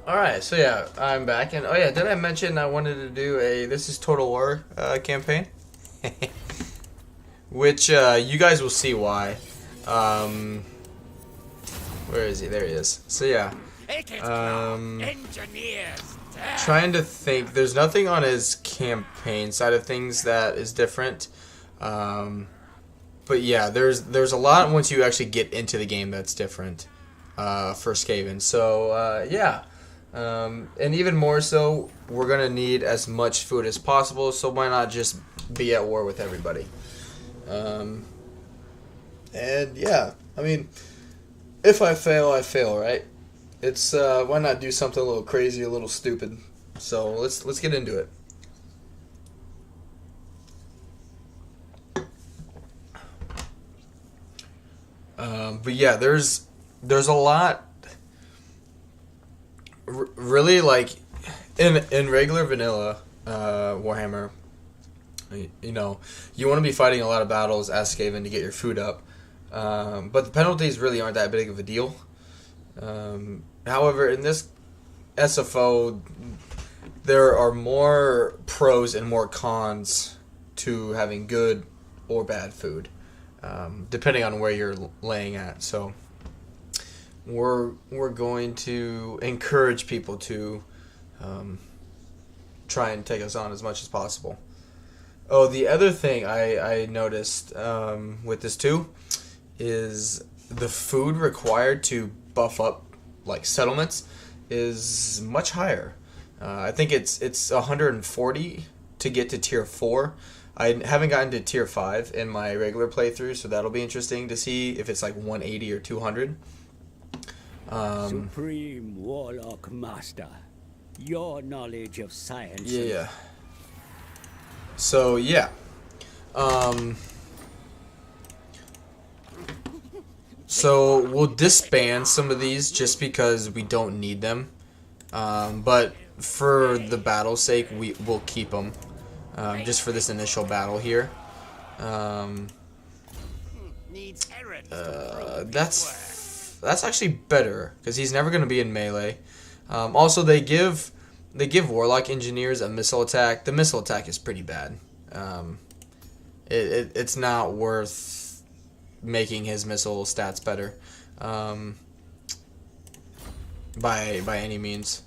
Alright, so yeah, I'm back, and oh yeah, did I mention I wanted to do a This is Total War campaign? Which, you guys will see why. Um, where is he? There he is. So yeah, trying to think, there's nothing on his campaign side of things that is different. But yeah, there's a lot once you actually get into the game that's different for Skaven. So yeah. And even more so, we're going to need as much food as possible, so why not just be at war with everybody? And yeah, I mean, if I fail, I fail, right? It's why not do something a little crazy, a little stupid? So let's get into it. But yeah, there's a lot. Really, like in regular vanilla Warhammer, you know, you want to be fighting a lot of battles as Skaven to get your food up, but the penalties really aren't that big of a deal. However, in this SFO, there are more pros and more cons to having good or bad food, depending on where you're laying at. So we're going to encourage people to try and take us on as much as possible. Oh, the other thing I noticed with this too is the food required to buff up like settlements is much higher. I think it's 140 to get to tier 4. I haven't gotten to tier 5 in my regular playthrough, so that'll be interesting to see if it's like 180 or 200. Supreme Warlock Master, your knowledge of science. Yeah. So yeah. So we'll disband some of these just because we don't need them. But for the battle's sake, we'll keep them. Just for this initial battle here. That's actually better because he's never going to be in melee. Also, they give Warlock engineers a missile attack. The missile attack is pretty bad. It's not worth making his missile stats better by any means.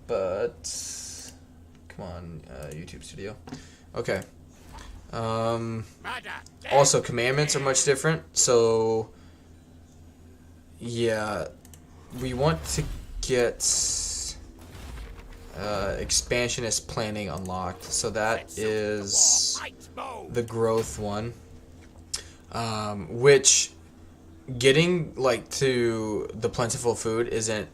But come on, YouTube Studio. Okay. Also, commandments are much different, so yeah, we want to get expansionist planning unlocked, so that is the growth one, which getting like to the plentiful food it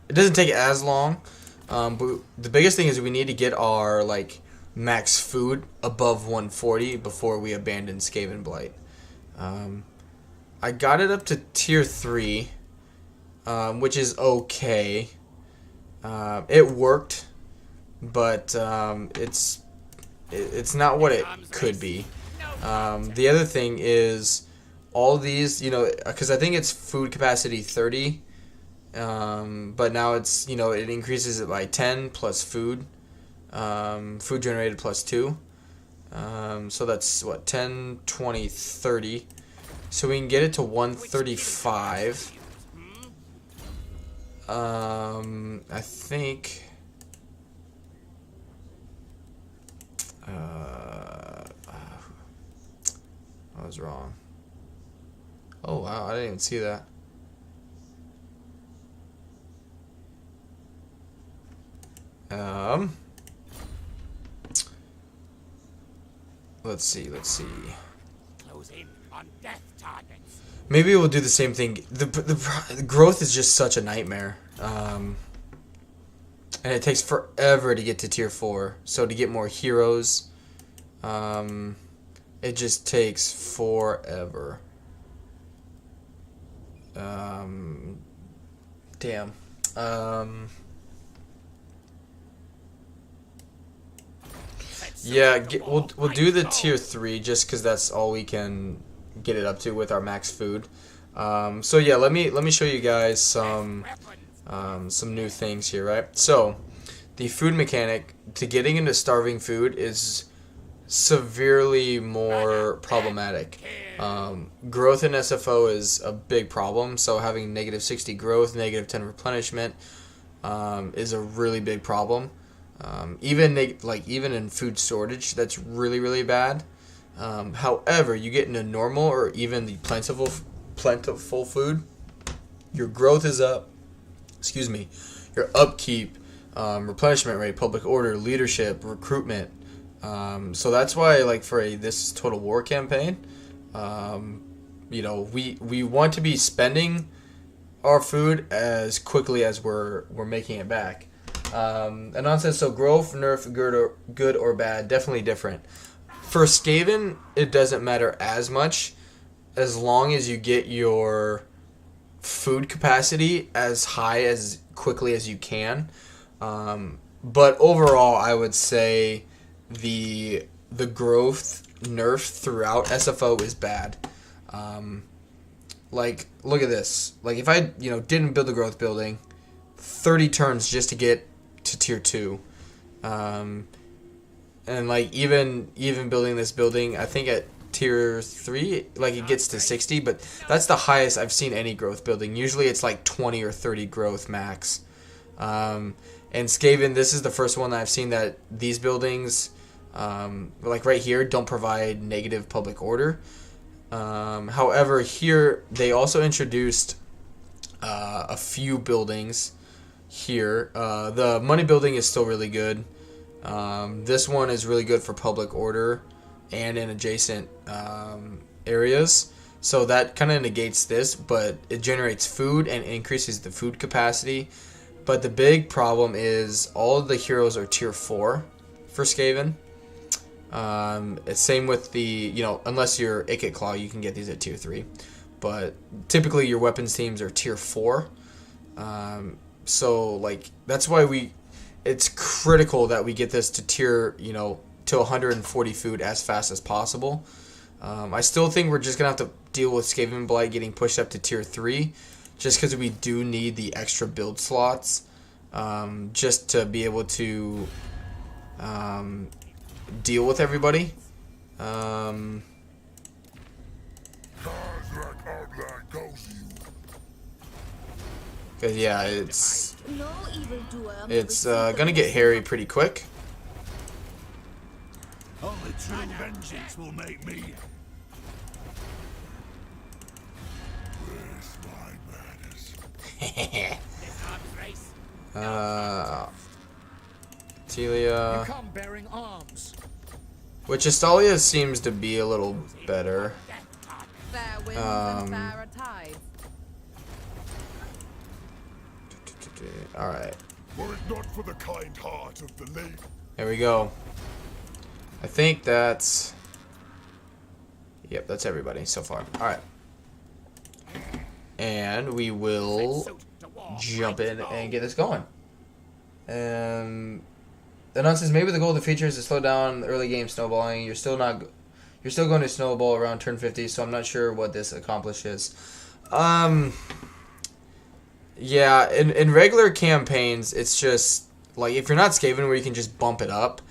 doesn't take as long, but the biggest thing is we need to get our like max food above 140 before we abandon Skaven Blight. I got it up to tier 3, which is okay. It worked, but it's not what it could be. The other thing is all these, you know, because I think it's food capacity 30, but now it's, you know, it increases it by 10 plus food. Food generated plus 2. So that's what, 10, 20, 30. So we can get it to 135. I think I was wrong. Oh wow, I didn't even see that. Let's see. Maybe we'll do the same thing. The growth is just such a nightmare. And it takes forever to get to tier 4. So to get more heroes, it just takes forever. Damn. Yeah, we'll do the tier 3 just because that's all we can get it up to with our max food. So yeah, let me show you guys some new things here, right? So the food mechanic to getting into starving food is severely more problematic. Growth in SFO is a big problem, so having -60 growth, -10 replenishment is a really big problem. Even in food shortage, that's really bad. However, you get into normal or even the plentiful food, your growth is up. Excuse me, your upkeep, replenishment rate, public order, leadership, recruitment. So that's why, like for this Total War campaign, we want to be spending our food as quickly as we're making it back. And says so growth, nerf, good or bad, definitely different. For Skaven, it doesn't matter as much as long as you get your food capacity as high as quickly as you can. But overall, I would say the growth nerf throughout SFO is bad. Like, look at this. Like, if I didn't build the growth building, 30 turns just to get to tier 2. And like even building this building, I think at tier 3, like it gets to 60, but that's the highest I've seen any growth building. Usually it's like 20 or 30 growth max. And Skaven, this is the first one that I've seen that these buildings, like right here, don't provide negative public order. However, here they also introduced a few buildings here. The money building is still really good. This one is really good for public order and in adjacent areas. So that kind of negates this, but it generates food and increases the food capacity. But the big problem is all of the heroes are tier 4 for Skaven. It's same with the, unless you're IKIT Claw, you can get these at tier 3. But typically your weapons teams are tier 4. So like that's why it's critical that we get this to tier, to 140 food as fast as possible. I still think we're just going to have to deal with Skaven Blight getting pushed up to tier 3 just because we do need the extra build slots just to be able to deal with everybody. Because, yeah, it's going to get hairy pretty quick. Only true vengeance will make me. Where's my manners? Telia. You come bearing arms. Which Astalia seems to be a little better. Fair winds and fairer tides. Alright. Were it not for the kind heart of the lady. There we go. I think that's... Yep, that's everybody so far. Alright. And we will jump in and get this going. And the nonsense, maybe the goal of the feature is to slow down the early game snowballing. You're still going to snowball around turn 50, so I'm not sure what this accomplishes. Yeah, in regular campaigns, it's just like if you're not Skaven where you can just bump it up,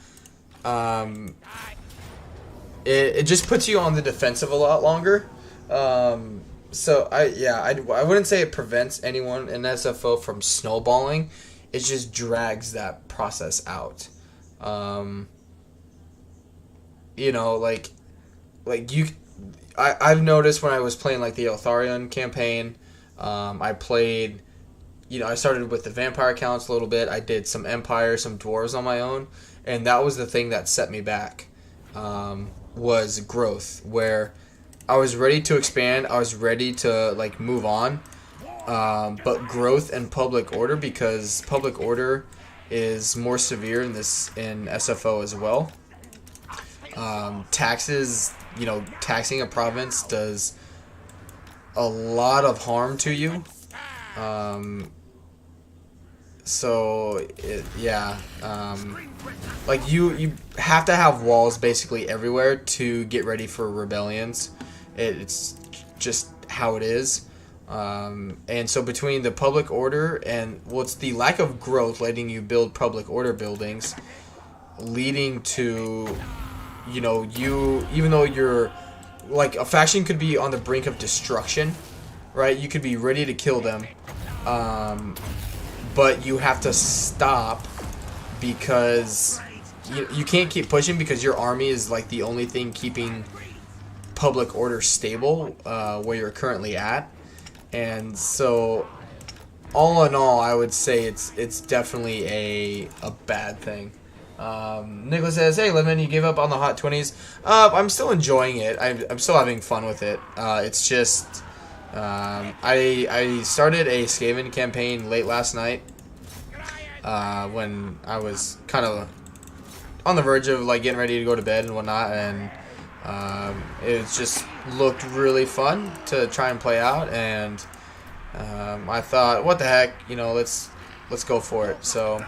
it just puts you on the defensive a lot longer. So I wouldn't say it prevents anyone in SFO from snowballing. It just drags that process out. I've noticed when I was playing like the Eltharion campaign, I played. I started with the vampire accounts a little bit. I did some Empire, some Dwarves on my own. And that was the thing that set me back, was growth. Where I was ready to expand. I was ready to, like, move on. But growth and public order, because public order is more severe in SFO as well. Taxes, taxing a province does a lot of harm to you. Like you have to have walls basically everywhere to get ready for rebellions. It's just how it is. And so between the public order and, well, it's the lack of growth letting you build public order buildings, leading to, you know, you, even though you're, like, a faction could be on the brink of destruction, right? You could be ready to kill them, but you have to stop because you can't keep pushing because your army is, like, the only thing keeping public order stable where you're currently at. And so, all in all, I would say it's definitely a bad thing. Nicholas says, "Hey, Lemon, you gave up on the Hot 20s. I'm still enjoying it. I'm still having fun with it. It's just I started a Skaven campaign late last night when I was kind of on the verge of like getting ready to go to bed and whatnot, and it just looked really fun to try and play out, and I thought, what the heck, you know, let's go for it. So,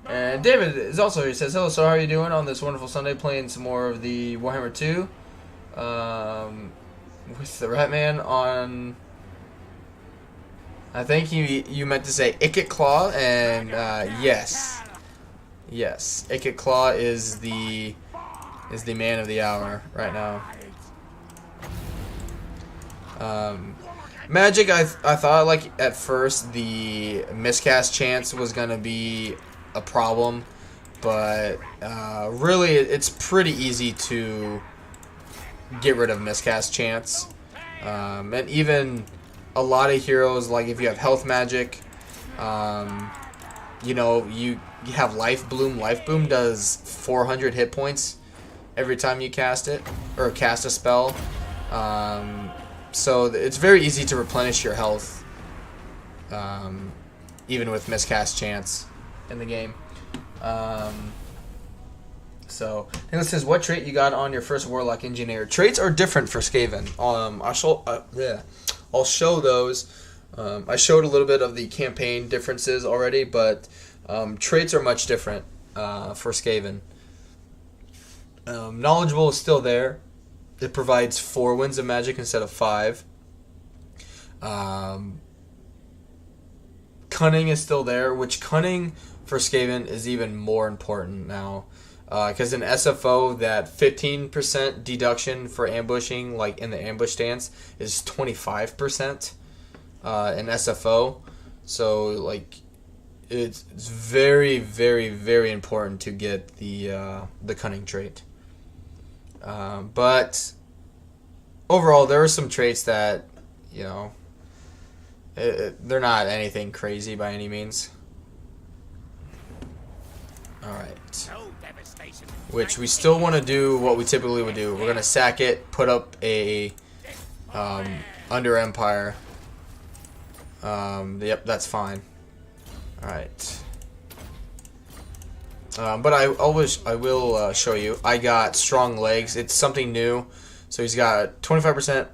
and David is also here. He says, "Hello, so how are you doing on this wonderful Sunday? Playing some more of the Warhammer 2 with the Ratman on." I think you meant to say IKIT Claw, and yes, IKIT Claw is the man of the hour right now. Magic, I thought, like, at first the miscast chance was gonna be a problem, but really it's pretty easy to get rid of miscast chance, and even a lot of heroes, like if you have health magic, you know, you have life bloom. Life bloom does 400 hit points every time you cast it or cast a spell. So it's very easy to replenish your health, even with miscast chance in the game. So Nicholas says, "What trait you got on your first Warlock Engineer?" Traits are different for Skaven. I'll show those. I showed a little bit of the campaign differences already, but traits are much different for Skaven. Knowledgeable is still there. It provides 4 winds of magic instead of 5. Cunning is still there, which cunning for Skaven is even more important now. Because in SFO, that 15% deduction for ambushing, like in the ambush stance, is 25% in SFO. So, like, it's very, very, very important to get the cunning trait. But overall, there are some traits that, you know, they're not anything crazy by any means. Alright. Which we still want to do what we typically would do. We're going to sack it, put up a under Empire. Yep, that's fine. Alright. But I will show you. I got strong legs. It's something new. So he's got 25%.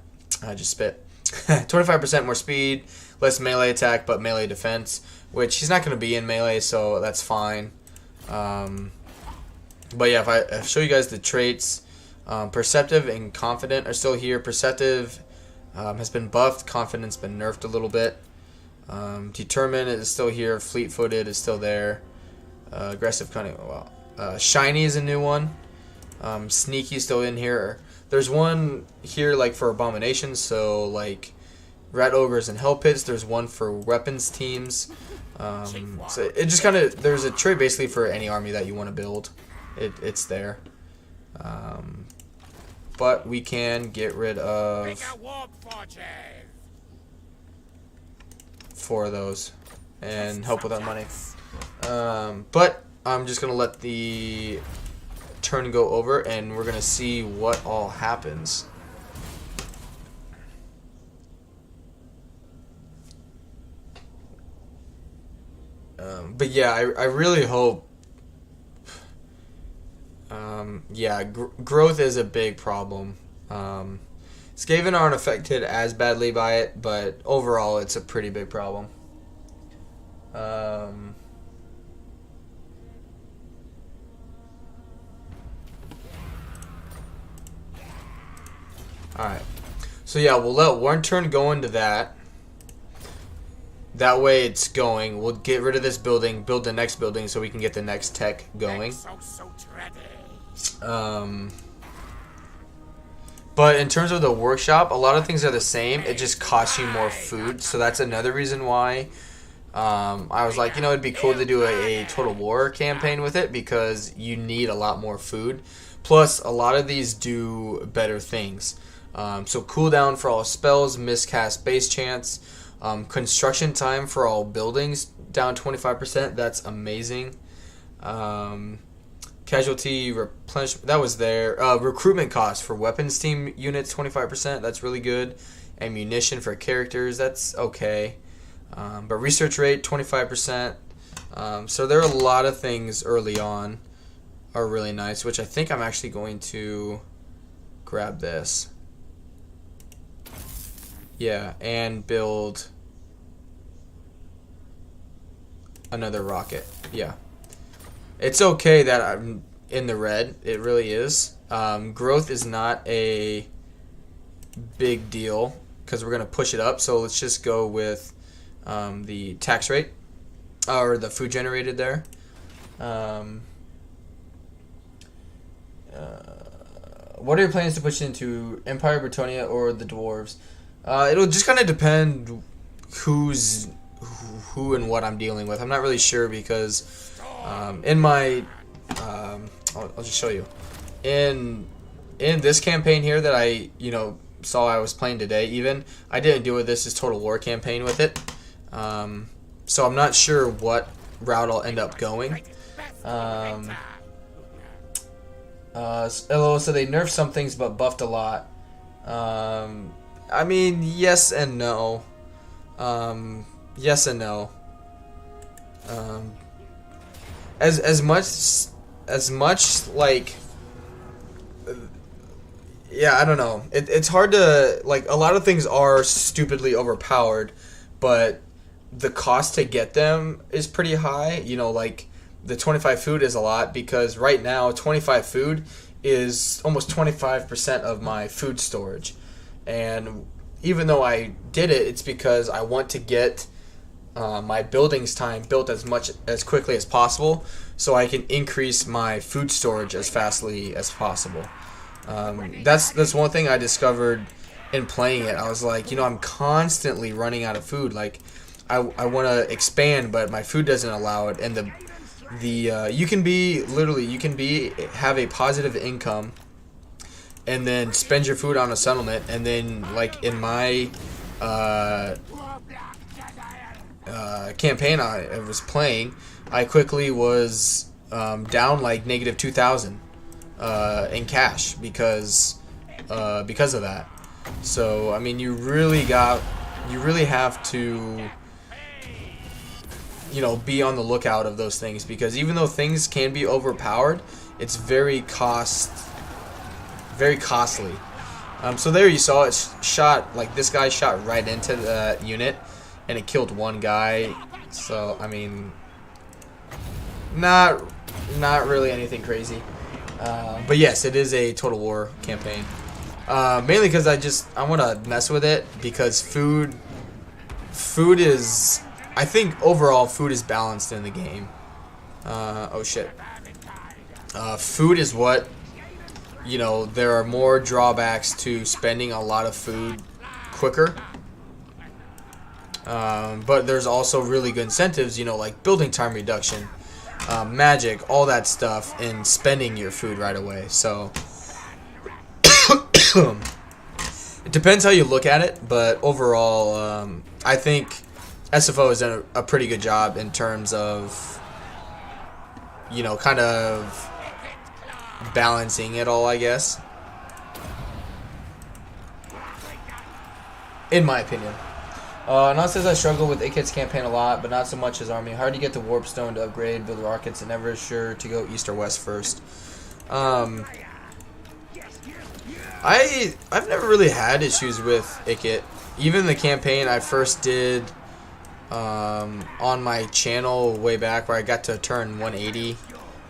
I just spit. 25% more speed, less melee attack, but melee defense. Which he's not going to be in melee, so that's fine. But yeah, if I show you guys the traits, Perceptive and Confident are still here. Perceptive has been buffed. Confident's been nerfed a little bit. Determined is still here. Fleet-footed is still there. Aggressive, Cunning. Well, Shiny is a new one. Sneaky is still in here. There's one here like for abominations. So like Rat Ogres and Hell Pits. There's one for weapons teams. So it just kind of, there's a trait basically for any army that you want to build. It's there. But we can get rid of 4 of those and help with our money. But I'm just gonna let the turn go over and we're gonna see what all happens. But yeah, I really hope. Yeah, growth is a big problem. Skaven aren't affected as badly by it, but overall it's a pretty big problem. Alright. So yeah, we'll let one turn go into that. That way it's going. We'll get rid of this building, build the next building so we can get the next tech going. But in terms of the workshop, a lot of things are the same. It just costs you more food. So that's another reason why I was like, you know, it'd be cool to do a Total War campaign with it because you need a lot more food. Plus, a lot of these do better things. So cooldown for all spells, miscast base chance, construction time for all buildings down 25%. That's amazing. Casualty replenishment, that was there. Recruitment cost for weapons team units 25%. That's really good. Ammunition for characters, that's okay. But research rate 25%. So there are a lot of things early on are really nice, which I think I'm actually going to grab this. Yeah, and build another rocket. Yeah. It's okay that I'm in the red. It really is. Growth is not a big deal because we're going to push it up. So let's just go with the tax rate or the food generated there. What are your plans to push into Empire, Bretonia, or the Dwarves? It'll just kind of depend who and what I'm dealing with. I'm not really sure because in my I'll just show you in this campaign here that I saw I was playing today. Even I didn't do it. This is Total War campaign with it. So I'm not sure what route I'll end up going. So they nerfed some things but buffed a lot. I mean, yes and no. Yes and no. As much like, yeah, I don't know. It's hard to, like, a lot of things are stupidly overpowered, but the cost to get them is pretty high. You know, like the 25 food is a lot because right now 25 food is almost 25% of my food storage. And even though I did it, it's because I want to get my buildings time built as quickly as possible so I can increase my food storage as fastly as possible. That's one thing I discovered in playing it. I was like, I'm constantly running out of food. Like, I want to expand, but my food doesn't allow it. And you can have a positive income and then spend your food on a settlement, and then, like, in my campaign I was playing, I quickly was down like negative 2,000 in cash because of that. So I mean, you really have to be on the lookout of those things, because even though things can be overpowered, it's very costly. So there you saw it shot, like, this guy shot right into that unit and it killed one guy. So I mean, not really anything crazy. But yes, it is a Total War campaign. Mainly because I want to mess with it, because food is, I think overall food is balanced in the game. Oh shit. Food is what, there are more drawbacks to spending a lot of food quicker. But there's also really good incentives, like building time reduction, magic, all that stuff, and spending your food right away. So it depends how you look at it, but overall, I think SFO has done a pretty good job in terms of, kind of balancing it all, I guess, in my opinion. Now it says I struggle with IKIT's campaign a lot, but not so much as Army. Hard to get the Warp Stone to upgrade, build rockets, and never sure to go east or west first. I've never really had issues with IKIT. Even the campaign I first did on my channel way back, where I got to turn 180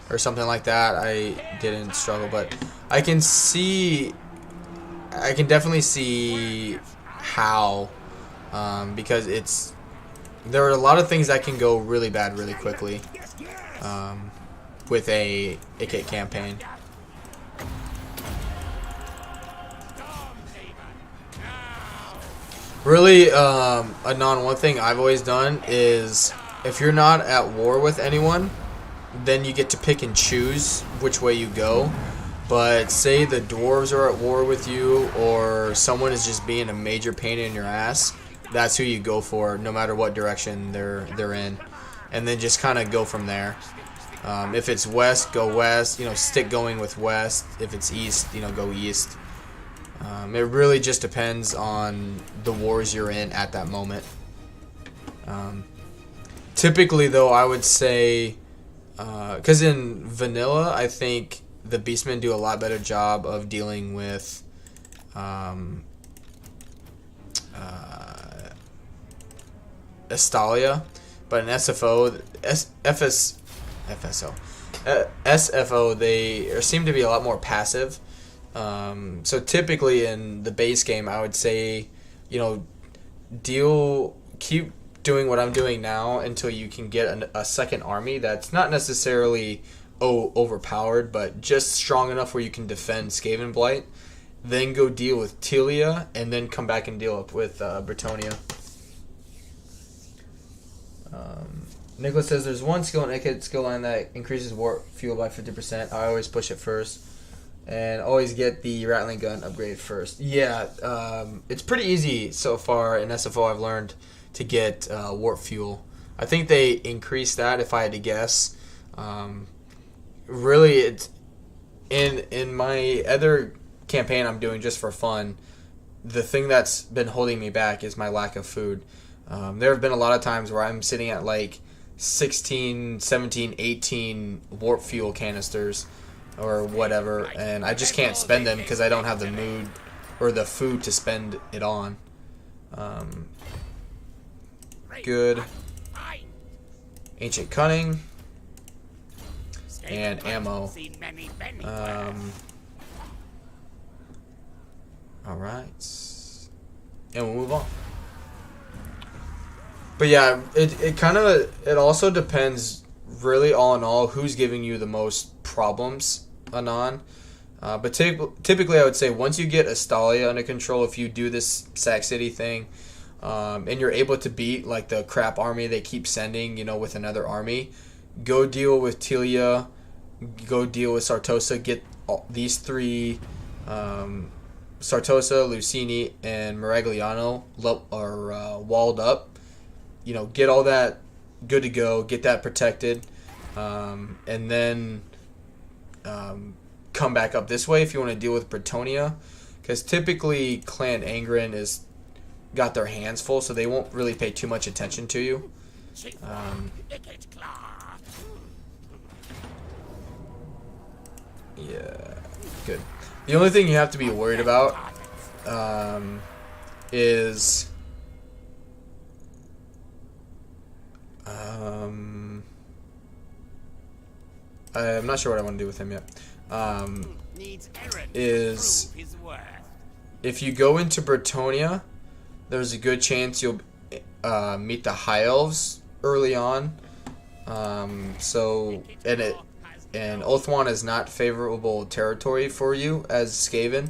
or something like that, I didn't struggle. But I can see I can definitely see how, because there are a lot of things that can go really bad really quickly with a IKIT campaign. Really, Anon, one thing I've always done is if you're not at war with anyone, then you get to pick and choose which way you go. But say the dwarves are at war with you, or someone is just being a major pain in your ass, that's who you go for, no matter what direction they're in, and then just kind of go from there. If it's west, go west. You know, stick going with west. If it's east, you know, go east. It really just depends on the wars you're in at that moment. Typically, though, I would say, because in vanilla, I think the beastmen do a lot better job of dealing with Estalia, but in SFO, SFO, they seem to be a lot more passive. So typically in the base game, I would say, you know, keep doing what I'm doing now until you can get a second army that's not necessarily overpowered, but just strong enough where you can defend Skaven Blight. Then go deal with Telia, and then come back and deal up with Bretonnia. Nicholas says there's one skill in IKIT skill line that increases warp fuel by 50%. I always push it first. And always get the rattling gun upgrade first. Yeah, it's pretty easy so far in SFO. I've learned to get warp fuel. I think they increased that, if I had to guess. Really, it's in my other campaign I'm doing just for fun. The thing that's been holding me back is my lack of food. There have been a lot of times where I'm sitting at like 16, 17, 18 warp fuel canisters or whatever, and I just can't spend them because I don't have the mood or the food to spend it on. Good. Ancient Cunning and ammo. Alright, and we'll move on. But yeah, it also depends, really, all in all, who's giving you the most problems, Anon. But typically, I would say once you get Estalia under control, if you do this Sac City thing, and you're able to beat like the crap army they keep sending, you know, with another army, go deal with Telia, go deal with Sartosa, get these three, Sartosa, Lucini, and Maragliano walled up. You know, get all that good to go, get that protected, and then come back up this way if you want to deal with Bretonnia, because typically Clan Angren is got their hands full, so they won't really pay too much attention to you. Yeah, good. The only thing you have to be worried about is I'm not sure what I want to do with him yet. Is if you go into Bretonnia, there's a good chance you'll meet the High Elves early on. And Ulthuan is not favorable territory for you as Skaven.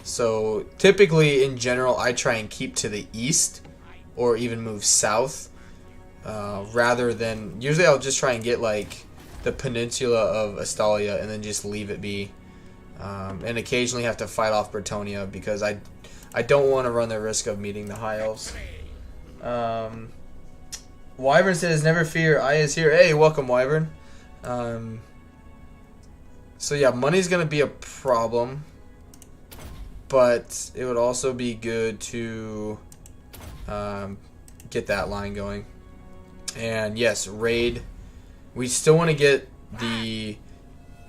So typically, in general, I try and keep to the east or even move south. Rather than, usually I'll just try and get like the peninsula of Estalia and then just leave it be, and occasionally have to fight off Bretonnia because I don't want to run the risk of meeting the High Elves. Wyvern says, never fear, I is here. Hey, welcome, Wyvern. So yeah, money's gonna be a problem, but it would also be good to get that line going. And yes, raid. We still want to get the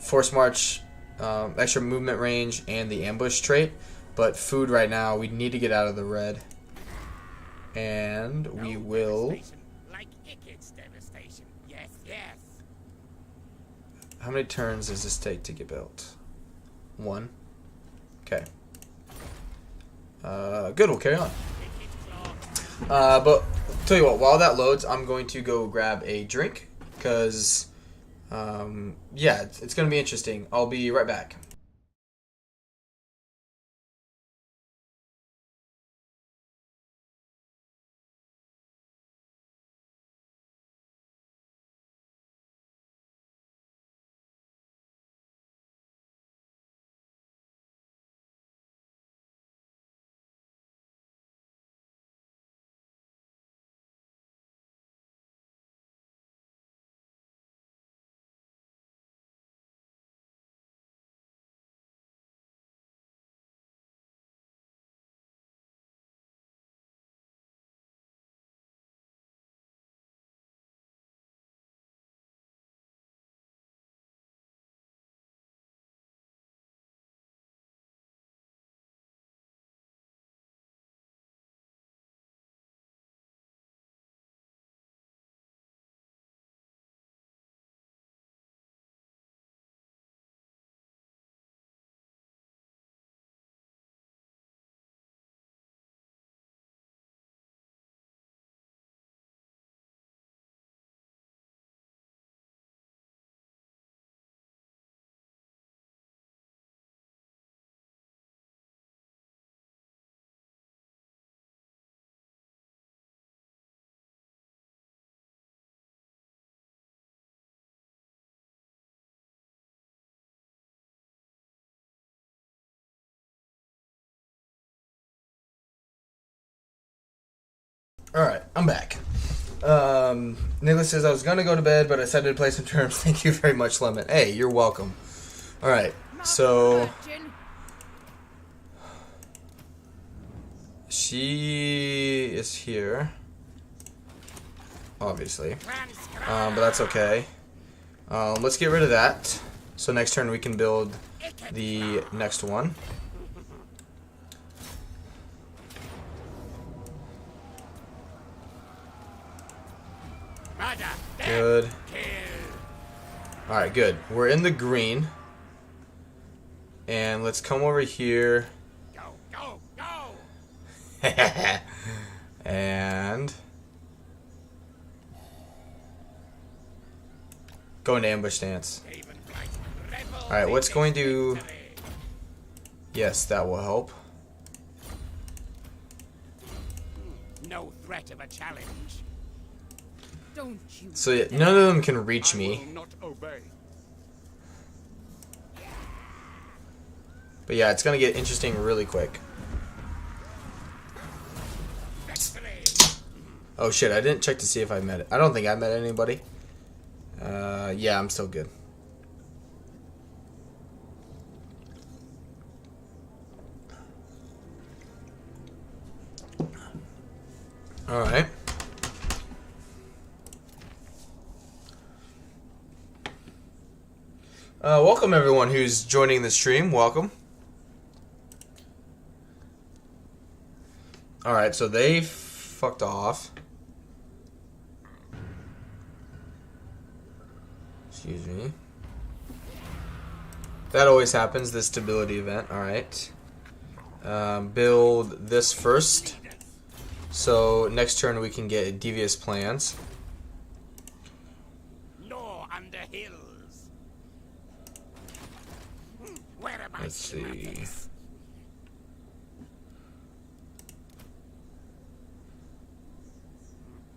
force march, extra movement range, and the ambush trait. But food right now, we need to get out of the red. And we will. How many turns does this take to get built? 1. Okay. Good, we'll carry on. But tell you what, while that loads, I'm going to go grab a drink because, yeah, it's going to be interesting. I'll be right back. Alright, I'm back. Nicholas says I was going to go to bed, but I decided to play some terms. Thank you very much, Lemon. Hey, you're welcome. Alright, so she is here. Obviously. But that's okay. Let's get rid of that. So next turn we can build the next one. Good. Alright, good. We're in the green. And let's come over here. Go, go, go! And go into ambush stance. Alright, what's going to... Yes, that will help. No threat of a challenge. Don't you So yeah, none of them can reach me. Not obey. But yeah, it's gonna get interesting really quick. Oh shit, I didn't check to see if I met it. I don't think I met anybody. Yeah, I'm still good. Alright. Welcome everyone who's joining the stream. Welcome. Alright, so they fucked off. Excuse me. That always happens, this stability event. Alright. Build this first. So next turn we can get devious plans. Nor under hills. Where am I? Let's see.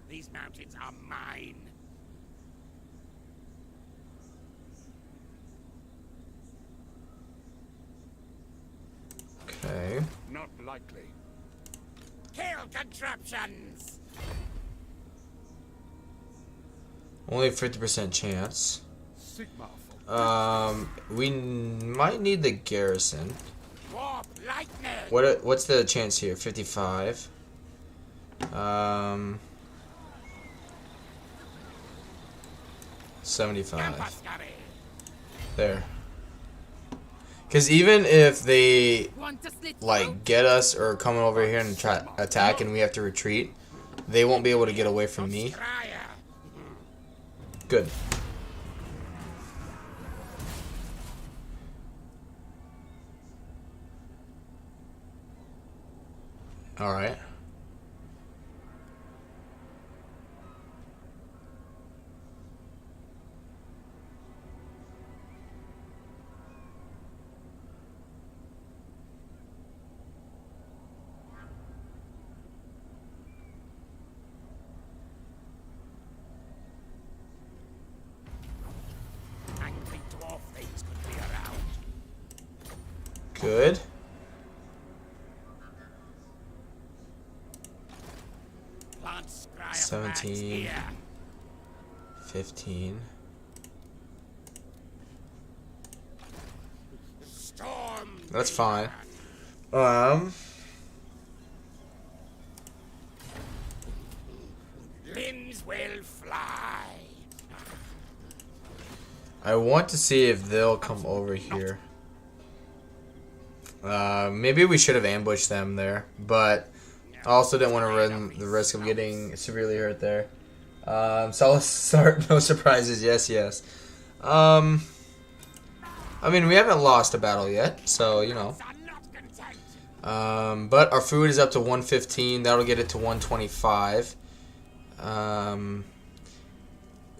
These mountains are mine. Okay. Not likely. Kill contraptions. Only 50% chance. Sigma. We might need the garrison. Warp lightning. What's the chance here? 55. 75. There. Because even if they want to slit like get us or come over here and try attack and we have to retreat, they won't be able to get away from me. Good. All right. Angry dwarf things could be around. Good. Plant scry 17. here. 15. Storm. That's fine. Limbs will fly. I want to see if they'll come over here. Maybe we should have ambushed them there, but I also didn't want to run the risk of getting severely hurt there. So let's start. No surprises. Yes, yes. I mean, we haven't lost a battle yet, so, you know. But our food is up to 115. That'll get it to 125.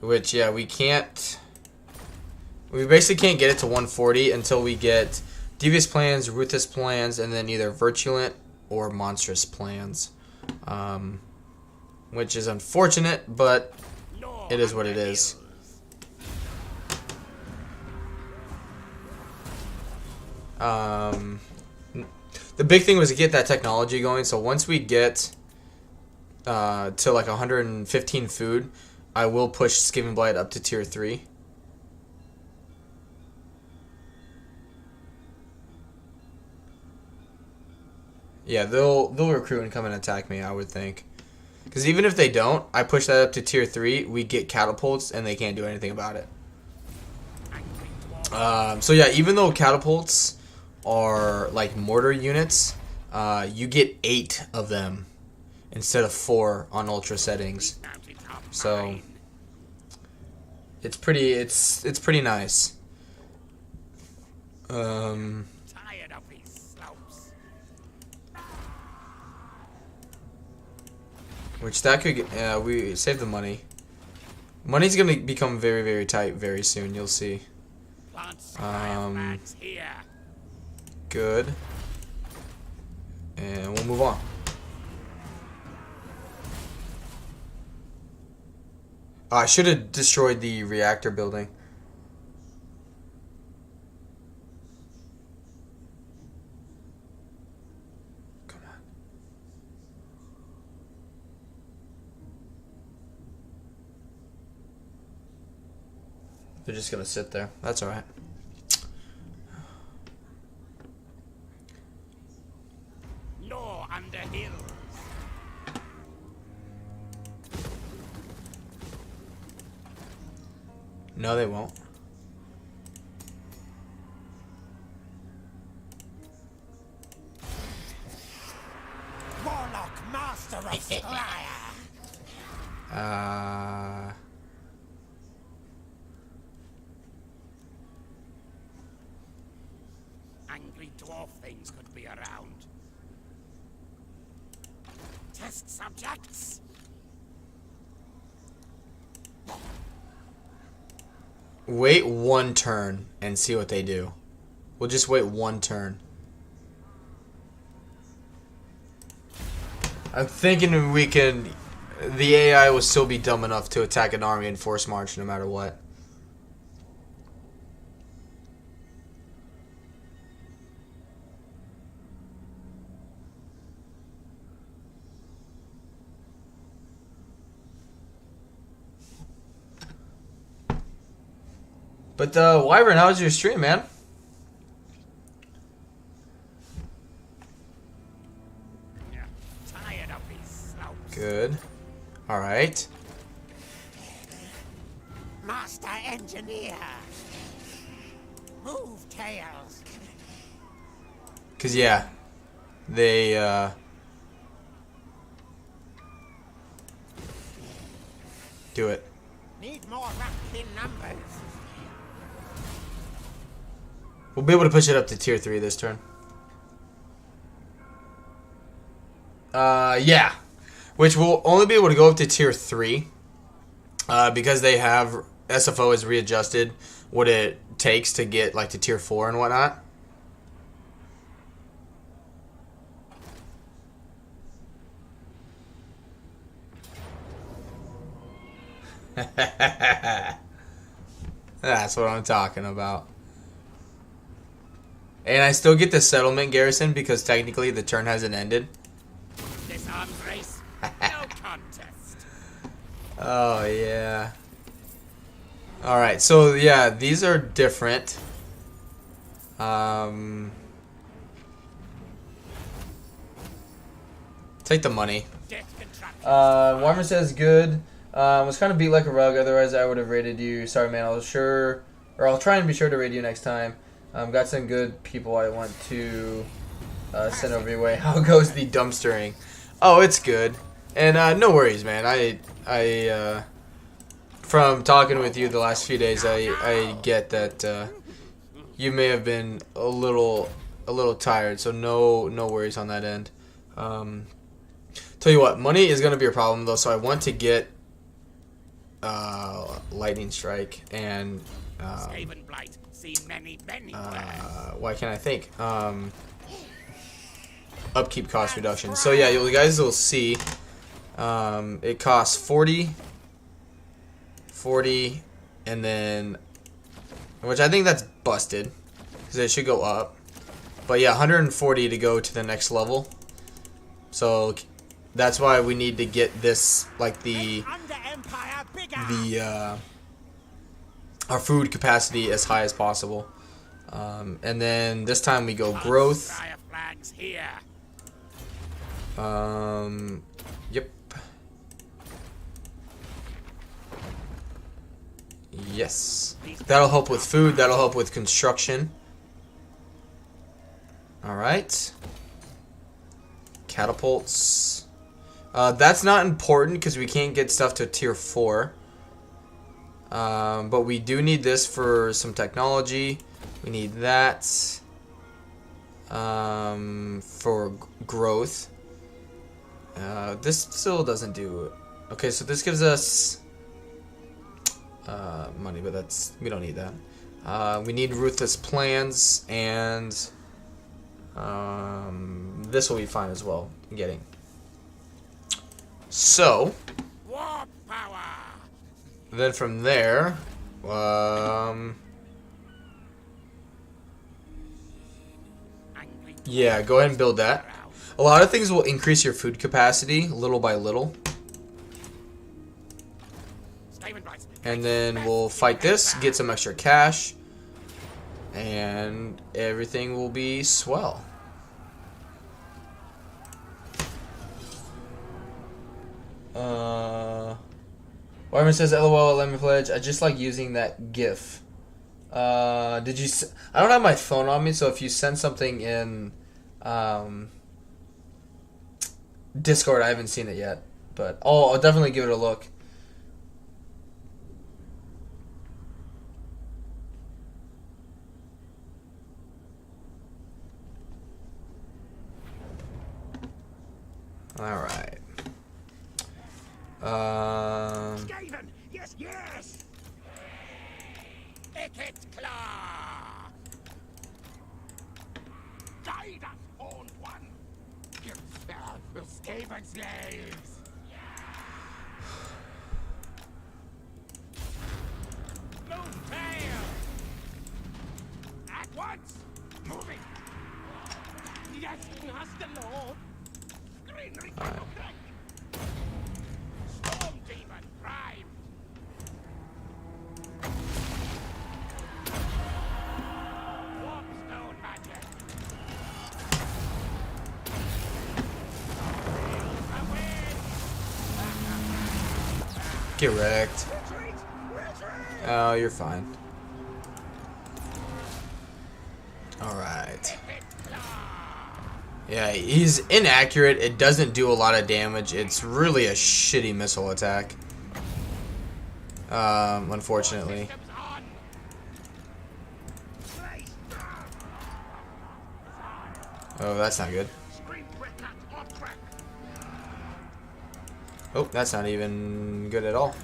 Which, yeah, we can't... We basically can't get it to 140 until we get devious plans, ruthless plans, and then either virulent or monstrous plans. Which is unfortunate, but it is what it is. The big thing was to get that technology going, so once we get to like 115 food, I will push Skaven Blight up to tier 3. Yeah, they'll recruit and come and attack me, I would think. Because even if they don't, I push that up to tier 3, we get catapults, and they can't do anything about it. So yeah, even though catapults are like mortar units, you get 8 of them instead of 4 on ultra settings. So it's pretty nice. Tired of these slopes. Which that could we save the money. Money's gonna become very, very tight very soon. You'll see. Here. Good. And we'll move on. I should have destroyed the reactor building. Come on. They're just gonna sit there. That's alright. No under hills. No, they won't. Warlock, master of Scryer. Angry dwarf things could be around. Test subjects. Wait one turn and see what they do. We'll just wait one turn. I'm thinking we can... The AI will still be dumb enough to attack an army in force march no matter what. But Wyvern, how was your stream, man? Yeah, tired of these slopes. Good. All right. Master engineer. Move tails. Cause yeah, they do it. Need more rapid numbers. We'll be able to push it up to tier 3 this turn. Yeah. Which will only be able to go up to tier 3. Because they have... SFO has readjusted what it takes to get like to tier 4 and whatnot. That's what I'm talking about. And I still get the settlement garrison because technically the turn hasn't ended. This arms race, no contest. Oh yeah. Alright, so yeah, these are different. Take the money. Warmer says good. Was kind of beat like a rug, otherwise I would have rated you. Sorry man, I'll try and be sure to raid you next time. Got some good people I want to send over your way. How goes the dumpstering? Oh, it's good. And no worries, man. I from talking with you the last few days, I get that you may have been a little tired, so no worries on that end. Tell you what, money is going to be a problem though, so I want to get lightning strike and why can't I think? Upkeep cost reduction. So yeah, you guys will see it costs 40, and then, which I think that's busted because it should go up. But yeah, 140 to go to the next level. So that's why we need to get this, like our food capacity as high as possible. And then this time we go growth. Yep. Yes. That'll help with food. That'll help with construction. Alright. Catapults. That's not important because we can't get stuff to tier 4. But we do need this for some technology. We need that for growth. This still doesn't do it. Okay, so this gives us money, but we don't need that. We need ruthless plans, and this will be fine as well. Getting. So then from there, yeah, go ahead and build that. A lot of things will increase your food capacity little by little. And then we'll fight this, get some extra cash, and everything will be swell. Wyman says, LOL, let me pledge. I just like using that GIF. I don't have my phone on me, so if you send something in Discord, I haven't seen it yet. But I'll definitely give it a look. Alright. Yes. IKIT claw. Guide us, old one. Give spell the Skaven slaves. Move fail. At once. Moving. Yes, Master Lord. Green Ricardo Crack. Storm Demon Prime. Warpstone magic. Get wrecked. Oh, you're fine. Alright. Yeah, he's inaccurate. It doesn't do a lot of damage. It's really a shitty missile attack. Unfortunately. Oh, that's not good. Oh, that's not even good at all.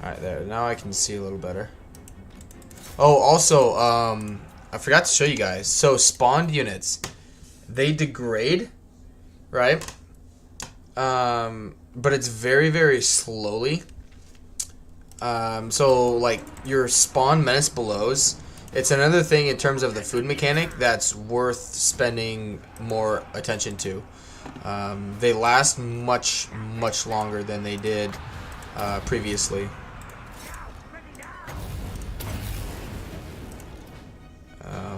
Alright, there. Now I can see a little better. Oh, also, I forgot to show you guys. So, spawned units, they degrade, right? But it's very, very slowly. So, like, your spawn menace belows, it's another thing in terms of the food mechanic that's worth spending more attention to. They last much, much longer than they did previously.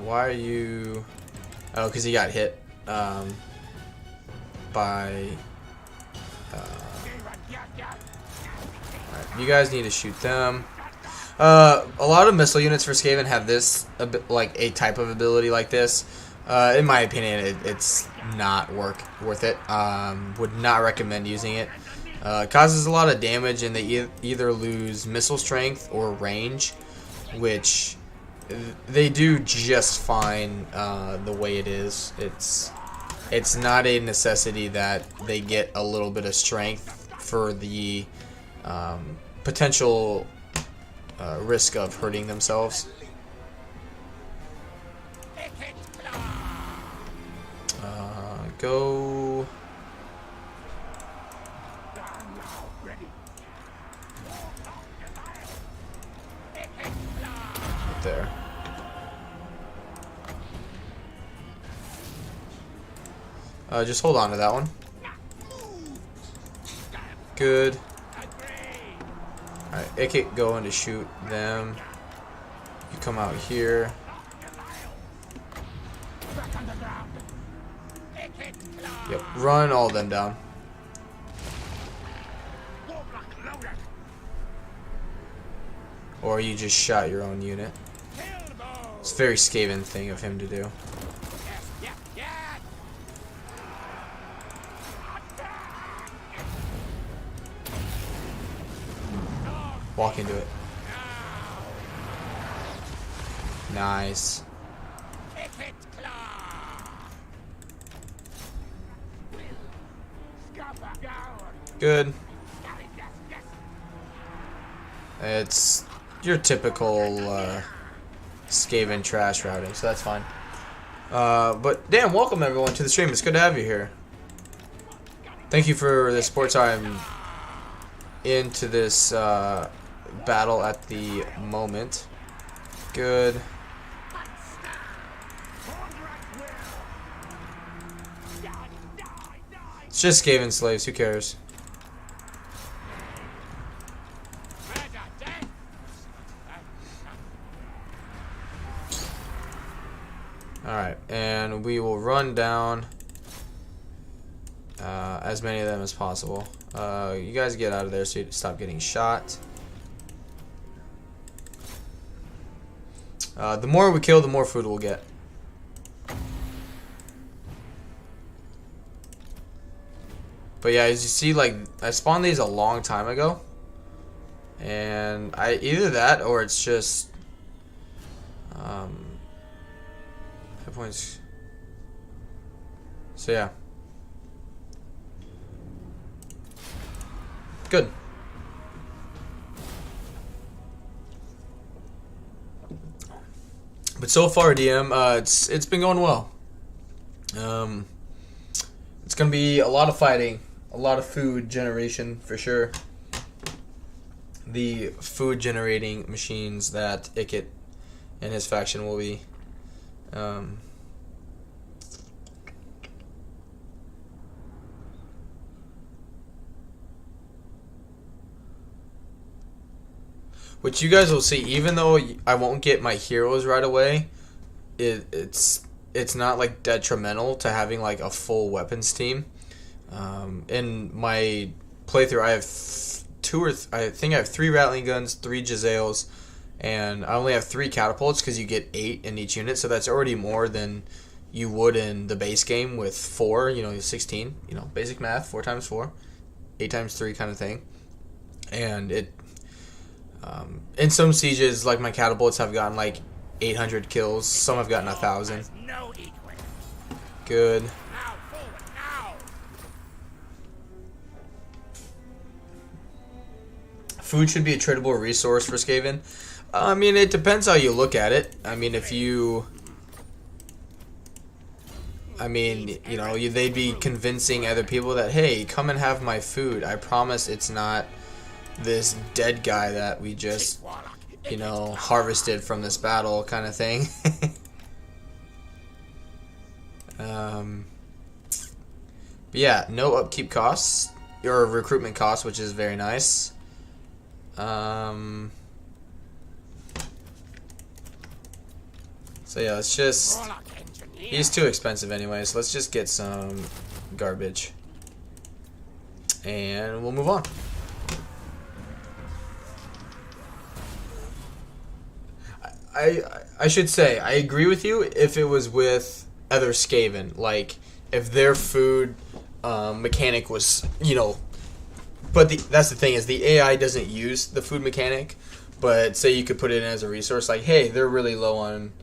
Why are you... Oh, because he got hit by... You guys need to shoot them. A lot of missile units for Skaven have this, like a type of ability like this. In my opinion, it's not worth it. Would not recommend using it. Causes a lot of damage, and they either lose missile strength or range, which they do just fine the way it is. It's not a necessity that they get a little bit of strength for the potential risk of hurting themselves. Go. Right there. Just hold on to that one. Good. Alright, IKIT going to shoot them. You come out here. Yep, run all of them down. Or you just shot your own unit. It's a very Skaven thing of him to do. Walk into it. Nice. Good. It's your typical Skaven trash routing, so that's fine. But damn, welcome everyone to the stream. It's good to have you here. Thank you for the support. Sorry, I'm into this battle at the moment. Good. It's just Skaven slaves, who cares? Alright, and we will run down as many of them as possible. You guys get out of there so you stop getting shot. The more we kill, the more food we'll get. But yeah, as you see, like, I spawned these a long time ago. And either that or it's just hit points. So yeah. Good. But so far, DM, it's been going well. It's gonna be a lot of fighting, a lot of food generation for sure. The food generating machines that IKIT and his faction will be. Which you guys will see, even though I won't get my heroes right away, it's not like detrimental to having like a full weapons team. In my playthrough, I have I think I have 3 rattling guns, 3 Jezzails, and I only have 3 catapults because you get 8 in each unit, so that's already more than you would in the base game with 4, 16, basic math, 4 times 4, 8 times 3 kind of thing. And it in some sieges, like my catapults have gotten like 800 kills. Some have gotten 1,000. No equal. Good. Now, forward, now. Food should be a tradable resource for Skaven. I mean, it depends how you look at it. I mean, if you... I mean, you know, they'd be convincing other people that, hey, come and have my food. I promise it's not this dead guy that we just, you know, harvested from this battle kind of thing. But yeah, no upkeep costs or recruitment costs, which is very nice. So yeah, let's just... He's too expensive anyway, so let's just get some garbage. And we'll move on. I should say, I agree with you if it was with other Skaven. Like, if their food mechanic was, you know... But that's the thing, is the AI doesn't use the food mechanic. But say you could put it in as a resource, like, hey, they're really low on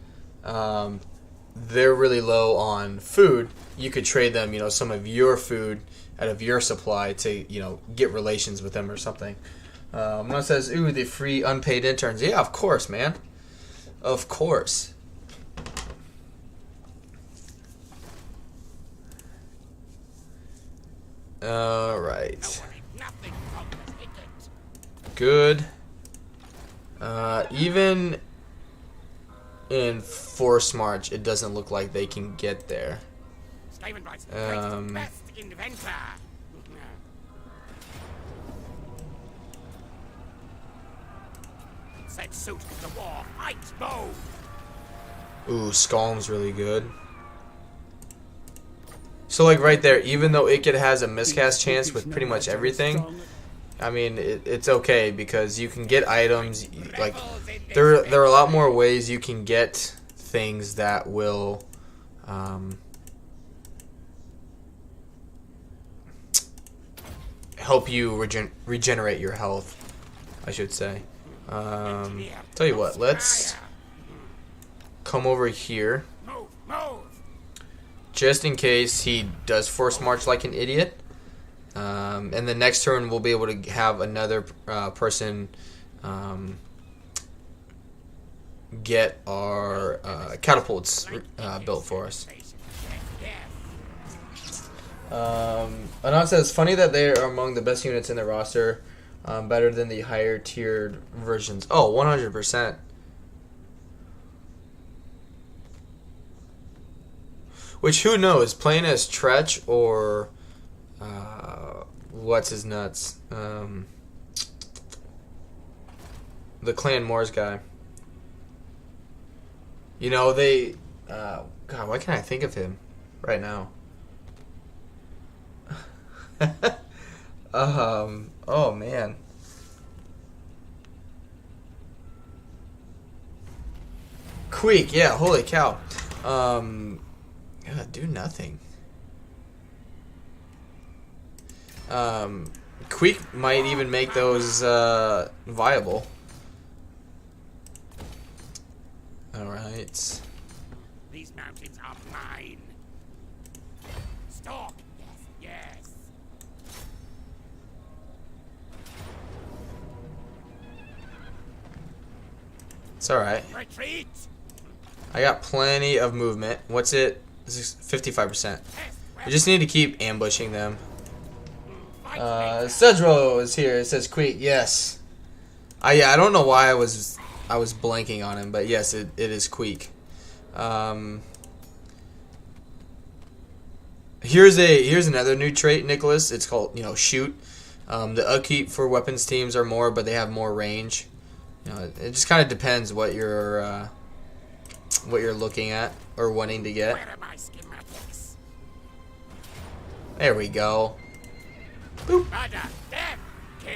food. You could trade them, you know, some of your food out of your supply to, you know, get relations with them or something. One says, ooh, the free unpaid interns. Yeah, of course, man. Of course. Alright. Good. Even in Force March, it doesn't look like they can get there. Best inventor. Set suit to war. Fight bow. Ooh, Skalm's really good. So, like, right there, even though IKIT has a miscast chance with pretty much everything, I mean, it's okay because you can get items. Like, there are a lot more ways you can get things that will help you regenerate your health, I should say. Tell you what, let's come over here. Just in case he does force march like an idiot. And the next turn we'll be able to have another person get our catapults built for us. Anon says, funny that they are among the best units in the roster, better than the higher tiered versions. Oh, 100%. Which, who knows, playing as Tretch or what's his nuts? The Clan Moors guy. You know, they... God, why can't I think of him right now? Oh, man. Queek, yeah, holy cow. Do nothing. Queek might even make those viable. Alright. These mountains are mine. Stop. Yes, yes. It's alright. Retreat. I got plenty of movement. What's it? This is 55%. We just need to keep ambushing them. Cedro is here. It says Queek. Yes. Yeah, I don't know why I was blanking on him, but yes, it is Queek. Here's another new trait, Nicholas. It's called, you know, shoot. The upkeep for weapons teams are more, but they have more range. You know, it just kind of depends what you're looking at or wanting to get. Where are my schematics? There we go. Boop. Murder, death, kill.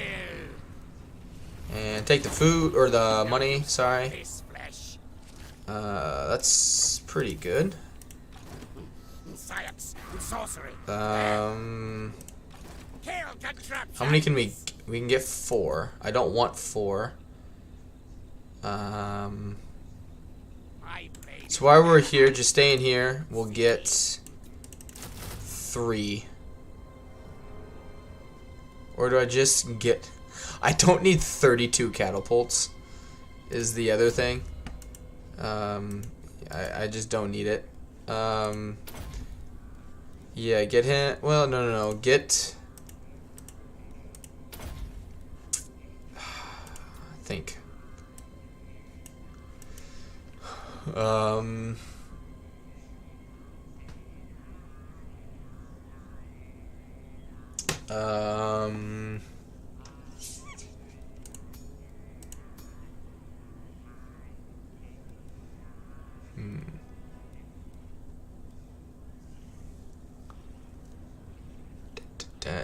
And take the food or the money. Sorry. This flesh. That's pretty good. Science, sorcery. How Kill, many can we can get 4. I don't want 4. So while we're here, just staying here, we'll get 3. Or do I just get... I don't need 32 catapults, is the other thing. I just don't need it. Yeah, get him... Well, no. Get... think.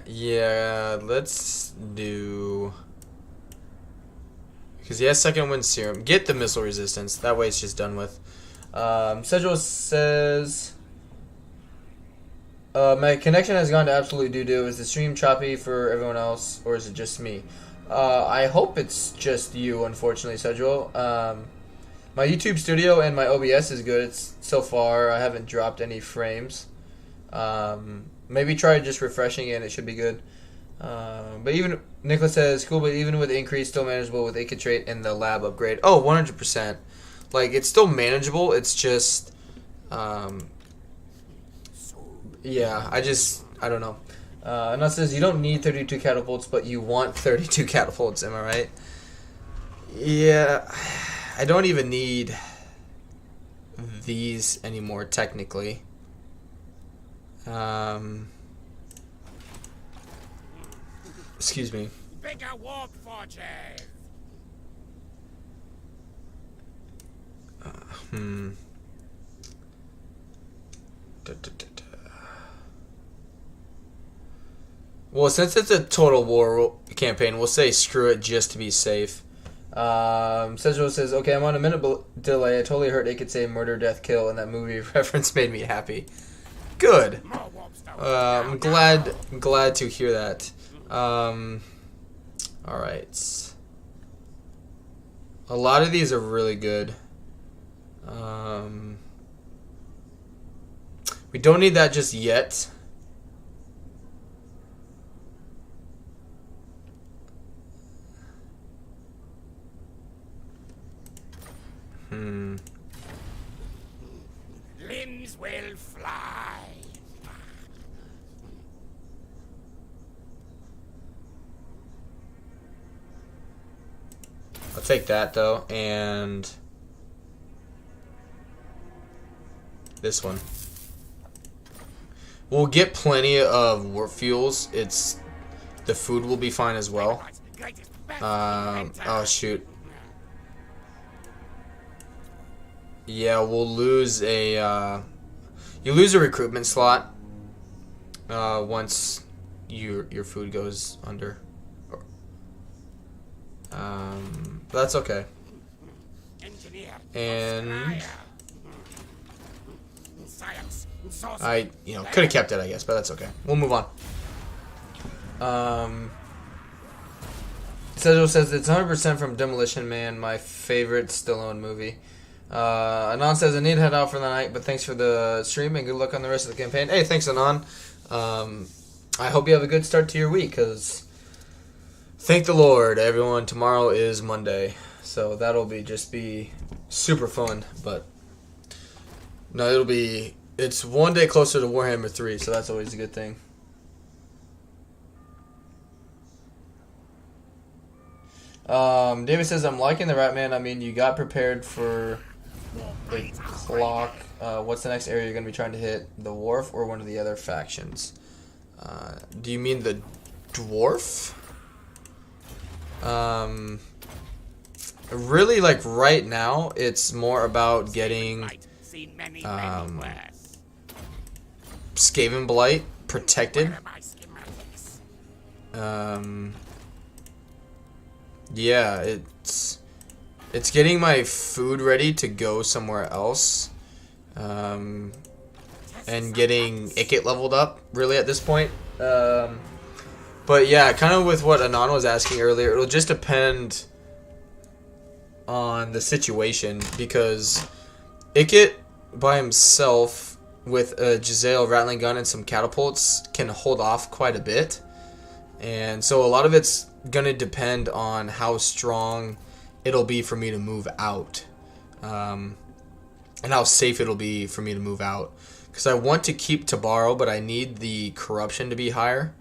Yeah, let's do... Because he has second wind serum. Get the missile resistance. That way it's just done with. Sedgwick says... my connection has gone to absolute doo-doo. Is the stream choppy for everyone else, or is it just me? I hope it's just you, unfortunately, Sedgwick. My YouTube studio and my OBS is good. It's so far, I haven't dropped any frames. Maybe try just refreshing it and it should be good. But even Nicholas says, cool, but even with the increase, still manageable with IKIT trait and the lab upgrade. Oh, 100%. Like, it's still manageable. It's just, yeah, I don't know. And that says, you don't need 32 catapults, but you want 32 catapults. Am I right? Yeah, I don't even need these anymore, technically. Excuse me. Bigger warp forges. Well, since it's a Total War campaign, we'll say screw it just to be safe. Cesaro says, okay, I'm on a minute delay. I totally heard it could say murder, death, kill, and that movie reference made me happy. Good. I'm glad to hear that. Alright. A lot of these are really good. We don't need that just yet. Limbs will fly. I'll take that though, and this one. We'll get plenty of warp fuels. The food will be fine as well. Oh shoot. Yeah, we'll lose a you lose a recruitment slot once your food goes under. But that's okay. And I, could have kept it, I guess, but that's okay. We'll move on. Cesaro says it's 100% from Demolition Man, my favorite Stallone movie. Anon says I need to head out for the night, but thanks for the stream and good luck on the rest of the campaign. Hey, thanks, Anon. I hope you have a good start to your week, because thank the Lord, everyone. Tomorrow is Monday, so that'll just be super fun. But no, it's one day closer to Warhammer 3, so that's always a good thing. David says, I'm liking the Ratman. I mean, you got prepared for the clock. What's the next area you're going to be trying to hit? The Wharf or one of the other factions? Do you mean the Dwarf? Really, like, right now, it's more about getting Skaven Blight protected. Yeah, it's getting my food ready to go somewhere else, and getting IKIT leveled up, really, at this point. But yeah, kind of with what Anon was asking earlier, it'll just depend on the situation, because IKIT by himself with a Giselle rattling gun and some catapults can hold off quite a bit. And so a lot of it's going to depend on how strong it'll be for me to move out. And how safe it'll be for me to move out. Because I want to keep Tabaro, but I need the corruption to be higher.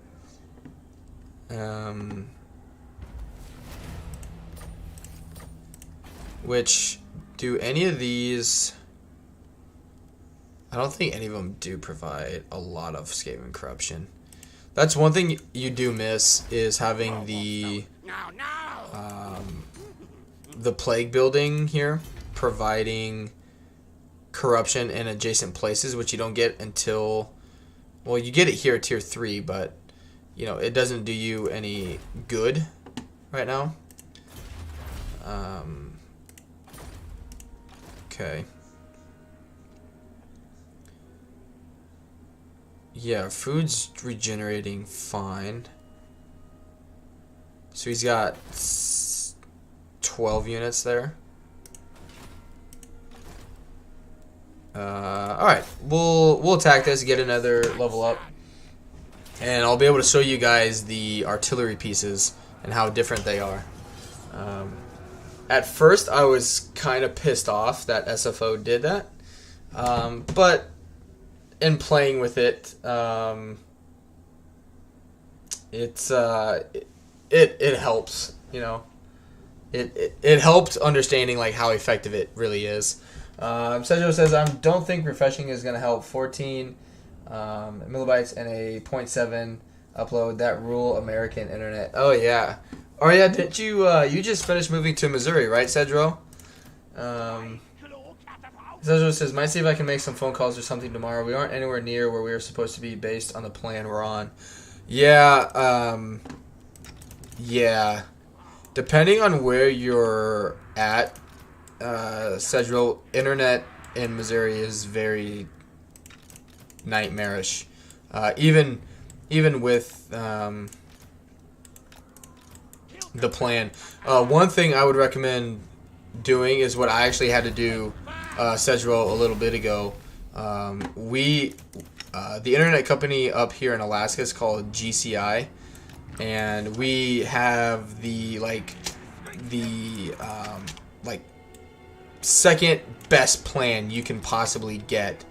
Which, do any of these... I don't think any of them do provide a lot of Skaven corruption. That's one thing you do miss, is having the plague building here, providing corruption in adjacent places, which you don't get until, well, you get it here at tier 3, but you know, it doesn't do you any good right now. Okay. Yeah, food's regenerating fine. So he's got 12 units there. Alright, we'll attack this, get another level up. And I'll be able to show you guys the artillery pieces and how different they are. At first I was kind of pissed off that SFO did that. But in playing with it, it helps, you know. It helped understanding like how effective it really is. Sergio says, I don't think refreshing is going to help. 14 millibytes and a 0.7 upload. That rule American internet. Oh yeah. Oh yeah, didn't you you just finished moving to Missouri, right, Cedro? Cedro says, might see if I can make some phone calls or something tomorrow. We aren't anywhere near where we are supposed to be based on the plan we're on. Yeah, yeah. Depending on where you're at, Cedro, internet in Missouri is very nightmarish. Even with the plan. One thing I would recommend doing is what I actually had to do, Cedro, a little bit ago. The internet company up here in Alaska is called GCI, and we have the second best plan you can possibly get.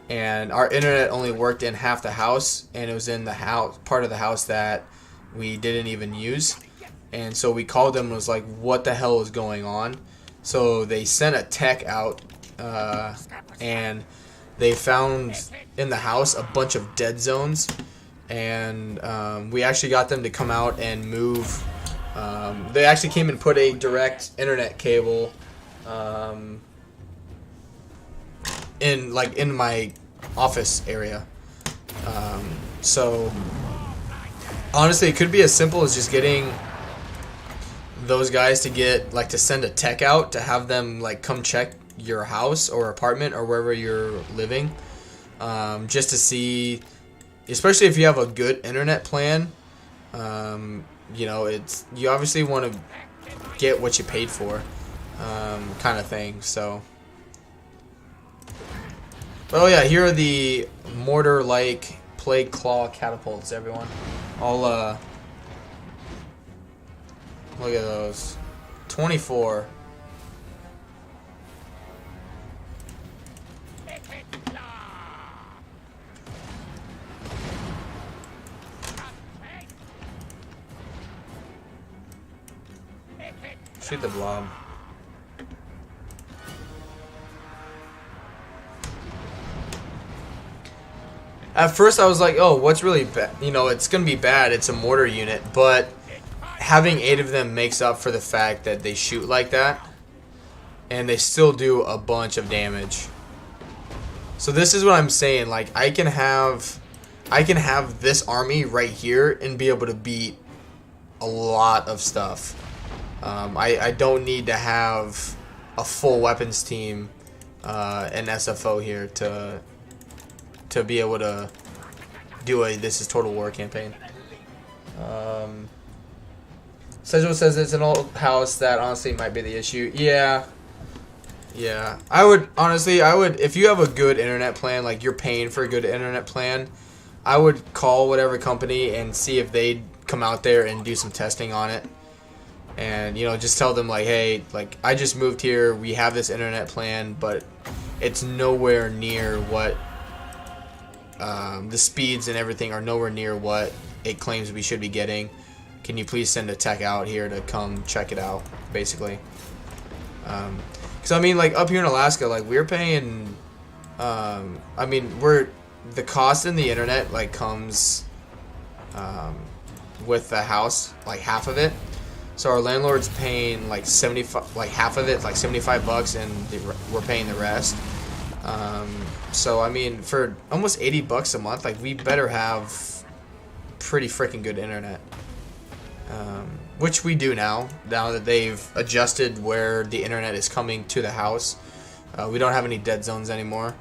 And our internet only worked in half the house, and it was in the house, part of the house that we didn't even use. And so we called them and was like, what the hell is going on? So they sent a tech out, and they found in the house a bunch of dead zones. And we actually got them to come out and move. They actually came and put a direct internet cable in my office area. So honestly, it could be as simple as just getting those guys to send a tech out to have them come check your house or apartment or wherever you're living, just to see, especially if you have a good internet plan. You know, you obviously want to get what you paid for, kind of thing. So, oh yeah, here are the mortar-like plague claw catapults, everyone. I'll look at those. 24. Shoot the blob. At first I was like, oh, what's really bad? You know, it's going to be bad. It's a mortar unit. But having 8 of them makes up for the fact that they shoot like that. And they still do a bunch of damage. So this is what I'm saying. Like, I can have this army right here and be able to beat a lot of stuff. I don't need to have a full weapons team and SFO here to be able to do a This is Total War campaign. Cedro says it's an old house that honestly might be the issue. Yeah. Yeah, I would honestly, if you have a good internet plan, like you're paying for a good internet plan, I would call whatever company and see if they'd come out there and do some testing on it. And, you know, just tell them like, hey, like I just moved here, we have this internet plan, but it's nowhere near what the speeds and everything are nowhere near what it claims we should be getting. Can you please send a tech out here to come check it out, basically? Because I mean, like up here in Alaska, like we're paying. I mean, the cost in the internet like comes with the house, like half of it. So our landlord's paying like 75, like half of it, like $75, and we're paying the rest. So I mean, for almost $80 a month, like we better have pretty freaking good internet. Which we do now that they've adjusted where the internet is coming to the house. We don't have any dead zones anymore.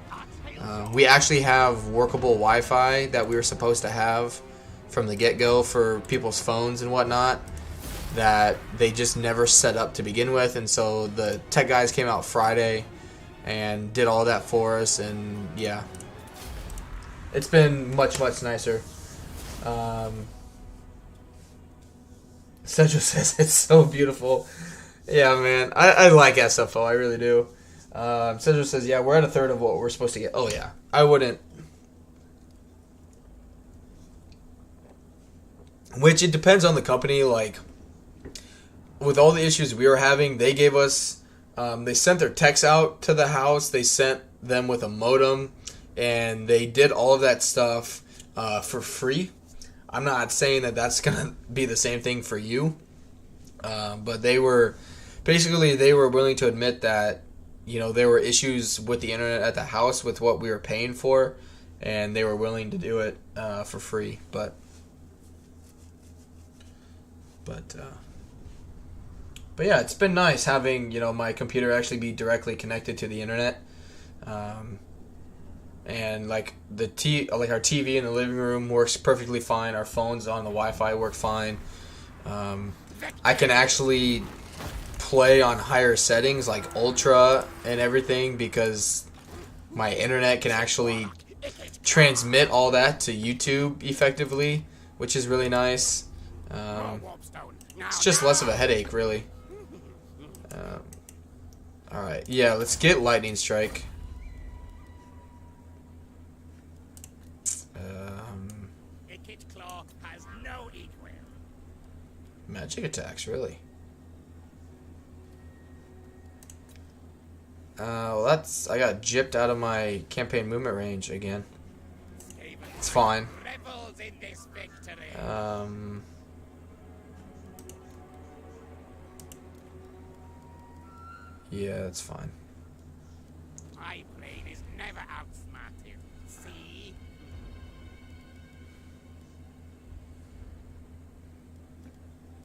We actually have workable Wi-Fi that we were supposed to have from the get-go for people's phones and whatnot, that they just never set up to begin with. And so the tech guys came out Friday and did all that for us, and yeah, it's been much nicer. Central says it's so beautiful. Yeah, man, I like SFO, I really do. Central says, yeah, we're at a third of what we're supposed to get. Oh yeah, I wouldn't. Which it depends on the company. Like with all the issues we were having, they gave us. They sent their techs out to the house. They sent them with a modem, and they did all of that stuff for free. I'm not saying that that's gonna be the same thing for you, but they were willing to admit that, you know, there were issues with the internet at the house with what we were paying for, and they were willing to do it for free. But yeah, it's been nice having, you know, my computer actually be directly connected to the internet, and like our TV in the living room works perfectly fine. Our phones on the Wi-Fi work fine. I can actually play on higher settings like ultra and everything because my internet can actually transmit all that to YouTube effectively, which is really nice. It's just less of a headache, really. Alright, yeah, let's get Lightning Strike. IKIT Claw has no equal. Magic attacks, really? Well, I got gypped out of my campaign movement range again. It's fine. Revels in this victory. Yeah, it's fine. My brain is never outsmarted. See?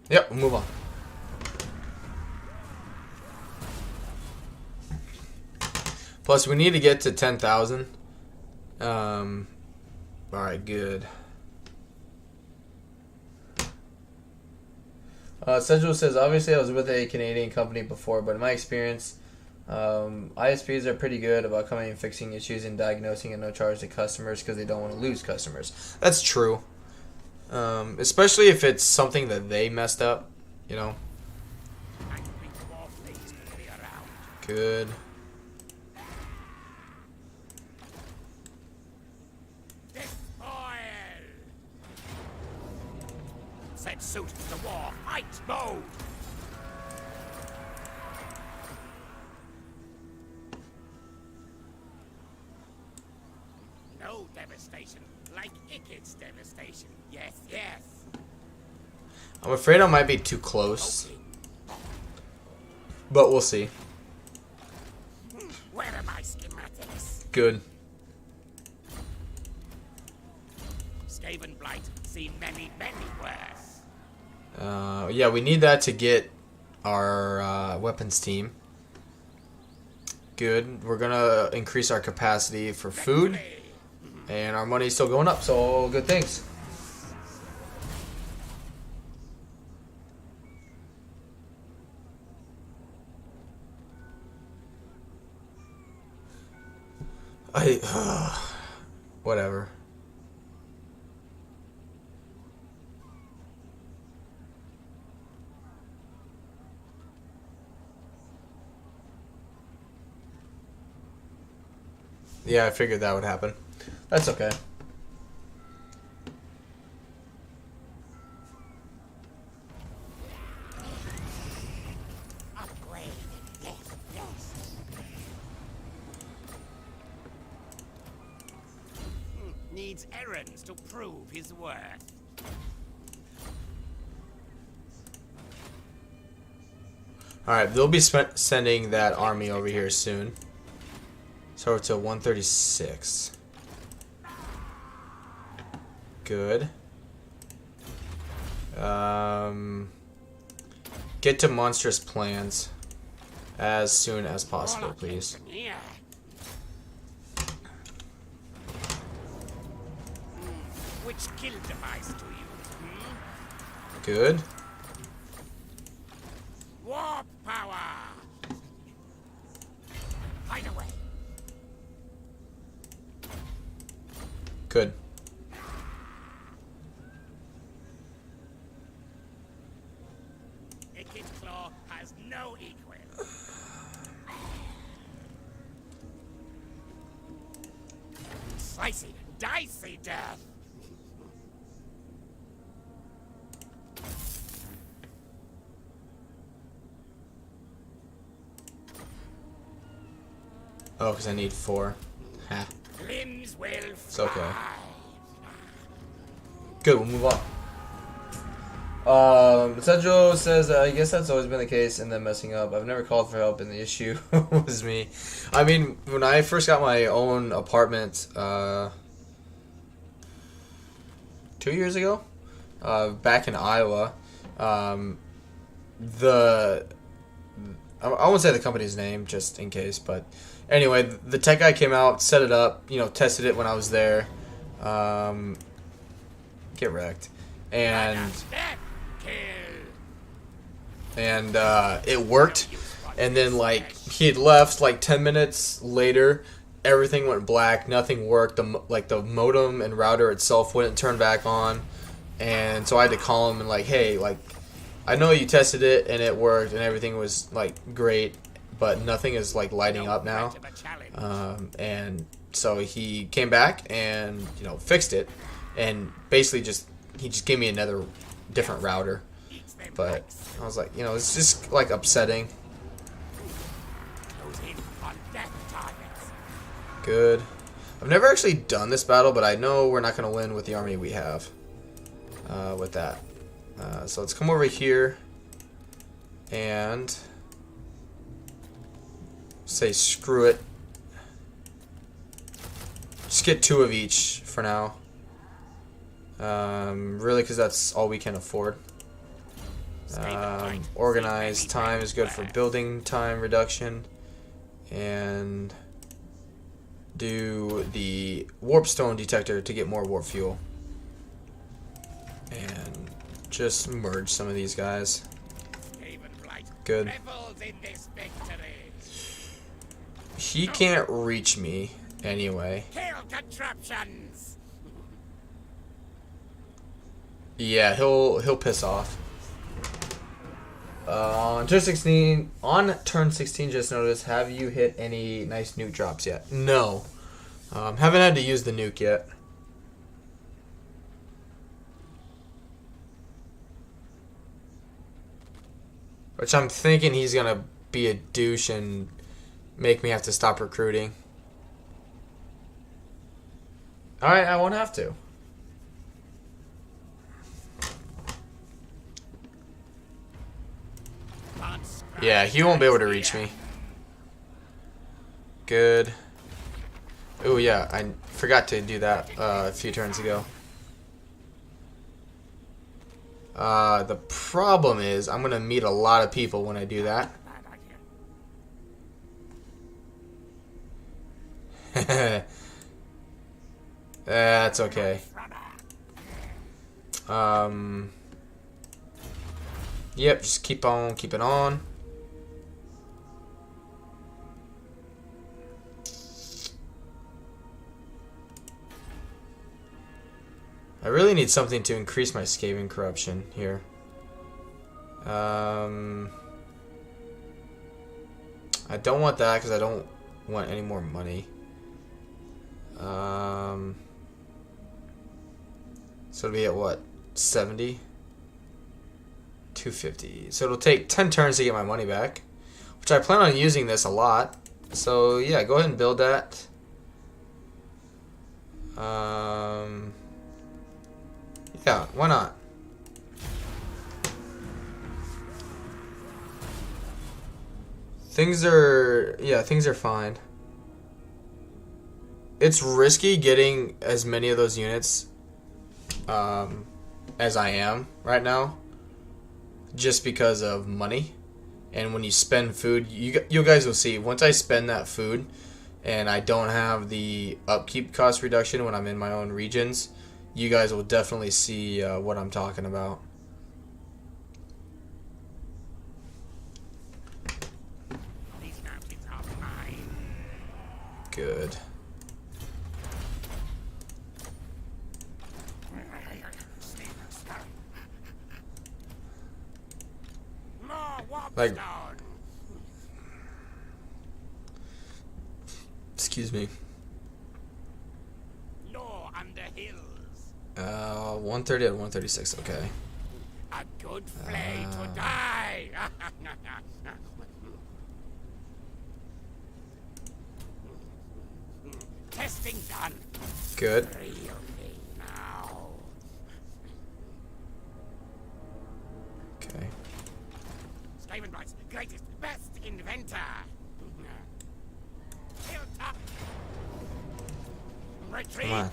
Yep, we'll move on. Plus, we need to get to 10,000. Alright, good. Central says, obviously I was with a Canadian company before, but in my experience, ISPs are pretty good about coming and fixing issues and diagnosing at no charge to customers because they don't want to lose customers. That's true. Especially if it's something that they messed up, you know. Good. Set suit to war. Fight mode. No devastation like IKIT's devastation. Yes, yes. I'm afraid I might be too close. But we'll see. Where are my schematics? Good. Skaven Blight, seen many worse. Yeah, we need that to get our weapons team. Good. We're gonna increase our capacity for food, and our money's still going up, so all good things. Whatever. Yeah, I figured that would happen. That's okay. Upgrade. Yes, yes. Needs errands to prove his worth. Alright, they'll be sending that army over here soon. So we're to 136. Good. Get to monstrous plans as soon as possible, please. Yeah. Which kill device to use? Good. Warp power. Hide away. Good. IKIT claw has no equal. Slicey, dicey death. Oh, because I need 4. Ha. Limbs will fly. It's okay. Good, we'll move on. Sedro says, I guess that's always been the case and then messing up. I've never called for help and the issue was me. I mean, when I first got my own apartment 2 years ago, back in Iowa, I won't say the company's name just in case, but anyway, the tech guy came out, set it up, you know, tested it when I was there. Get wrecked. And it worked. And then, like, he had left, like, 10 minutes later, everything went black, nothing worked. The modem and router itself wouldn't turn back on. And so I had to call him and, like, hey, like, I know you tested it and it worked and everything was, like, great, but nothing is, like, lighting up now. And so he came back and, you know, fixed it. And basically he just gave me another different router. But I was like, you know, it's just, like, upsetting. Good. I've never actually done this battle, but I know we're not going to win with the army we have with that. So let's come over here and say screw it. Just get 2 of each for now. Really, because that's all we can afford. Organized time is good for building time reduction. And do the warp stone detector to get more warp fuel. And just merge some of these guys. Good. He can't reach me anyway. Yeah, he'll piss off. On turn 16, just noticed, have you hit any nice nuke drops yet? No. Haven't had to use the nuke yet. Which I'm thinking he's gonna be a douche and make me have to stop recruiting. Alright, I won't have to. Yeah, he won't be able to reach me. Good. Oh yeah, I forgot to do that a few turns ago. The problem is I'm gonna meet a lot of people when I do that. That's okay. Yep, just keep on keeping on. I really need something to increase my Skaven corruption here. I don't want that because I don't want any more money. So it'll be at what? 70? 250. So it'll take 10 turns to get my money back, which I plan on using this a lot. So yeah, go ahead and build that. Yeah, why not? Things are fine. It's risky getting as many of those units as I am right now, just because of money. And when you spend food, you guys will see, once I spend that food and I don't have the upkeep cost reduction when I'm in my own regions, you guys will definitely see what I'm talking about. These mountains are mine. Good. Like, excuse me. Law under hills. 130 out of 136. Okay. A good flay to die. Testing done. Good. Real thing now. Okay. Skaven Bright's greatest, best inventor. Hilltop. Retreat. Come on.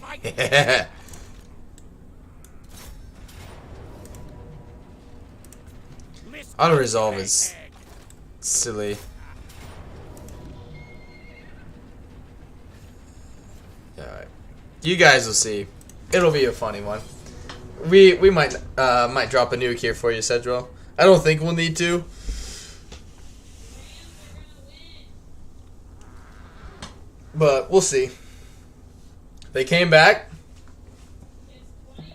Fight. Auto resolve is silly. Alright. You guys will see. It'll be a funny one. We might drop a nuke here for you, Cedril. I don't think we'll need to. But we'll see. They came back. It's 20-17.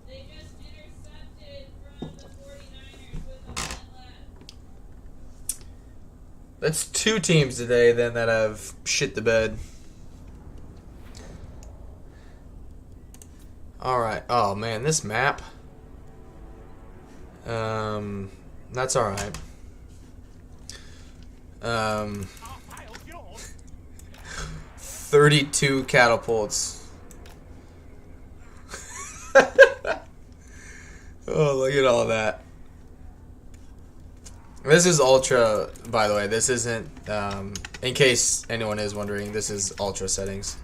They just intercepted from the 49ers with a minute left. That's 2 teams today then that have shit the bed. Alright. Oh man, this map. That's alright. 32 catapults. Oh, look at all that. This is ultra, by the way. This isn't, in case anyone is wondering, this is ultra settings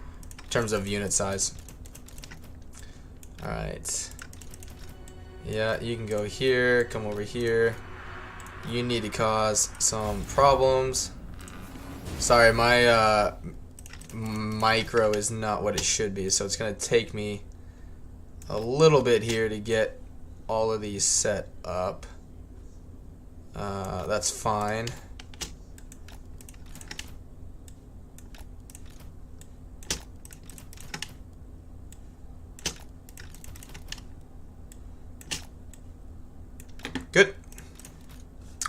in terms of unit size. Alright. Yeah, you can go here, come over here. You need to cause some problems. Sorry, my micro is not what it should be, so it's going to take me a little bit here to get all of these set up. That's fine. Good.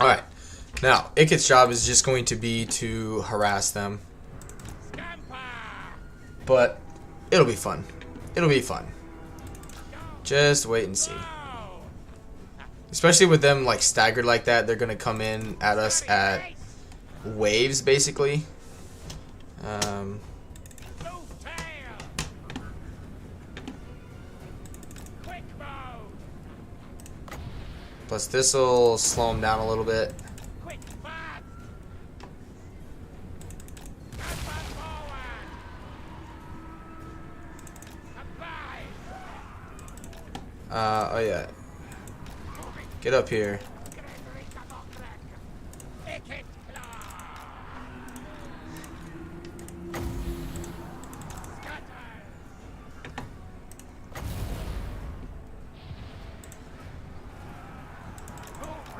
Alright. Now, IKIT's job is just going to be to harass them. But it'll be fun. It'll be fun. Just wait and see. Especially with them like staggered like that, they're gonna come in at us at waves basically. Plus this will slow them down a little bit. Oh yeah. Get up here.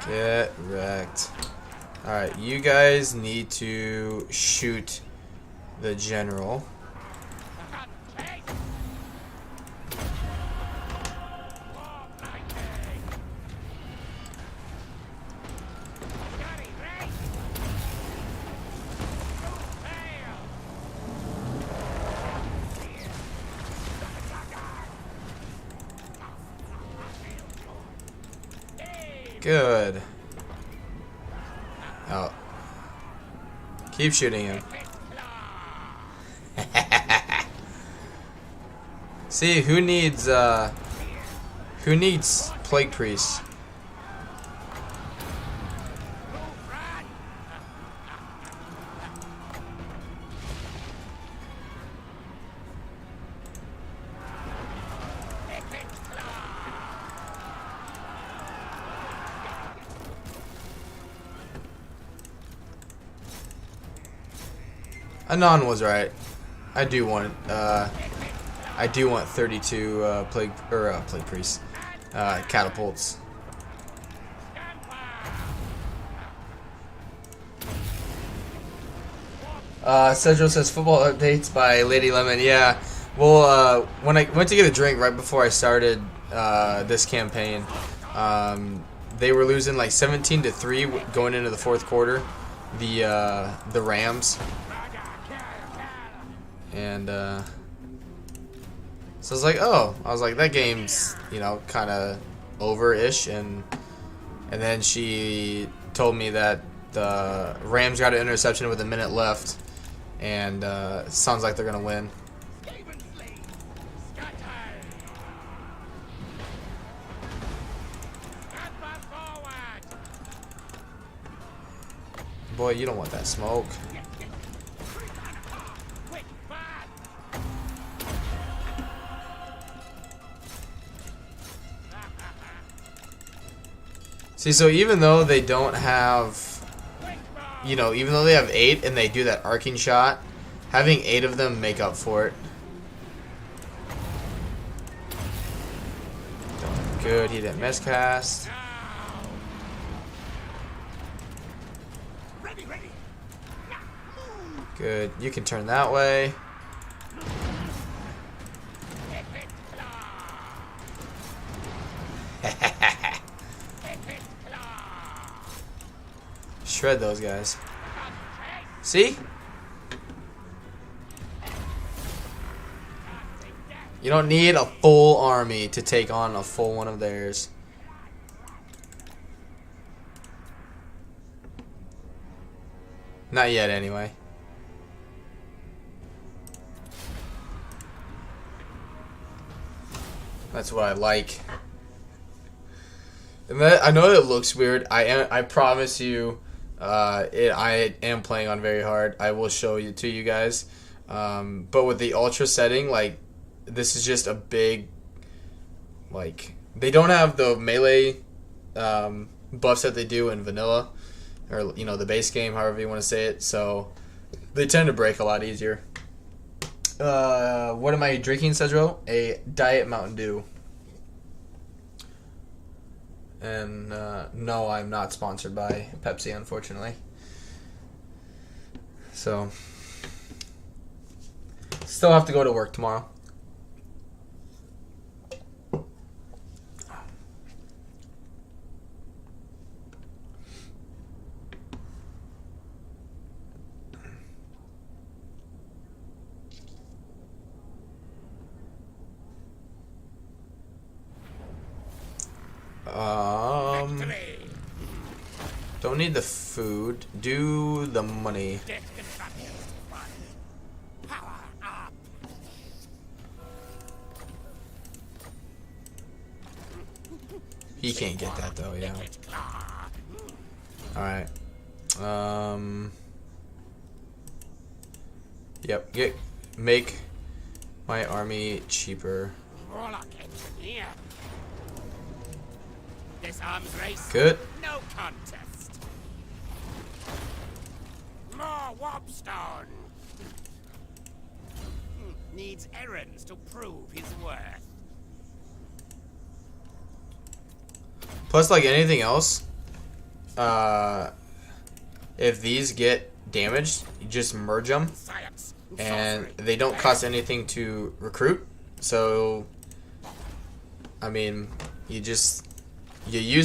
Get wrecked. Alright, you guys need to shoot the general. Good. Oh. Keep shooting him. See, who needs plague priests? Anon was right. I do want 32 plague priests, catapults. Cedro says football updates by Lady Lemon. Yeah. Well, when I went to get a drink right before I started this campaign, they were losing like 17-3 going into the fourth quarter. The Rams. And so I was like, oh, that game's, you know, kind of over-ish, and then she told me that the Rams got an interception with a minute left, and it sounds like they're gonna win. Boy, you don't want that smoke. See, so even though they don't have, you know, even though they have 8 and they do that arcing shot, having 8 of them make up for it. Good, he didn't miscast. Good, you can turn that way. Shred those guys. See? You don't need a full army to take on a full one of theirs. Not yet, anyway. That's what I like. And that, I know it looks weird. I promise you, I am playing on very hard. I will show you to you guys. But with the ultra setting, like, this is just a big, like, they don't have the melee buffs that they do in vanilla, or, you know, the base game, however you want to say it. So they tend to break a lot easier. What am I drinking, Cedro? A Diet Mountain Dew. And no, I'm not sponsored by Pepsi, unfortunately. So, still have to go to work tomorrow. Don't need the food. Do the money. He can't get that though, yeah. Alright. Yep, make my army cheaper. This arms race. Good. No contest. More warpstone. Needs errands to prove his worth. Plus, like anything else, if these get damaged, you just merge them, Science. and they don't cost anything to recruit. So, I mean, you use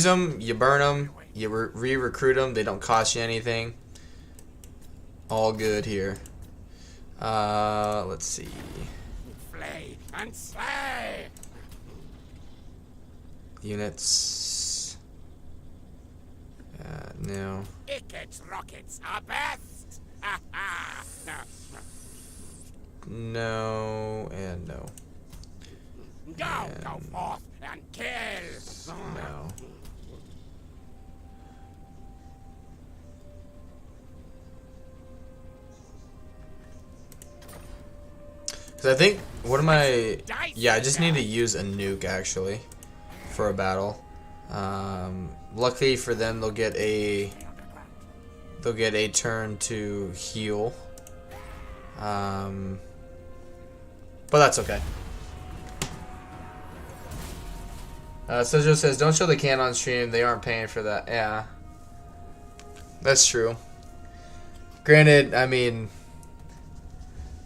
them, you burn them, you re-recruit them. They don't cost you anything. All good here. Let's see. Flay and slay. Units. No. IKIT rockets are best. Ha ha. No, and no. Go forth and kill. No. Because I think, what am I... Yeah, I just need to use a nuke, actually, for a battle. Luckily for them, they'll get a turn to heal. But that's okay. Sojo says, don't show the can on stream. They aren't paying for that. Yeah. That's true. Granted, I mean,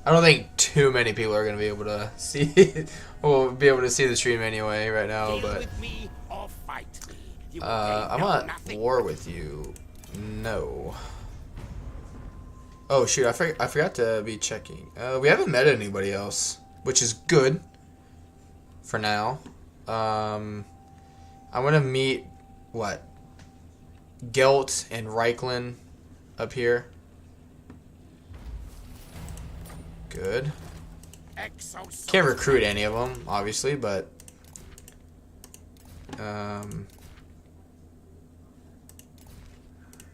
I don't think too many people are going to be able to see the stream anyway right now, but with me or fight me. You I'm know at nothing. war with you. No. Oh shoot, I forgot to be checking. We haven't met anybody else, which is good for now. I'm gonna meet Gelt and Reichland up here. Good. Can't recruit any of them, obviously, but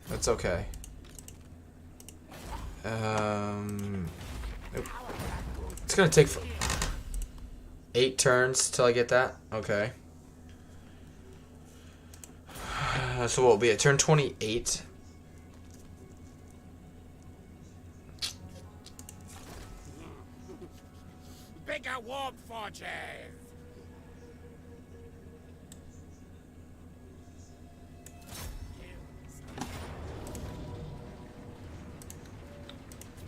that's okay. Nope. It's gonna take 8 turns till I get that. Okay. So what will be at turn 28? Bigger warp forges.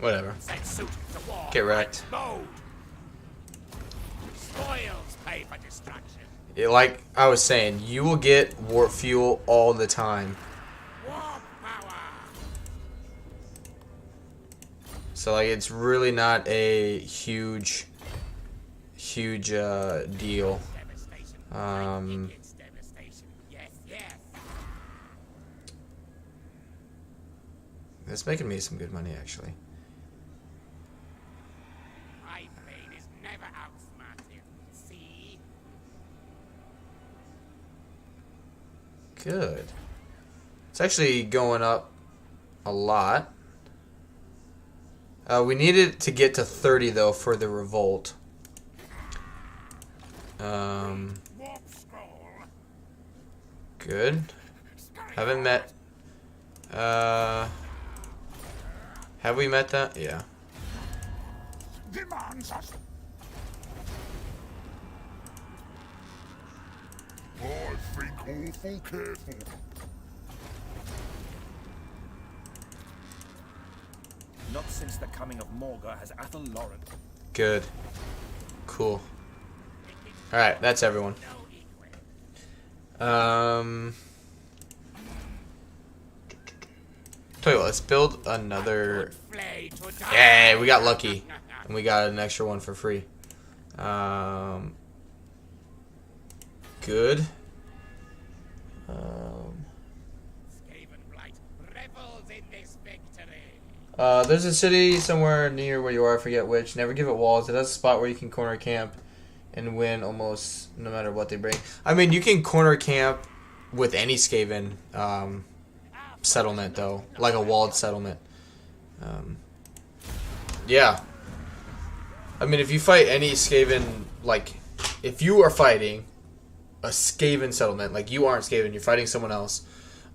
Whatever. Set suit to war. Get wrecked. Mode. Spoils pay for destruction. Yeah, like I was saying, you will get warp fuel all the time. Warp power. So like it's really not a huge deal. Devastation. It's devastation. Yes, yes. It's making me some good money actually. My blade is never outsmarted. See? Good. It's actually going up a lot. We needed to get to 30 though for the revolt. Warp scroll. Good. Haven't met. Have we met that? Yeah. Demands us. I think awful careful. Not since the coming of Morga has Athel Lauren. Good. Cool. Alright, that's everyone. Tell you what, let's build another. Flay to die. Yay, we got lucky. And we got an extra one for free. Good. Skaven Blight revels in this victory. There's a city somewhere near where you are, I forget which. Never give it walls. It has a spot where you can corner camp and win almost no matter what they bring. I mean, you can corner camp with any Skaven settlement, though. Like a walled settlement. Yeah. I mean, if you fight any Skaven, like, if you are fighting a Skaven settlement, like you aren't Skaven, you're fighting someone else,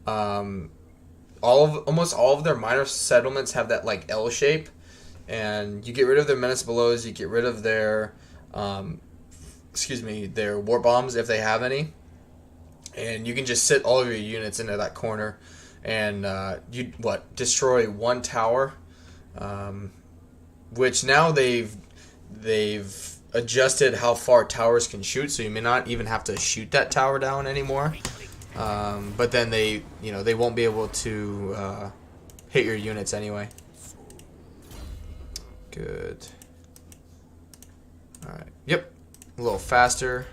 almost all of their minor settlements have that, like, L shape, and you get rid of their menace belows, you get rid of their, their war bombs if they have any, and you can just sit all of your units into that corner, and you destroy one tower, which now they've adjusted how far towers can shoot, so you may not even have to shoot that tower down anymore. But then they won't be able to hit your units anyway. Good. All right. Yep. A little faster.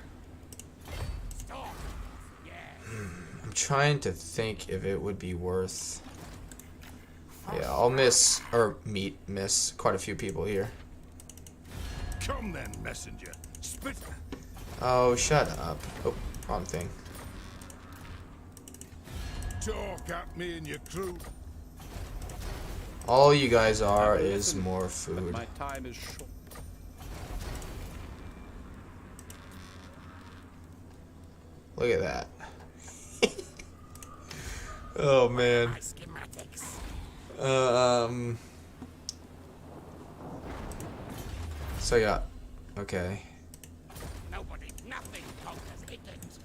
I'm trying to think if it would be worth. Yeah, I'll miss quite a few people here. Come then, messenger. Spit. Oh, shut up. Oh, wrong thing. Talk at me and your crew. All you guys are is more food. My time is short. Look at that. Oh man. My schematics. So yeah. Okay. Nobody, nothing conquers IKIT.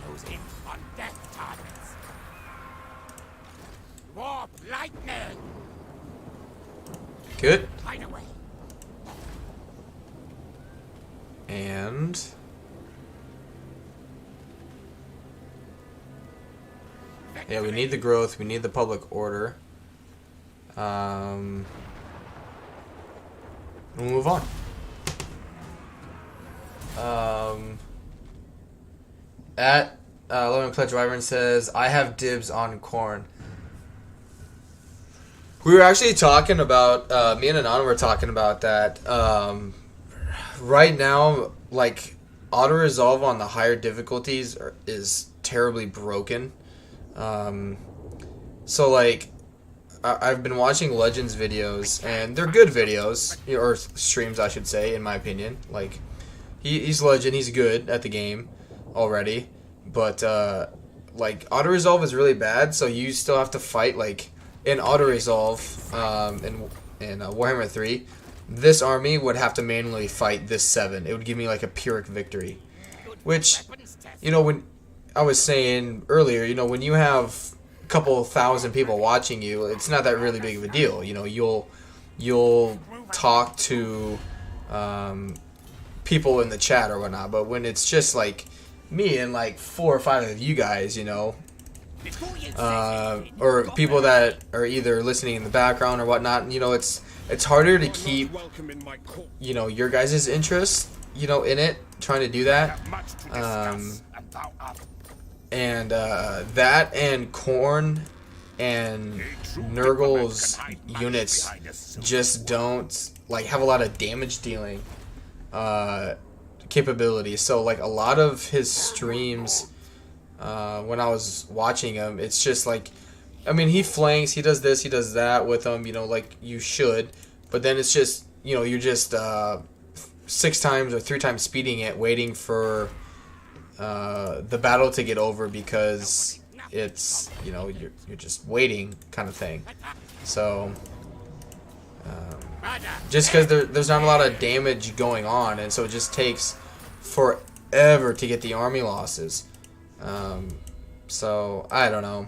Who's in on death targets? Warp lightning! Good. Hide away. And yeah, we need the growth. We need the public order. We'll move on. At Logan Pledge Wyvern says, I have dibs on corn. We were actually talking about, me and Anon were talking about that. Right now, like, auto-resolve on the higher difficulties is terribly broken. So, like, I've been watching Legends videos, and they're good videos, or streams, I should say, in my opinion. Like, he's Legend, he's good at the game already, but, like, auto-resolve is really bad, so you still have to fight, like, in auto-resolve, in Warhammer 3, this army would have to manually fight this 7. It would give me, like, a Pyrrhic victory. Which, you know, when I was saying earlier, you know, when you have a couple thousand people watching you, it's not that really big of a deal. You know, you'll talk to people in the chat or whatnot, but when it's just, like, me and, like, 4 or 5 of you guys, you know, or people that are either listening in the background or whatnot, you know, it's harder to keep, you know, your guys' interest, you know, in it, trying to do that. And that and Korn and Nurgle's units just don't, like, have a lot of damage dealing capabilities. So, like, a lot of his streams, when I was watching him, it's just like, I mean, he flanks, he does this, he does that with them, you know, like you should, but then it's just, you know, you're just 6 times or 3 times speeding it, waiting for the battle to get over because it's, you know, you're just waiting kind of thing. So just because there's not a lot of damage going on, and so it just takes forever to get the army losses. So I don't know.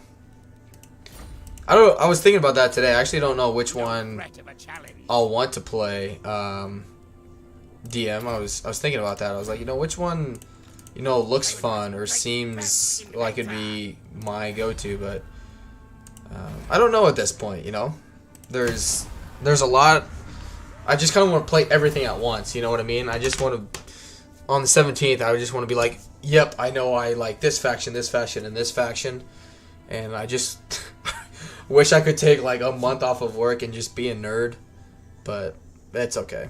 I was thinking about that today. I actually don't know which one I'll want to play. DM. I was thinking about that. I was like, you know, which one, you know, looks fun or seems like it'd be my go-to, but I don't know at this point. You know, there's a lot. I just kind of want to play everything at once. You know what I mean? I just want to, on the 17th, I just want to be like, yep, I know I like this faction, and this faction, and I just wish I could take like a month off of work and just be a nerd, but it's okay.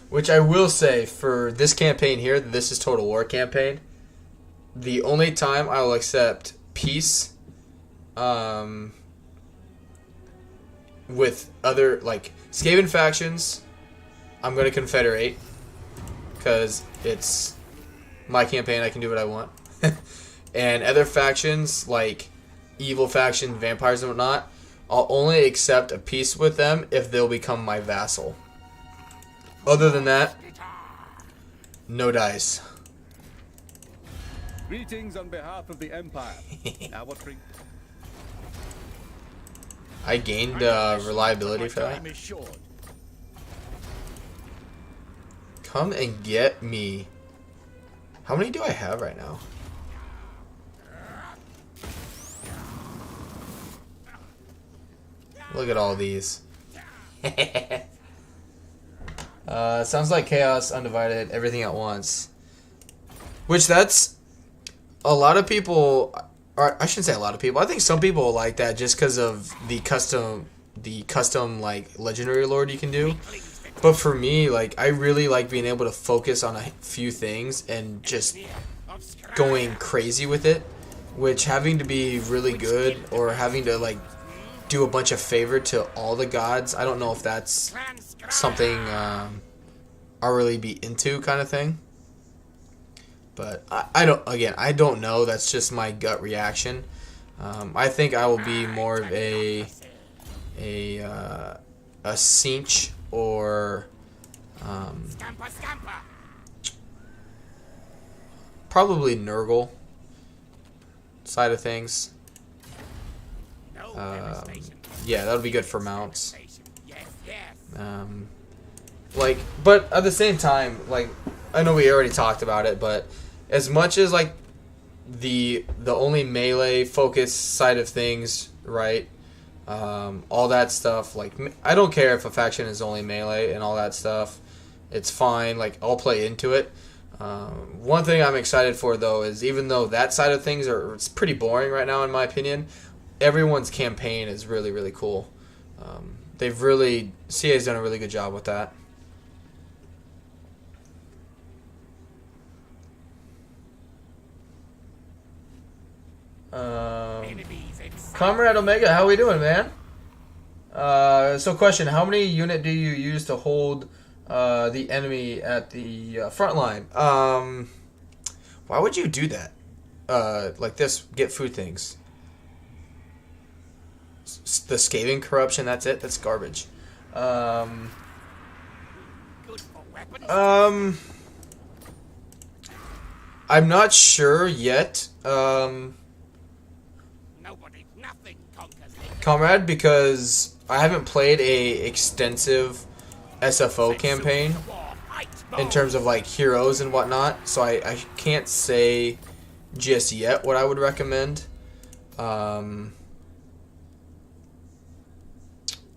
Which I will say, for this campaign here, this is Total War campaign, the only time I will accept peace with other, like, Skaven factions, I'm going to confederate, because it's my campaign, I can do what I want. And other factions, like evil faction, vampires and whatnot, I'll only accept a peace with them if they'll become my vassal. Other than that, No dice. Greetings on behalf of the Empire. Now what bring? I gained reliability for that. Time is short. Come and get me. How many do I have right now? Look at all these. Sounds like Chaos, Undivided, Everything at Once. Which that's... A lot of people... Or I shouldn't say a lot of people. I think some people like that just because of the custom like legendary lord you can do. But for me, like, I really like being able to focus on a few things and just going crazy with it. Which having to be really good or having to like do a bunch of favor to all the gods, I don't know if that's something I'll really be into kind of thing. But I don't know. That's just my gut reaction. I think I will be more of a cinch or probably Nurgle side of things. Yeah, that'll be good for mounts. Like, but at the same time, like, I know we already talked about it, but as much as like the only melee focus side of things, right? All that stuff, like, I don't care if a faction is only melee and all that stuff. It's fine. Like, I'll play into it. One thing I'm excited for though is even though that side of things it's pretty boring right now in my opinion, everyone's campaign is really, really cool. CA's done a really good job with that. Comrade Omega, how we doing, man? So question, how many unit do you use to hold the enemy at the front line? Why would you do that? Like this, get food things. The scathing corruption, that's it? That's garbage. I'm not sure yet. Comrade, because I haven't played a extensive SFO campaign in terms of like heroes and whatnot, so I can't say just yet what I would recommend.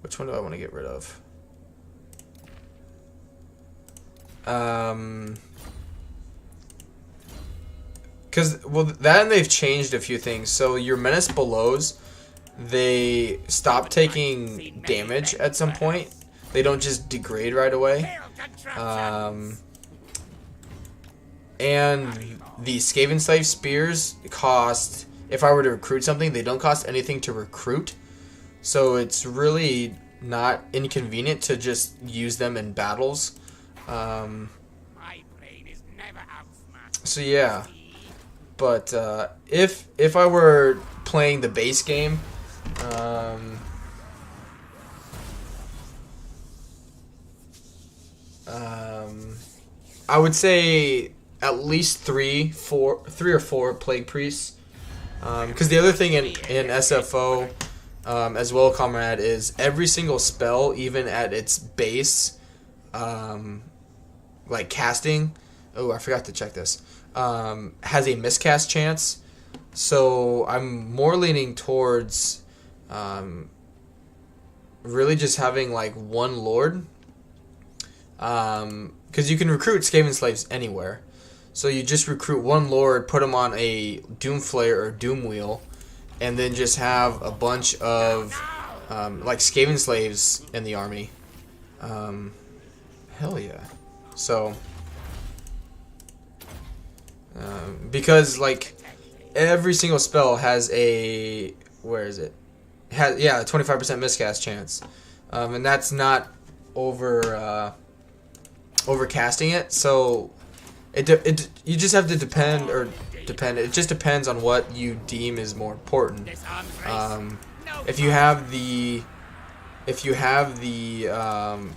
Which one do I want to get rid of? Because, well, that and they've changed a few things. So your Menace Belows, they stop taking damage at some point. They don't just degrade right away. And the Skaven Slave Spears cost, if I were to recruit something, they don't cost anything to recruit. So it's really not inconvenient to just use them in battles. So yeah. But if I were playing the base game, I would say at least three or four Plague Priests. Because the other thing in SFO, as well, Comrade, is every single spell, even at its base, like casting. Oh, I forgot to check this. Has a miscast chance. So I'm more leaning towards really just having like one Lord. Because you can recruit Skaven Slaves anywhere. So you just recruit one Lord, put him on a Doom Flare or Doom Wheel, and then just have a bunch of like Skaven Slaves in the army. Hell yeah. So because like every single spell has a, where is it? Yeah, a 25% miscast chance, and that's not overcasting it. So you just have to depend. It just depends on what you deem is more important. If you have the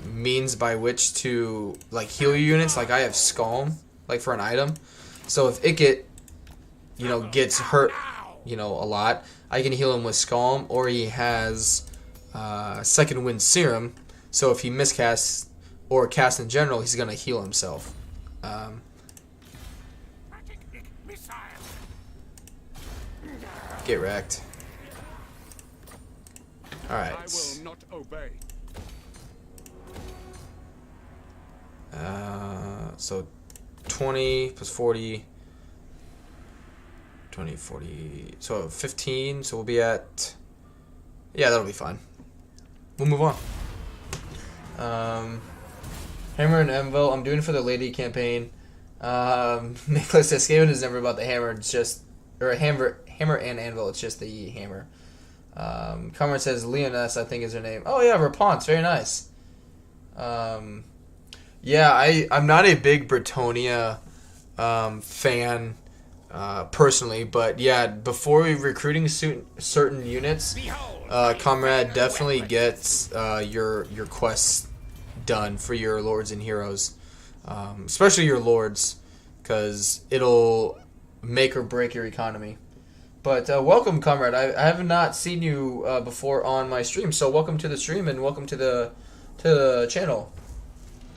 means by which to like heal your units, like I have Scalm, like for an item. So if IKIT, you know, gets hurt, you know, a lot, I can heal him with Scalm, or he has Second Wind Serum. So if he miscasts or casts in general, he's gonna heal himself. Get wrecked. All right. I will not obey. So 20 plus 40, 20, 40, so 15, so we'll be at, yeah, that'll be fine. We'll move on. Hammer and Anvil, I'm doing it for the lady campaign. Nicholas says, Skaven is never about the hammer, it's just, or hammer and anvil, it's just the hammer. Comrade says, Leoness, I think is her name. Oh yeah, Raponce, very nice. Yeah, I'm not a big Bretonia fan personally, but yeah, before recruiting certain units, Comrade definitely gets your quests done for your lords and heroes, especially your lords, because it'll make or break your economy. But welcome, Comrade. I have not seen you before on my stream, so welcome to the stream and welcome to the channel.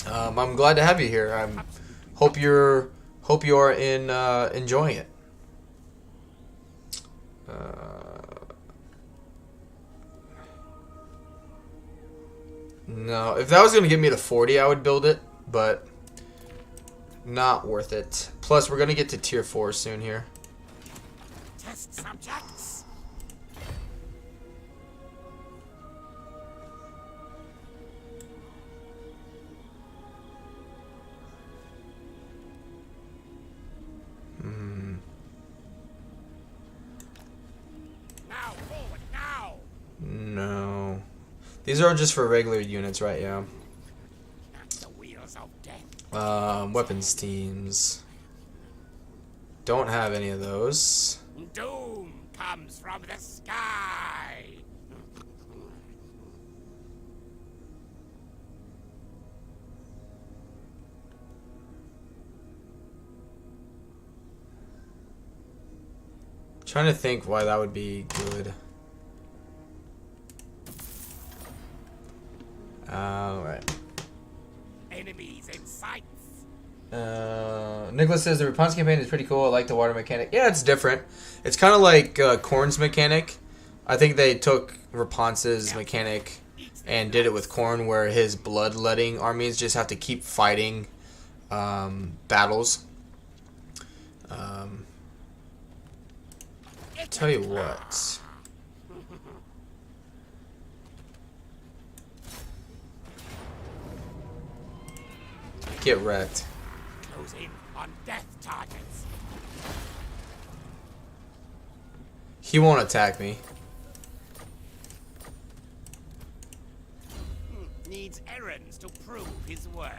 I'm glad to have you here. Hope you are enjoying it. No, if that was gonna get me to 40, I would build it, but not worth it. Plus, we're gonna get to tier 4 soon here. Test subjects. Now forward, now. No. These are just for regular units, right? Yeah. The wheels of death. Weapons teams. Don't have any of those. Doom comes from the sky. Trying to think why that would be good. Alright. Enemies in sight. Nicholas says the Rapunzel campaign is pretty cool. I like the water mechanic. Yeah, it's different. It's kind of like Korn's mechanic. I think they took Rapunzel's mechanic and did it with Korn, where his bloodletting armies just have to keep fighting battles. Tell you what. Get wrecked. Close in on death targets. He won't attack me. Needs errands to prove his worth.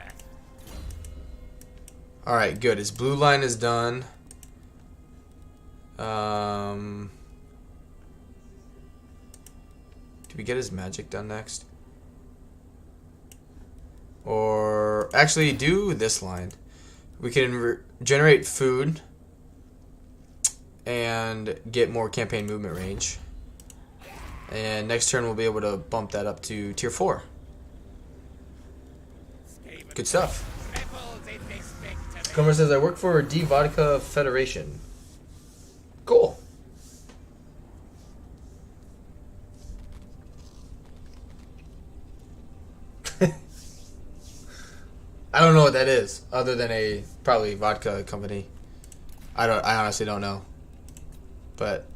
Alright, good. His blue line is done. Do we get his magic done next? Or actually do this line. We can generate food and get more campaign movement range. And next turn we'll be able to bump that up to tier 4. Good stuff. Comer says, I work for D Vodka Federation. Cool. I don't know what that is, other than a probably vodka company. I honestly don't know. But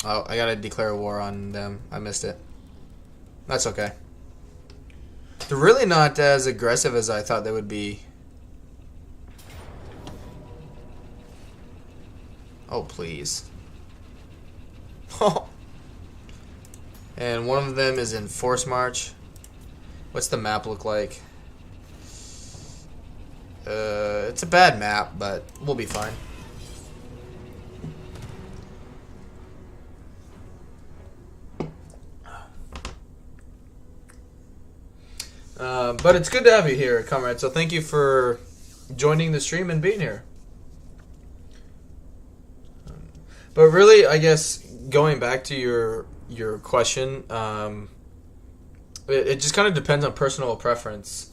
I gotta declare war on them. I missed it. That's okay. They're really not as aggressive as I thought they would be. Oh, please. And one of them is in Force March. What's the map look like? It's a bad map, but we'll be fine. But it's good to have you here, comrade. So thank you for joining the stream and being here. But really, I guess going back to your question, it just kind of depends on personal preference.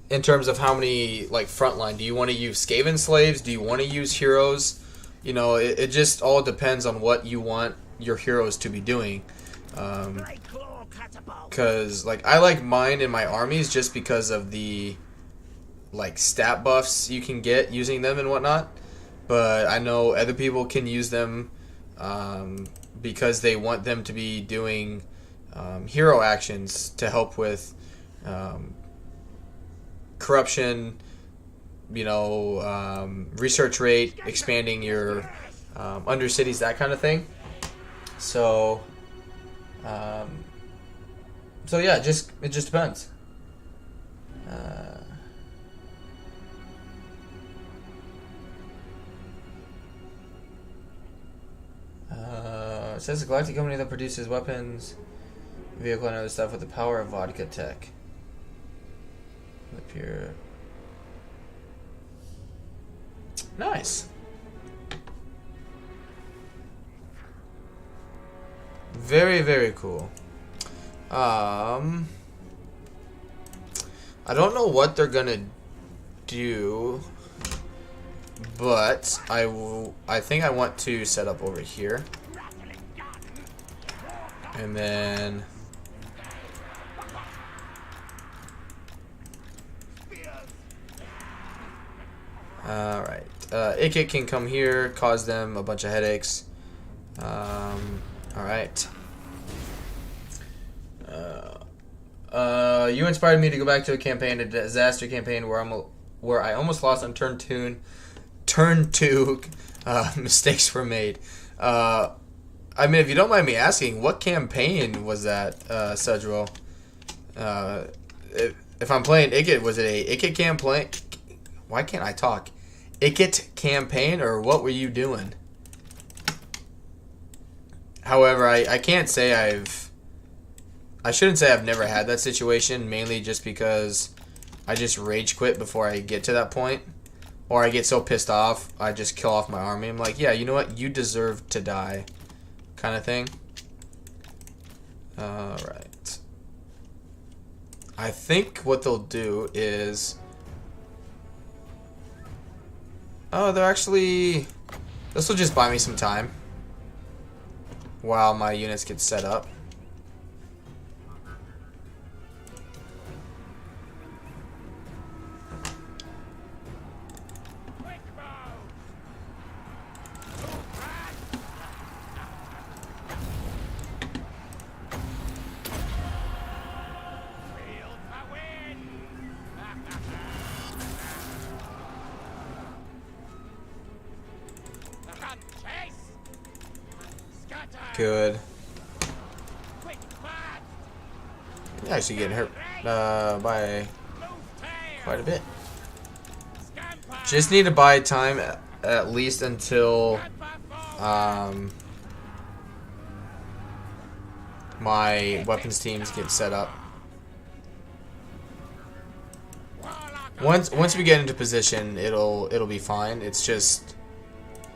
In terms of how many, like, frontline, do you want to use Skaven slaves? Do you want to use heroes? You know, it just all depends on what you want your heroes to be doing. Because, like, I like mine in my armies just because of the, like, stat buffs you can get using them and whatnot. But I know other people can use them because they want them to be doing hero actions to help with corruption, you know, research rate, expanding your undercities, that kind of thing. So, yeah, it just depends. It says a galactic company that produces weapons, vehicle, and other stuff with the power of vodka tech. The pure. Nice. Very, very cool. I don't know what they're gonna do, but I think I want to set up over here, and then all right. IKIT can come here, cause them a bunch of headaches. All right. You inspired me to go back to a campaign, a disaster campaign where I almost lost on turn 2. Mistakes were made. I mean, if you don't mind me asking, what campaign was that, Sedril? If I'm playing IKIT, was it a IKIT campaign? Why can't I talk? IKIT campaign, or what were you doing? However, I can't say I shouldn't say I've never had that situation, mainly just because I just rage quit before I get to that point. Or I get so pissed off, I just kill off my army. I'm like, yeah, you know what? You deserve to die. Kind of thing. Alright. I think what they'll do is... Oh, they're actually... This will just buy me some time while my units get set up. Good. I'm actually getting hurt by quite a bit. Just need to buy time at least until my weapons teams get set up. Once we get into position, it'll be fine. It's just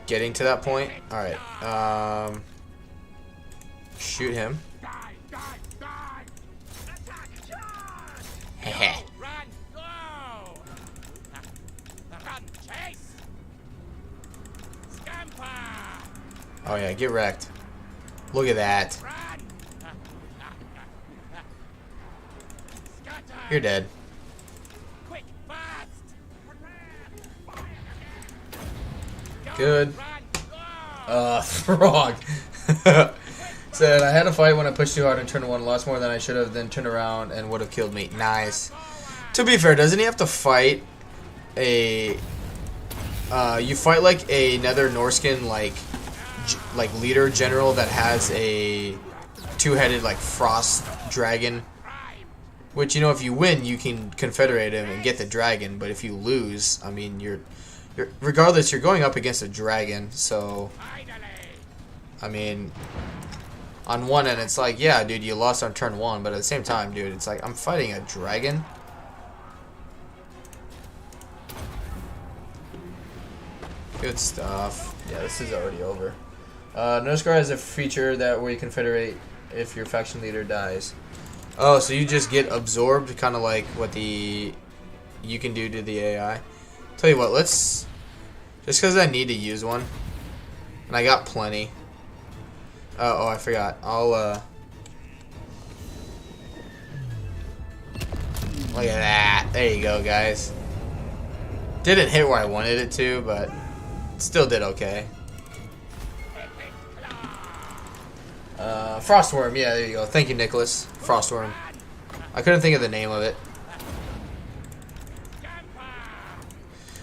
getting to that point. All right. Shoot him. Heh. Oh yeah, get wrecked. Look at that. You're dead. Good. Frog. Said, I had a fight when I pushed too hard in turn 1, lost more than I should have, then turned around and would have killed me. Nice. To be fair, doesn't he have to fight a... you fight like another Norskin, like leader general that has a two-headed, like, frost dragon. Which, you know, if you win, you can confederate him and get the dragon. But if you lose, I mean, you're regardless, you're going up against a dragon. So, I mean... On one end, it's like, yeah, dude, you lost on turn 1, but at the same time, dude, it's like, I'm fighting a dragon. Good stuff. Yeah, this is already over. No scar has a feature that where you can federate if your faction leader dies. Oh, so you just get absorbed, kind of like what you can do to the AI. Tell you what, let's just because I need to use one, and I got plenty. Oh, I forgot. I'll look at that. There you go, guys. Didn't hit where I wanted it to, but still did okay. Frostworm, yeah, there you go. Thank you, Nicholas. Frostworm. I couldn't think of the name of it.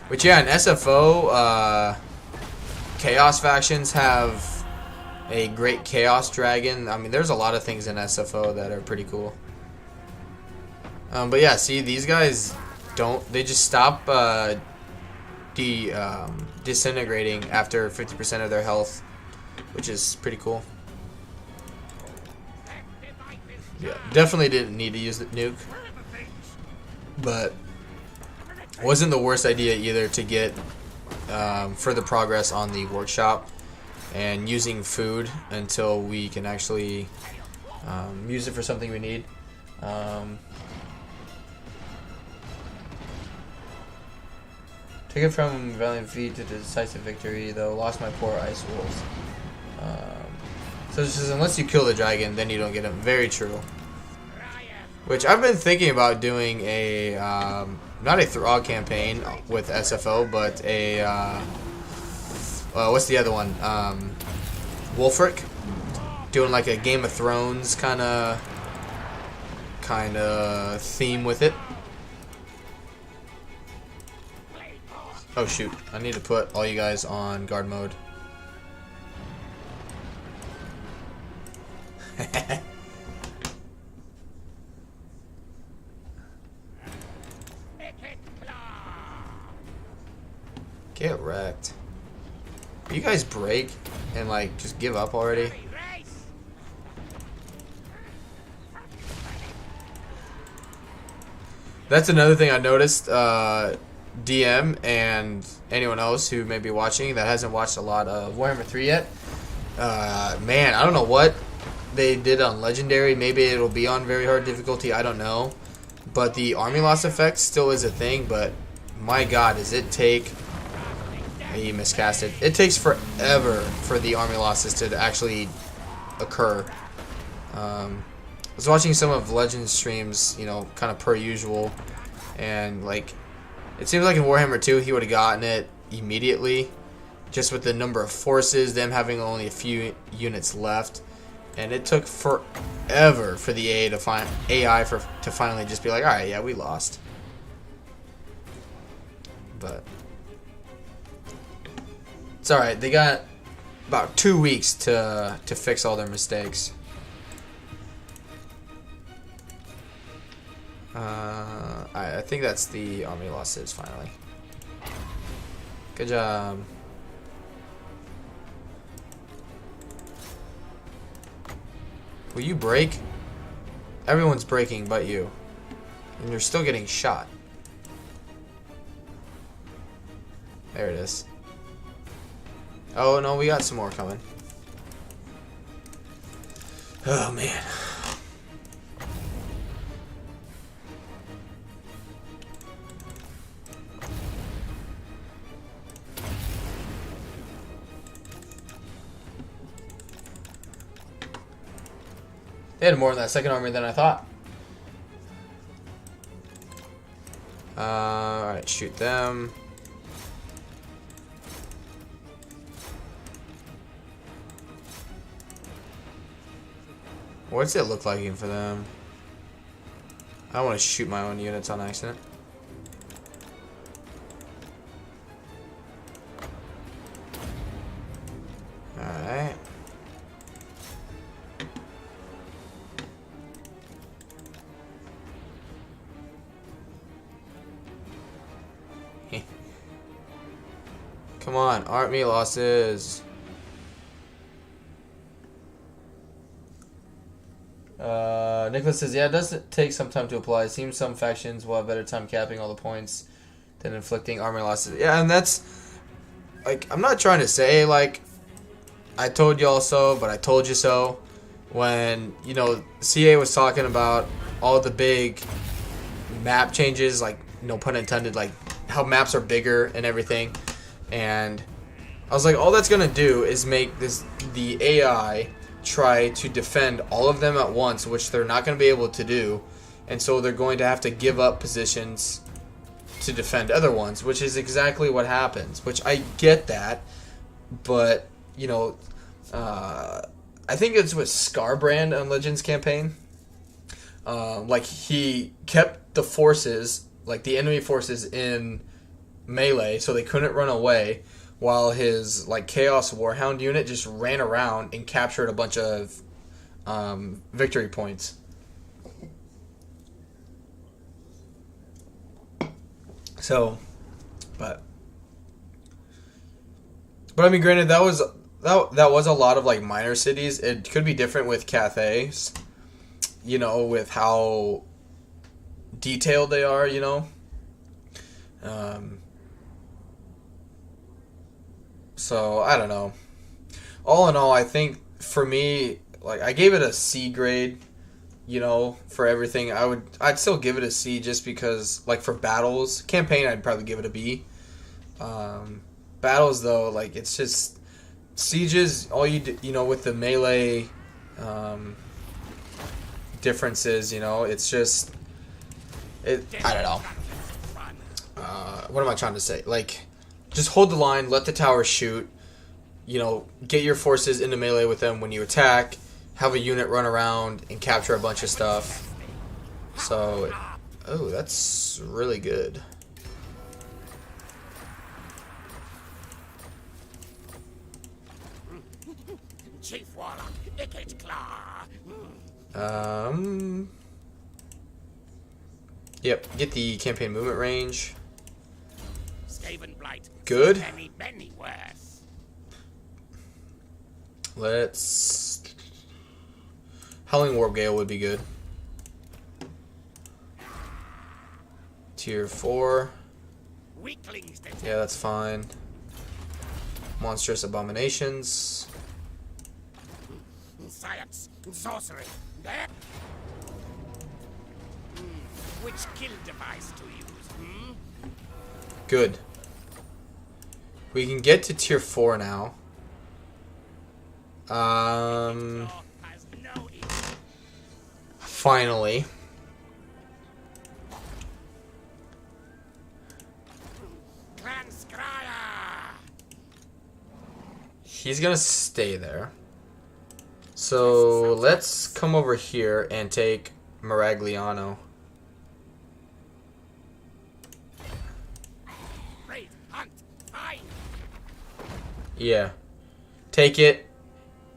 But yeah, in SFO, Chaos factions have a great Chaos Dragon. I mean, there's a lot of things in SFO that are pretty cool. But yeah, see, these guys they just stop disintegrating after 50% of their health, which is pretty cool. Yeah, definitely didn't need to use the nuke, but wasn't the worst idea either to get further progress on the workshop and using food until we can actually use it for something we need. Took it from valiant feat to decisive victory, though lost my poor ice wolves. So this is unless you kill the dragon, then you don't get him. Very true. Which I've been thinking about doing a not a Throg campaign with SFO, but a what's the other one? Wolfric. Doing like a Game of Thrones kind of theme with it. Oh shoot! I need to put all you guys on guard mode. Get wrecked. You guys break and like just give up already. That's another thing I noticed. DM and anyone else who may be watching that hasn't watched a lot of Warhammer 3 yet. Man, I don't know what they did on Legendary. Maybe it'll be on very hard difficulty. I don't know. But the army loss effect still is a thing. But my God, does it take... He miscasted. It takes forever for the army losses to actually occur. I was watching some of Legends streams, you know, kind of per usual. And, like, it seems like in Warhammer 2 he would have gotten it immediately. Just with the number of forces, them having only a few units left. And it took forever for the AI to finally just be like, alright, yeah, we lost. But it's alright. They got about 2 weeks to fix all their mistakes. I think that's the army losses finally. Good job. Will you break? Everyone's breaking but you. And you're still getting shot. There it is. Oh no, we got some more coming. Oh man. They had more in that second army than I thought. Alright, shoot them. What's it look like for them? I don't want to shoot my own units on accident. Alright. Come on, army losses. Nicholas says, yeah, it does take some time to apply. It seems some factions will have better time capping all the points than inflicting army losses. Yeah, and that's... like, I'm not trying to say, like, I told y'all so, but I told you so. When, you know, CA was talking about all the big map changes, like, no pun intended, like, how maps are bigger and everything. And I was like, all that's going to do is make the AI try to defend all of them at once, which they're not going to be able to do. And so they're going to have to give up positions to defend other ones, which is exactly what happens. Which I get that, but, you know, I think it's with Scarbrand on Legends campaign. Like, he kept the forces, like the enemy forces, in melee, so they couldn't run away, while his, like, Chaos Warhound unit just ran around and captured a bunch of victory points. So, but I mean, granted, that was a lot of, like, minor cities. It could be different with Cathay's, you know, with how detailed they are, you know. So I don't know. All in all, I think for me, like, I gave it a C grade, you know, for everything. I'd still give it a C just because, like, for battles, campaign, I'd probably give it a B. Battles, though, like, it's just sieges. All you do, you know, with the melee differences, you know, it's just I don't know. What am I trying to say? Like, just hold the line, let the tower shoot, you know, get your forces into melee with them when you attack, have a unit run around and capture a bunch of stuff. So, oh, that's really good. Chief Warlock, IKIT Claw. Yep, get the campaign movement range. Skaven Blight. Good. Many worse. Let's... Howling Warp Gale would be good. Tier 4. Weaklings detect. Yeah, that's fine. Monstrous Abominations. Science. Sorcery. There. Which kill device to use? Hmm? Good. We can get to tier 4 now. Has no Finally. Clan Scryer. He's gonna stay there. So let's come over here and take Maragliano. Raid, hunt, find. Yeah. Take it.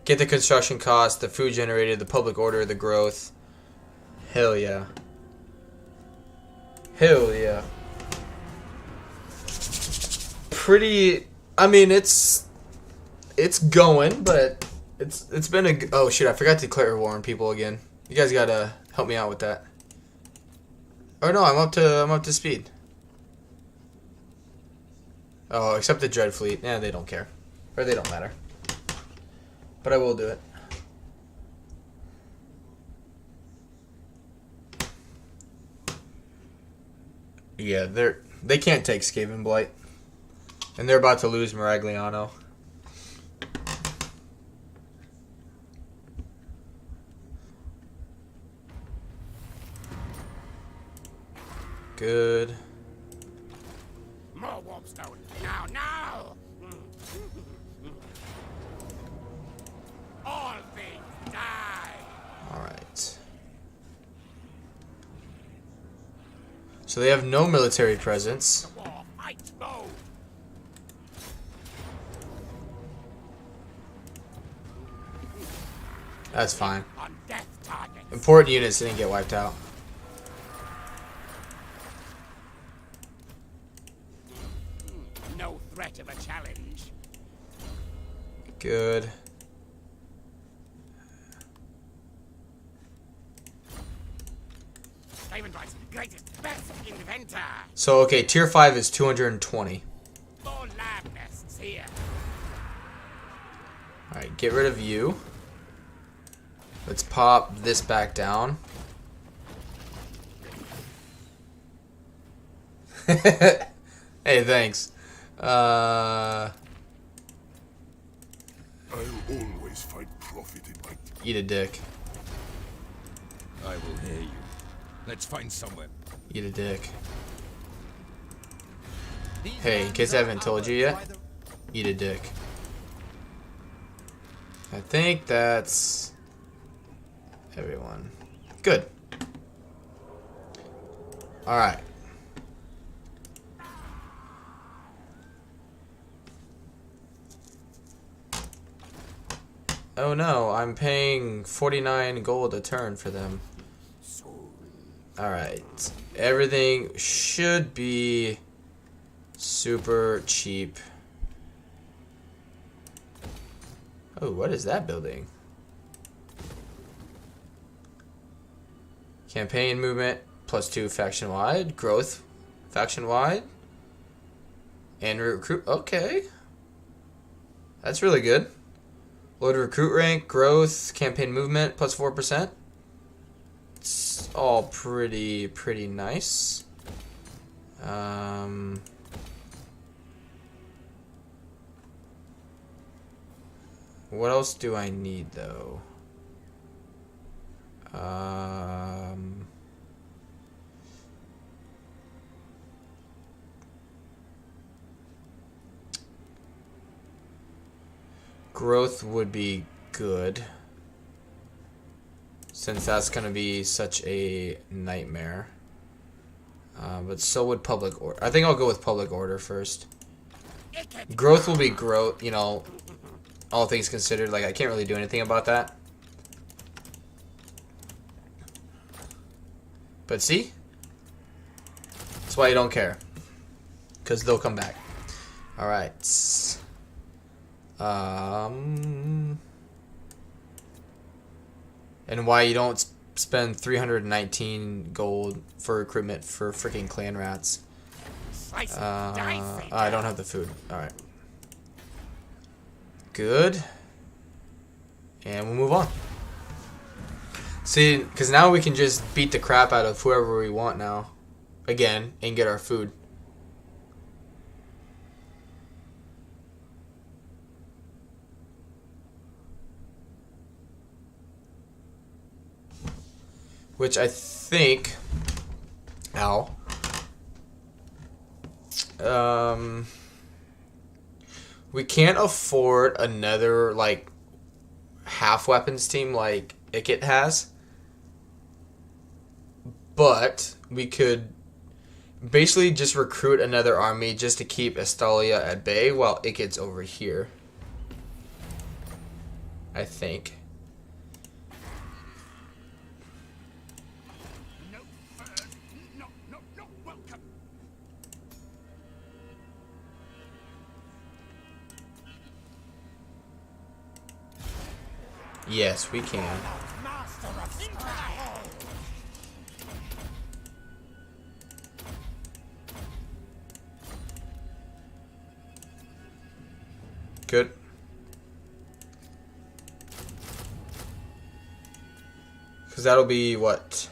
Get the construction cost, the food generated, the public order, the growth. Hell yeah. Hell yeah. Pretty... I mean, it's going, but it's been a... Oh, shit, I forgot to declare war on people again. You guys gotta help me out with that. Oh, no, I'm up to speed. Oh, except the Dread Fleet. Yeah, they don't care. Or they don't matter. But I will do it. Yeah, they can't take Skaven Blight. And they're about to lose Maragliano. Good. More warpstone. Now, now. All things die. Alright. So they have no military presence. The war fight mode. That's fine. On death targets. Important units didn't get wiped out. No threat of a challenge. Good. Ravenbright's greatest, best inventor. So, okay, tier 5 is 220. More lab nests. here. Alright, get rid of you. Let's pop this back down. Hey, thanks. I'll always find profit in my... Eat a dick. I will hear you. Let's find somewhere. Eat a dick. Hey, in case I haven't told you yet, eat a dick. I think that's everyone. Good. Alright. Oh no, I'm paying 49 gold a turn for them. Alright. Everything should be super cheap. Oh, what is that building? Campaign movement +2 faction wide. Growth faction wide. And recruit. Okay. That's really good. Load recruit rank, growth, campaign movement +4%. It's all pretty nice. What else do I need though? Growth would be good, since that's gonna be such a nightmare. But so would public order. I think I'll go with public order first. Growth will be growth, you know, all things considered. Like, I can't really do anything about that. But see? That's why you don't care. Because they'll come back. Alright. And why you don't spend 319 gold for recruitment for freaking clan rats. I don't have the food. Alright. Good. And we'll move on. See, because now we can just beat the crap out of whoever we want now. Again, and get our food. Which I think... Ow. We can't afford another, like, half weapons team like IKIT has. But we could basically just recruit another army just to keep Estalia at bay while IKIT's over here. I think. Yes, we can. Good. Because that'll be what?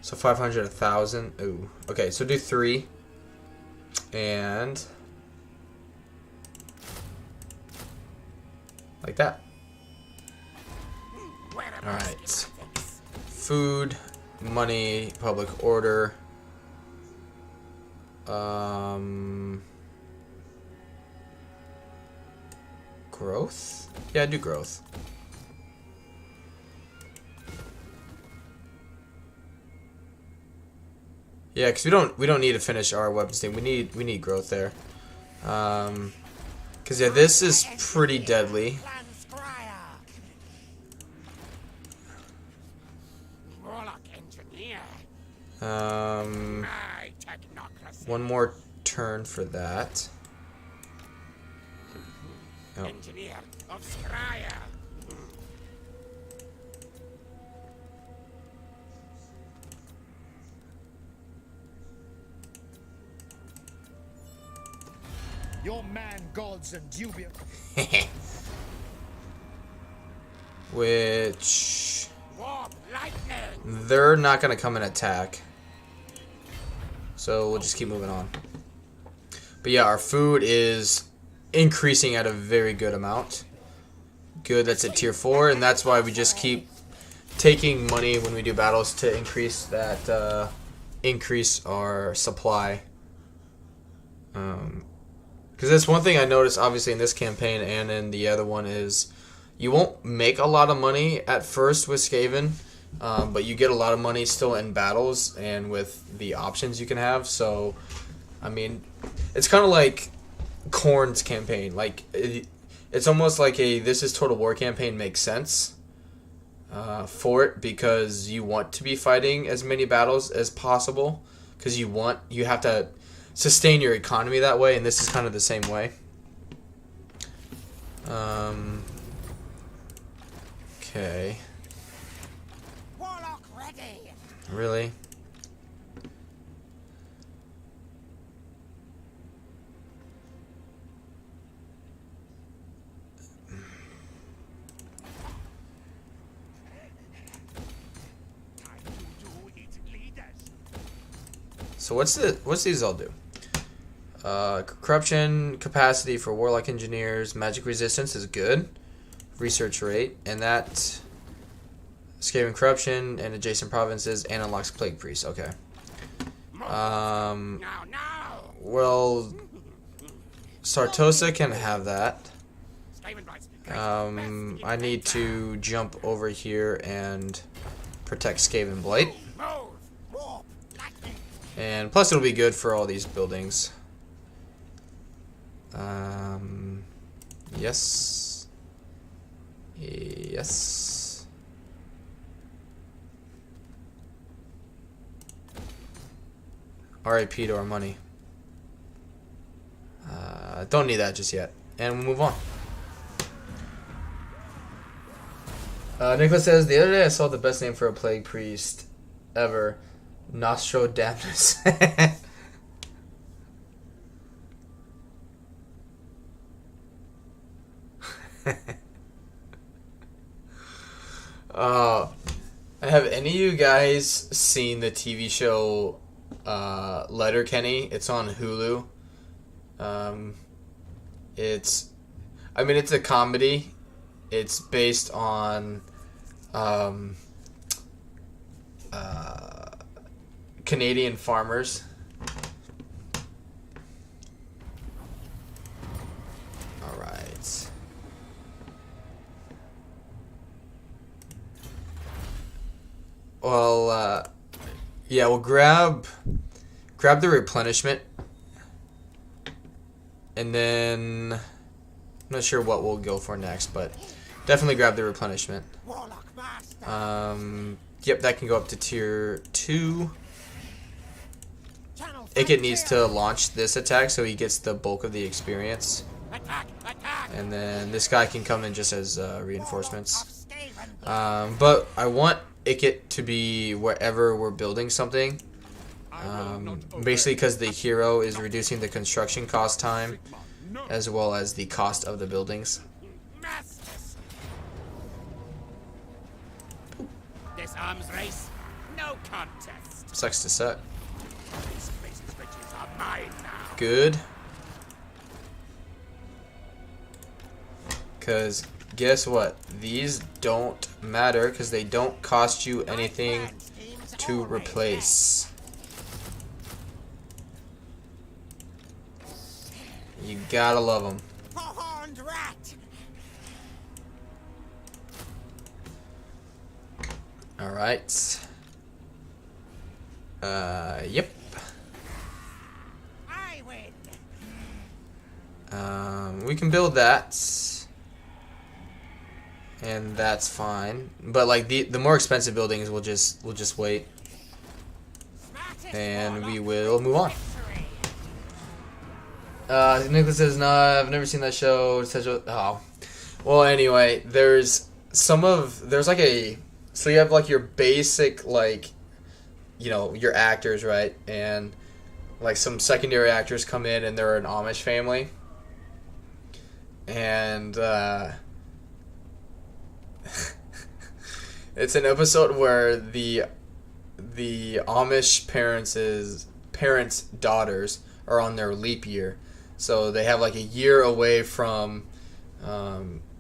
So 500, 1,000. Ooh. Okay, so do 3. And... like that. Alright. Food, money, public order. Growth? Yeah, do growth. Yeah, because we don't need to finish our weapons thing. We need growth there. Because yeah, this is pretty deadly. One more turn for that. Oh. Engineer of Scryer. Your man gods and dubious. Which Warp lightning. they're not gonna come and attack. So we'll just keep moving on. But yeah, our food is increasing at a very good amount. Good, that's at tier 4, and that's why we just keep taking money when we do battles to increase that, increase our supply. Because that's one thing I noticed, obviously, in this campaign and in the other one is you won't make a lot of money at first with Skaven, but you get a lot of money still in battles and with the options you can have. So, I mean, it's kind of like Korn's campaign. Like, it's almost like a This is Total War campaign makes sense for it because you want to be fighting as many battles as possible because you have to sustain your economy that way, and this is kind of the same way. Okay. Warlock ready. Really? Time to do it, leaders. So what's these all do? Corruption capacity for warlock engineers, magic resistance is good, research rate, and that Skaven corruption and adjacent provinces and unlocks plague priest. Okay. Now. Well, Sartosa can have that. Skaven boys. I need to jump over here and protect Skaven Blight. Move. Warp lightning. And plus it'll be good for all these buildings. Yes. Yes. RIP to our money. Don't need that just yet. And we'll move on. Nicholas says, the other day I saw the best name for a plague priest ever. Nostradamus. Have any of you guys seen the TV show Letterkenny? It's on Hulu. It's a comedy. It's based on Canadian farmers. All right. Well, yeah, we'll grab the replenishment, and then I'm not sure what we'll go for next, but definitely grab the replenishment. Warlock master. Yep, that can go up to tier 2. Channel IKIT needs to launch this attack so he gets the bulk of the experience. attack. Attack. And then this guy can come in just as reinforcements. Of Skaven. But I want IKIT to be wherever we're building something. Basically because the hero is reducing the construction cost time as well as the cost of the buildings. Masters. This arms race, no contest. Sucks to suck. These space riches are mine now. Good. Because guess what? These don't matter because they don't cost you anything to replace. You gotta love them. Four-horned rat. Alright. Yep. I win. We can build that. And that's fine. But like the more expensive buildings we'll just wait. Smartest And we warlock will move on. victory. Nicholas says, no, I've never seen that show. Oh. Well, anyway, there's like a, so you have like your basic, like, you know, your actors, right? And like some secondary actors come in and they're an Amish family. and it's an episode where the Amish parents' daughters are on their leap year, so they have like a year away from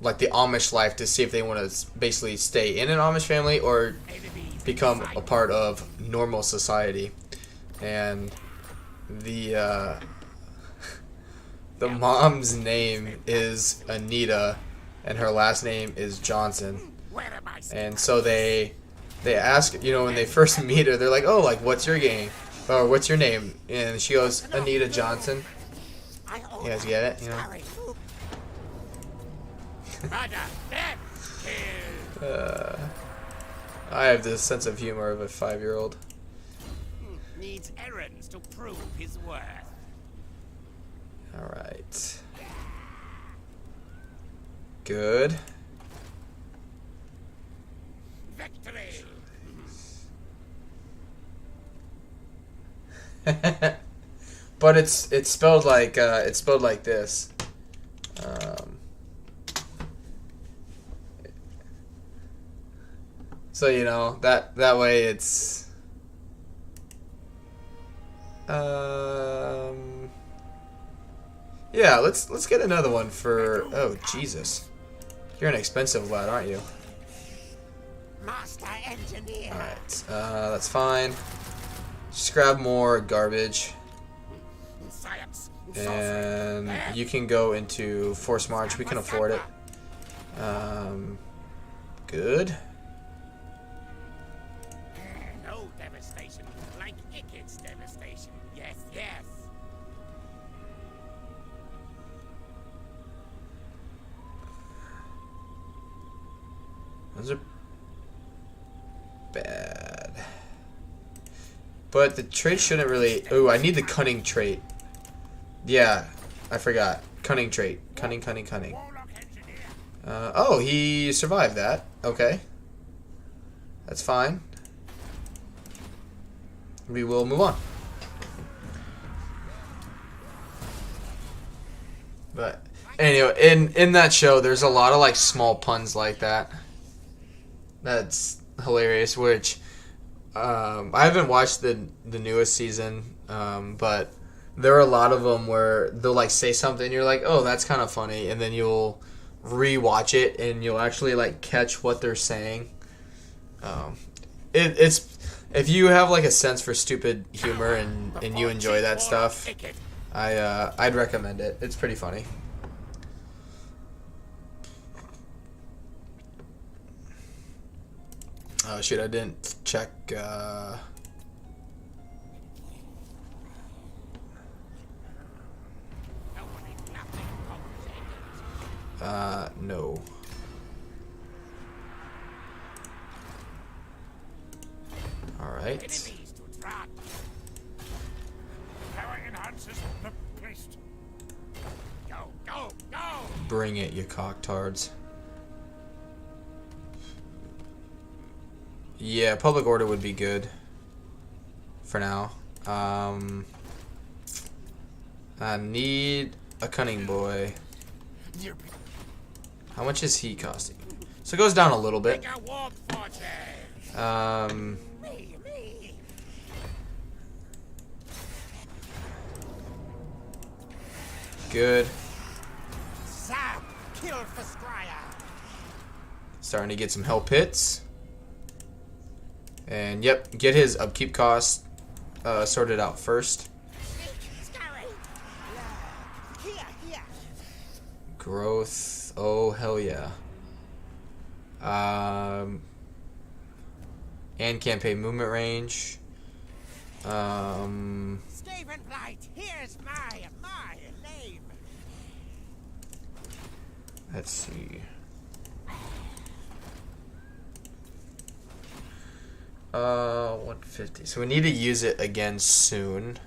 like the Amish life to see if they want to basically stay in an Amish family or become a part of normal society. And the mom's name is Anita, and her last name is Johnson. And so they ask, you know, when they first meet her, they're like, "Oh, like what's your game? Or what's your name?" And she goes, "Anita Johnson." You guys get it, you know? I have this sense of humor of a 5-year-old. Needs errands to prove his worth. All right. Good. Victory. But it's spelled like this. So you know that way it's yeah, let's get another one for, oh Jesus. You're an expensive lad, aren't you? Master engineer. Alright, that's fine. Just grab more garbage. Science. And you can go into Force March. We can afford it. Good. No devastation like IKIT's devastation. Yes, yes. Those are bad. But the trait shouldn't really... Ooh, I need the cunning trait. Yeah, I forgot. Cunning trait. Cunning. Oh, he survived that. Okay. That's fine. We will move on. But anyway, in that show, there's a lot of like small puns like that. That's hilarious. Which I haven't watched the newest season, but there are a lot of them where they'll like say something, and you're like, oh, that's kind of funny, and then you'll rewatch it and you'll actually like catch what they're saying. It's if you have like a sense for stupid humor and you enjoy that stuff, I'd recommend it. It's pretty funny. Oh shoot, I didn't check no. Alright. Enemies to track. Power enhancers placed. Go. Bring it, you cocktards. Yeah, public order would be good for now. I need a cunning boy. How much is he costing? So it goes down a little bit. Good. Starting to get some help hits. And yep, get his upkeep cost sorted out first. Growth. Oh hell yeah. And campaign movement range. Skaven Blight, here's my name. Let's see. 150. So we need to use it again soon.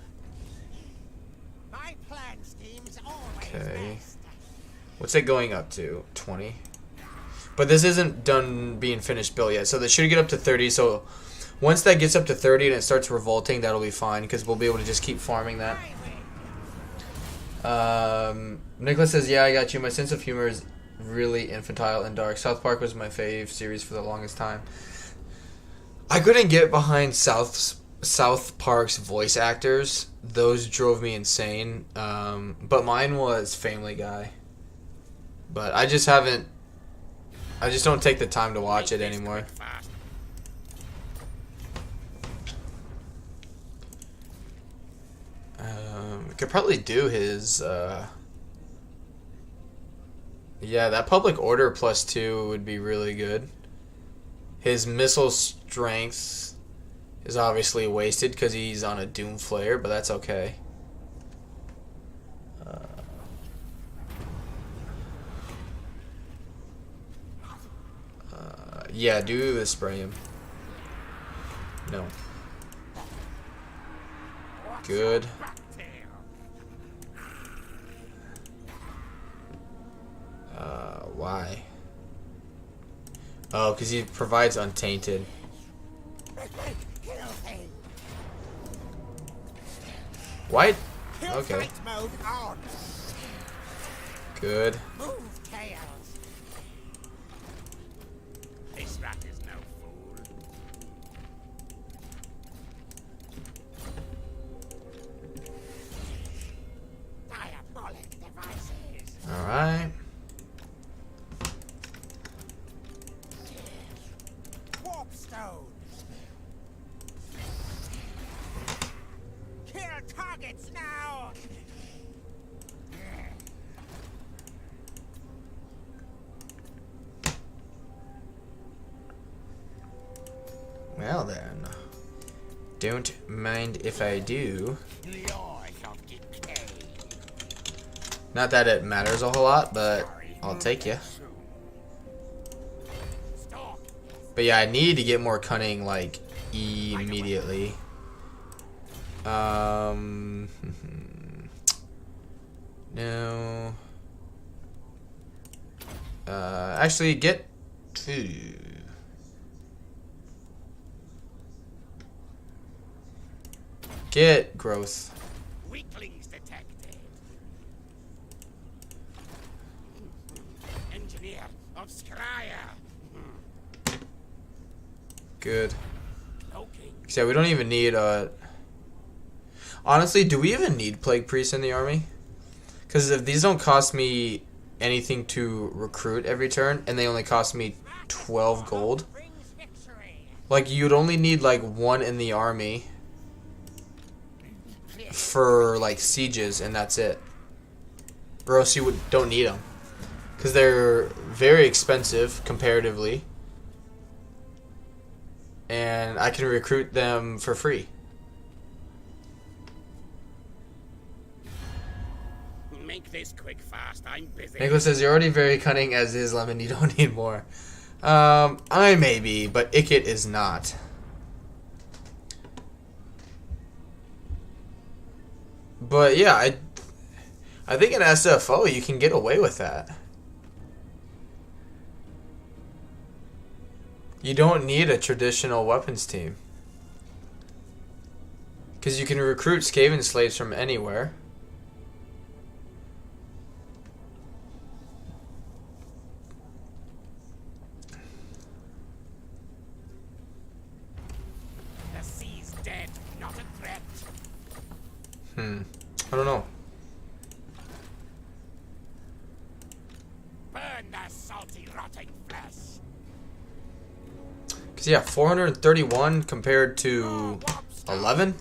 My plan scheme's always Okay. best. What's it going up to? 20. But this isn't done being finished built yet, so that should get up to 30. So once that gets up to 30 and it starts revolting, that'll be fine because we'll be able to just keep farming that. Nicholas says, yeah, I got you. My sense of humor is really infantile and dark. South Park was my fave series for the longest time. I couldn't get behind South Park's voice actors. Those drove me insane. But mine was Family Guy. But I just don't take the time to watch it anymore. We could probably do his, yeah, that public order +2 would be really good. His missile strength is obviously wasted because he's on a Doom Flare, but that's okay. Yeah, do the spray him. No. Good. Why? Oh, because he provides untainted. What? Okay. Good. This rat is no fool. Diabolic devices. All right. Warp stones. Kill targets now. Well then. Don't mind if I do. Not that it matters a whole lot, but I'll take you. But yeah, I need to get more cunning, like, immediately. No. Actually, get to... Get growth. Weaklings detected. Engineer of Scryer. Good. Okay. Yeah, we don't even need honestly, do we even need Plague Priests in the army? Because if these don't cost me anything to recruit every turn, and they only cost me 12 gold, like, you'd only need like one in the army for like sieges, and that's it. Or else you don't need them, because they're very expensive comparatively, and I can recruit them for free. Make this quick fast. I'm busy. Nicholas says, you're already very cunning as is, Lemon. You don't need more. I may be, but IKIT is not. But yeah, I think in SFO you can get away with that. You don't need a traditional weapons team, because you can recruit Skaven slaves from anywhere. The sea's dead, not a threat. I don't know. Burn their salty, rotting flesh. Because yeah, 431 compared to 11.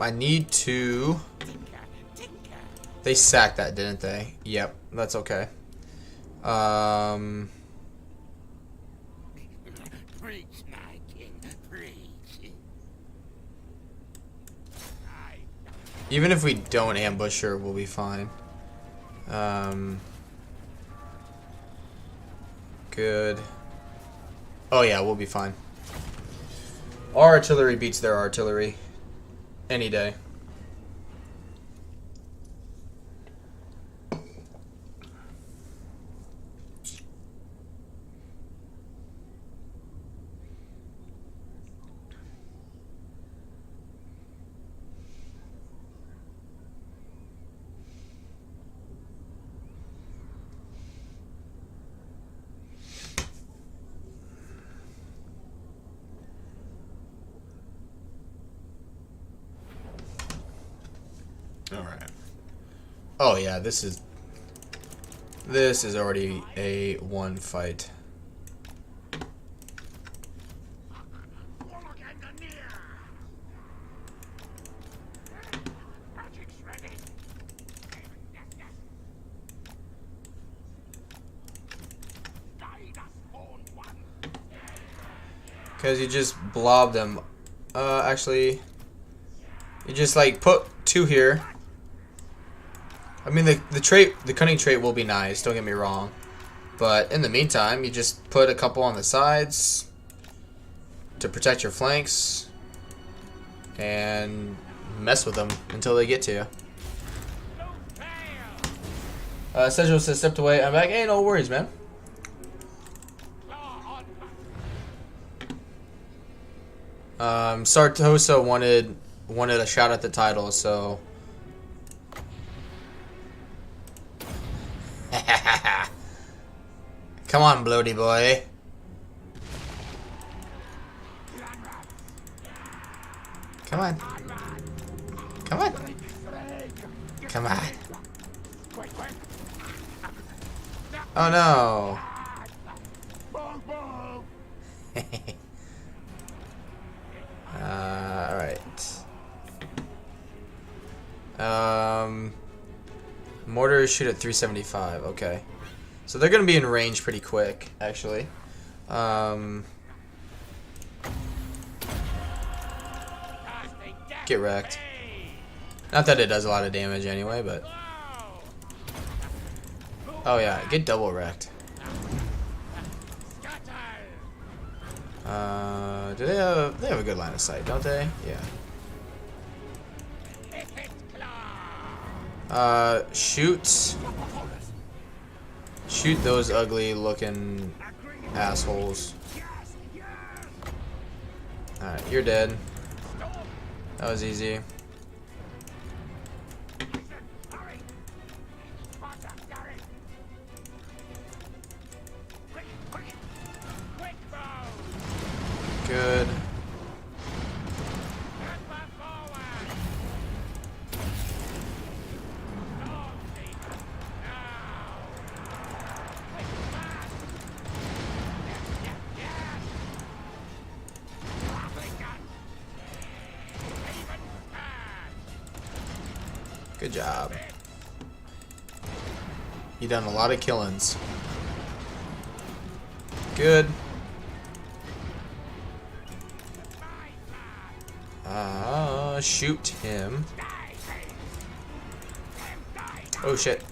I need to... They sacked that, didn't they? Yep, that's okay. Preach, my king, preach. Even if we don't ambush her, we'll be fine. Good. Oh yeah, we'll be fine. Our artillery beats their artillery any day. Alright. Oh yeah, this is already a one fight. Because you just blob them. Actually, you just like put 2 here. I mean, the cunning trait will be nice, don't get me wrong. But in the meantime, you just put a couple on the sides to protect your flanks and mess with them until they get to you. Sedgwick says, stepped away. I'm back. Hey, no worries, man. Sartosa wanted a shot at the title, so... Come on, bloaty boy. Come on. Come on. Come on. Oh no. Alright. Mortars shoot at 375, okay. So they're gonna be in range pretty quick, actually. Get wrecked. Not that it does a lot of damage anyway, but... Oh yeah, get double wrecked. Do they have a good line of sight, don't they? Yeah. Shoot those ugly looking assholes. Alright, you're dead. That was easy. Good. Good job. You done a lot of killings. Good. Shoot him. Oh shit.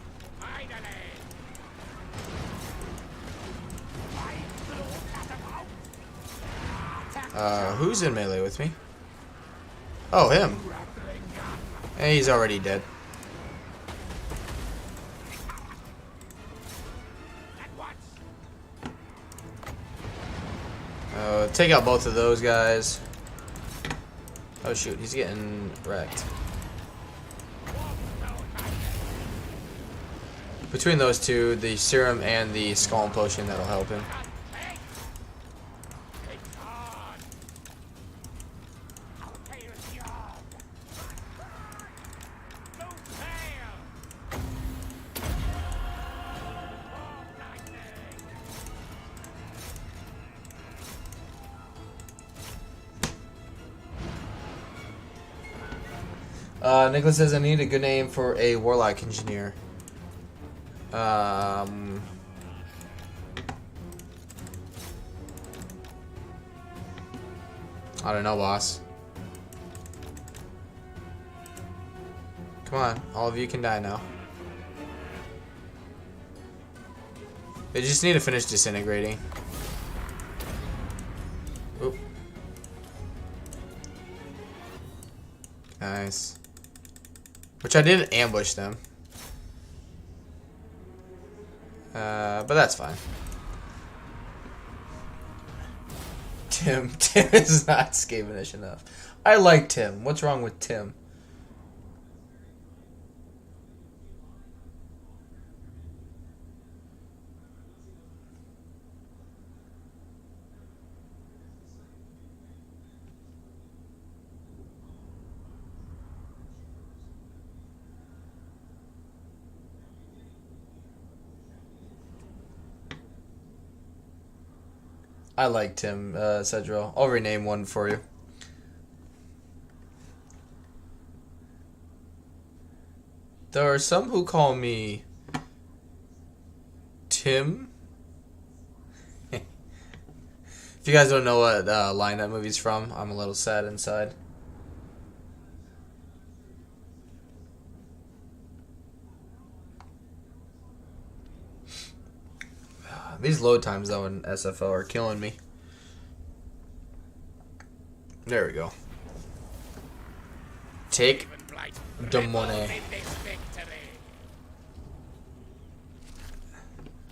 Who's in melee with me? Oh, him. Hey, he's already dead. Take out both of those guys. Oh shoot, he's getting wrecked. Between those two, the serum and the skull and potion, that'll help him. Nicholas says I need a good name for a warlock engineer. I don't know, boss. Come on, all of you can die now. They just need to finish disintegrating. Oop. Nice. Which I didn't ambush them. But that's fine. Tim is not scavenger enough. I like Tim. What's wrong with Tim? I like Tim, Cedro. I'll rename one for you. There are some who call me Tim. If you guys don't know what line that movie's from, I'm a little sad inside. These load times though in SFO are killing me. There we go. Take the money.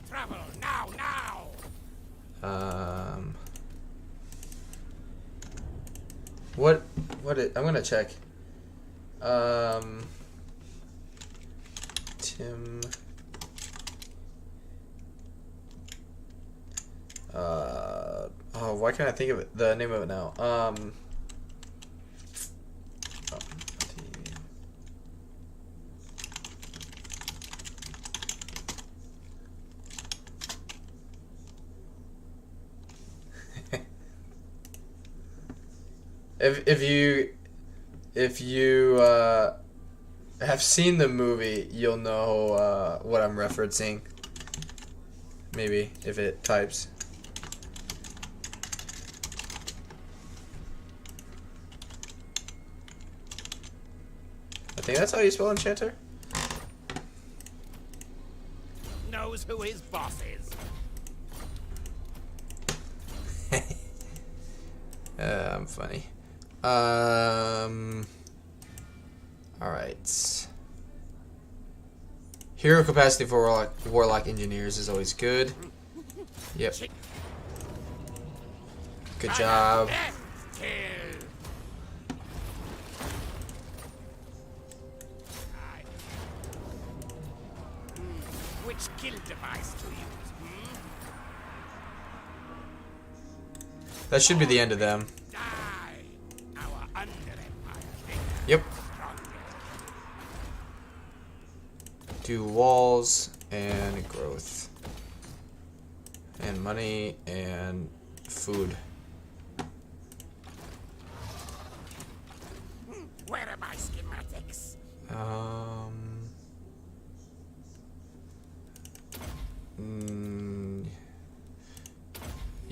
Travel now, now. What I'm gonna check. Tim. Oh, why can't I think of it? The name of it now. If you have seen the movie, you'll know what I'm referencing. Maybe if it types. I think that's how you spell enchanter. Knows who his boss is. I'm funny. Alright. Hero capacity for warlock engineers is always good. Yep. Good job. Which kill device to use? That should be the end of them. Die. Our under-empire king. Yep. Do walls and growth. And money and food. Where are my schematics?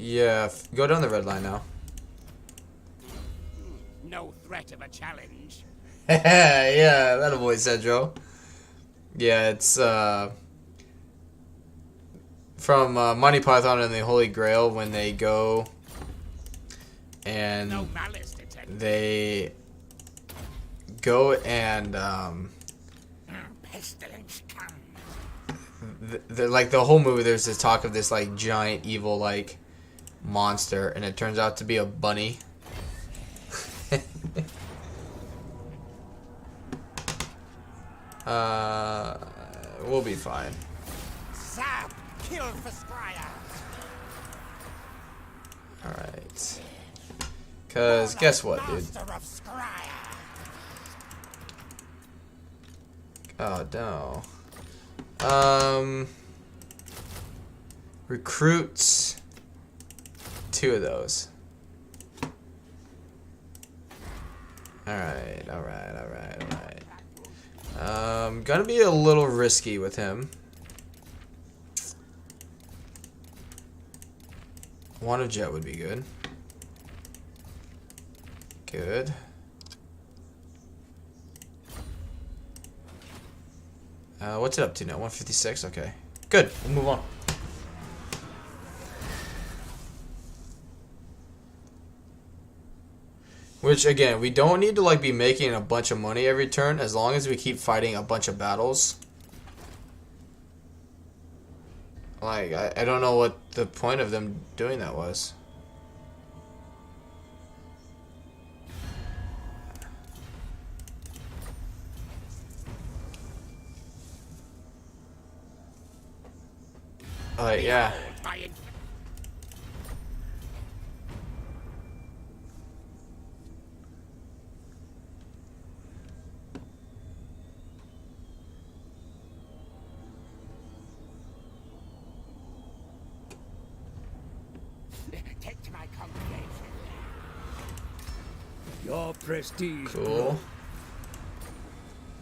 Yeah, go down the red line now. No threat of a challenge. Yeah, that avoids Cedro. Yeah, it's from Monty Python and the Holy Grail when they go and No malice detected. they go and Pestilence come. like the whole movie there's this talk of this like giant evil like monster and it turns out to be a bunny. We'll be fine. Zap! Kill for Scryer! Alright. Cause guess what, dude? Master of Scryer! Oh no. Recruits 2 of those. Alright. Gonna be a little risky with him. One of jet would be good. Good. What's it up to now? 156? Okay. Good. We'll move on. Which, again, we don't need to, like, be making a bunch of money every turn as long as we keep fighting a bunch of battles. Like, I don't know what the point of them doing that was. Yeah. Take to my congregation. Your prestige. Cool.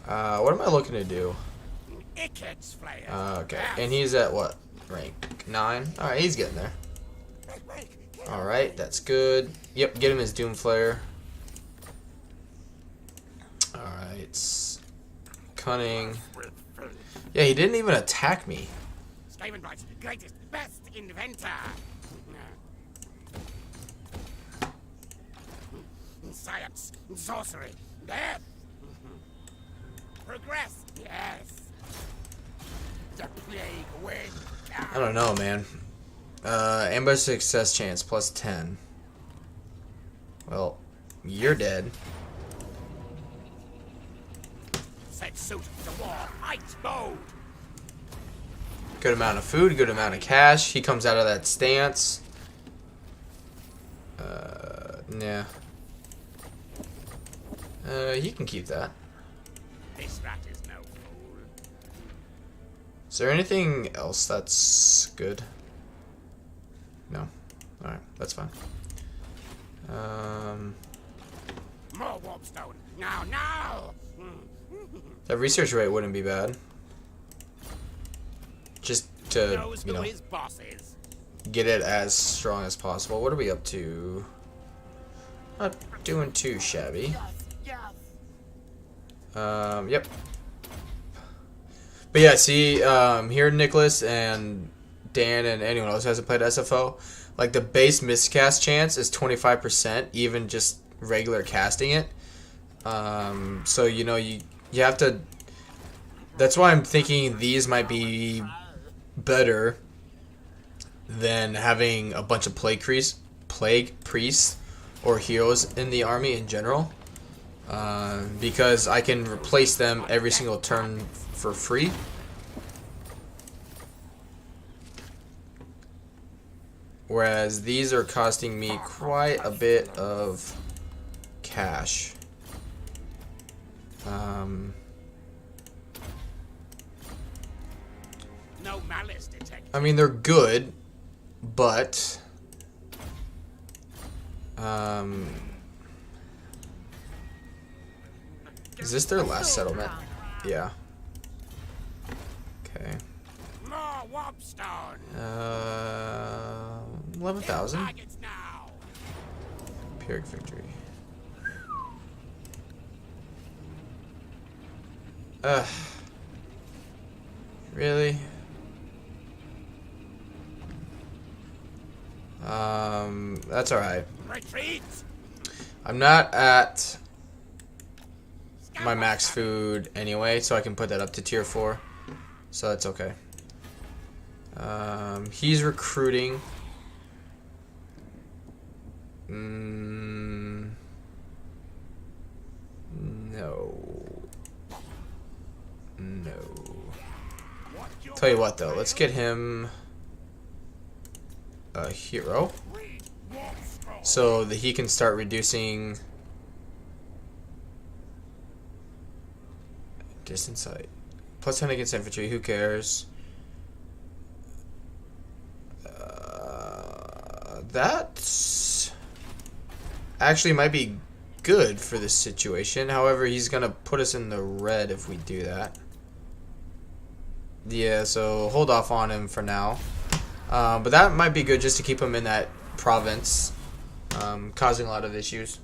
What am I looking to do? IKIT's flayer. Okay, and he's at what? Rank 9? Alright, he's getting there. Alright, that's good. Yep, get him his Doom Flare. Alright. Cunning. Yeah, he didn't even attack me. Skavenbright's greatest, best inventor. Science, sorcery, death. Progress, yes. The plague wins. I don't know, man. Ambush success chance plus 10. Well, you're dead. Set suit to war, fight bold. Good amount of food, good amount of cash. He comes out of that stance. Yeah. You can keep that. This rat is no fool. Is there anything else that's good? No. Alright, that's fine. More warpstone. Now. That research rate wouldn't be bad. Just to, Knows you who know, his boss is. get it as strong as possible. What are we up to? Not doing too shabby. Yep. But yeah, see, here Nicholas and Dan and anyone else who hasn't played SFO, like the base miscast chance is 25%, even just regular casting it. So you know you have to. That's why I'm thinking these might be better than having a bunch of plague priests or heroes in the army in general. Because I can replace them every single turn for free. Whereas these are costing me quite a bit of cash. No malice detected. I mean, they're good, but is this their last settlement? Yeah. Okay. More warpstone. 11,000. Targets now. Pyrrhic victory. Really? That's alright. Retreat. I'm not at my max food anyway, so I can put that up to tier 4. So that's okay. He's recruiting. No. Tell you what though, let's get him a hero so that he can start reducing distance sight. Plus 10 against infantry, who cares? That's actually might be good for this situation. However, he's gonna put us in the red if we do that. Yeah, so hold off on him for now. But that might be good just to keep him in that province, causing a lot of issues.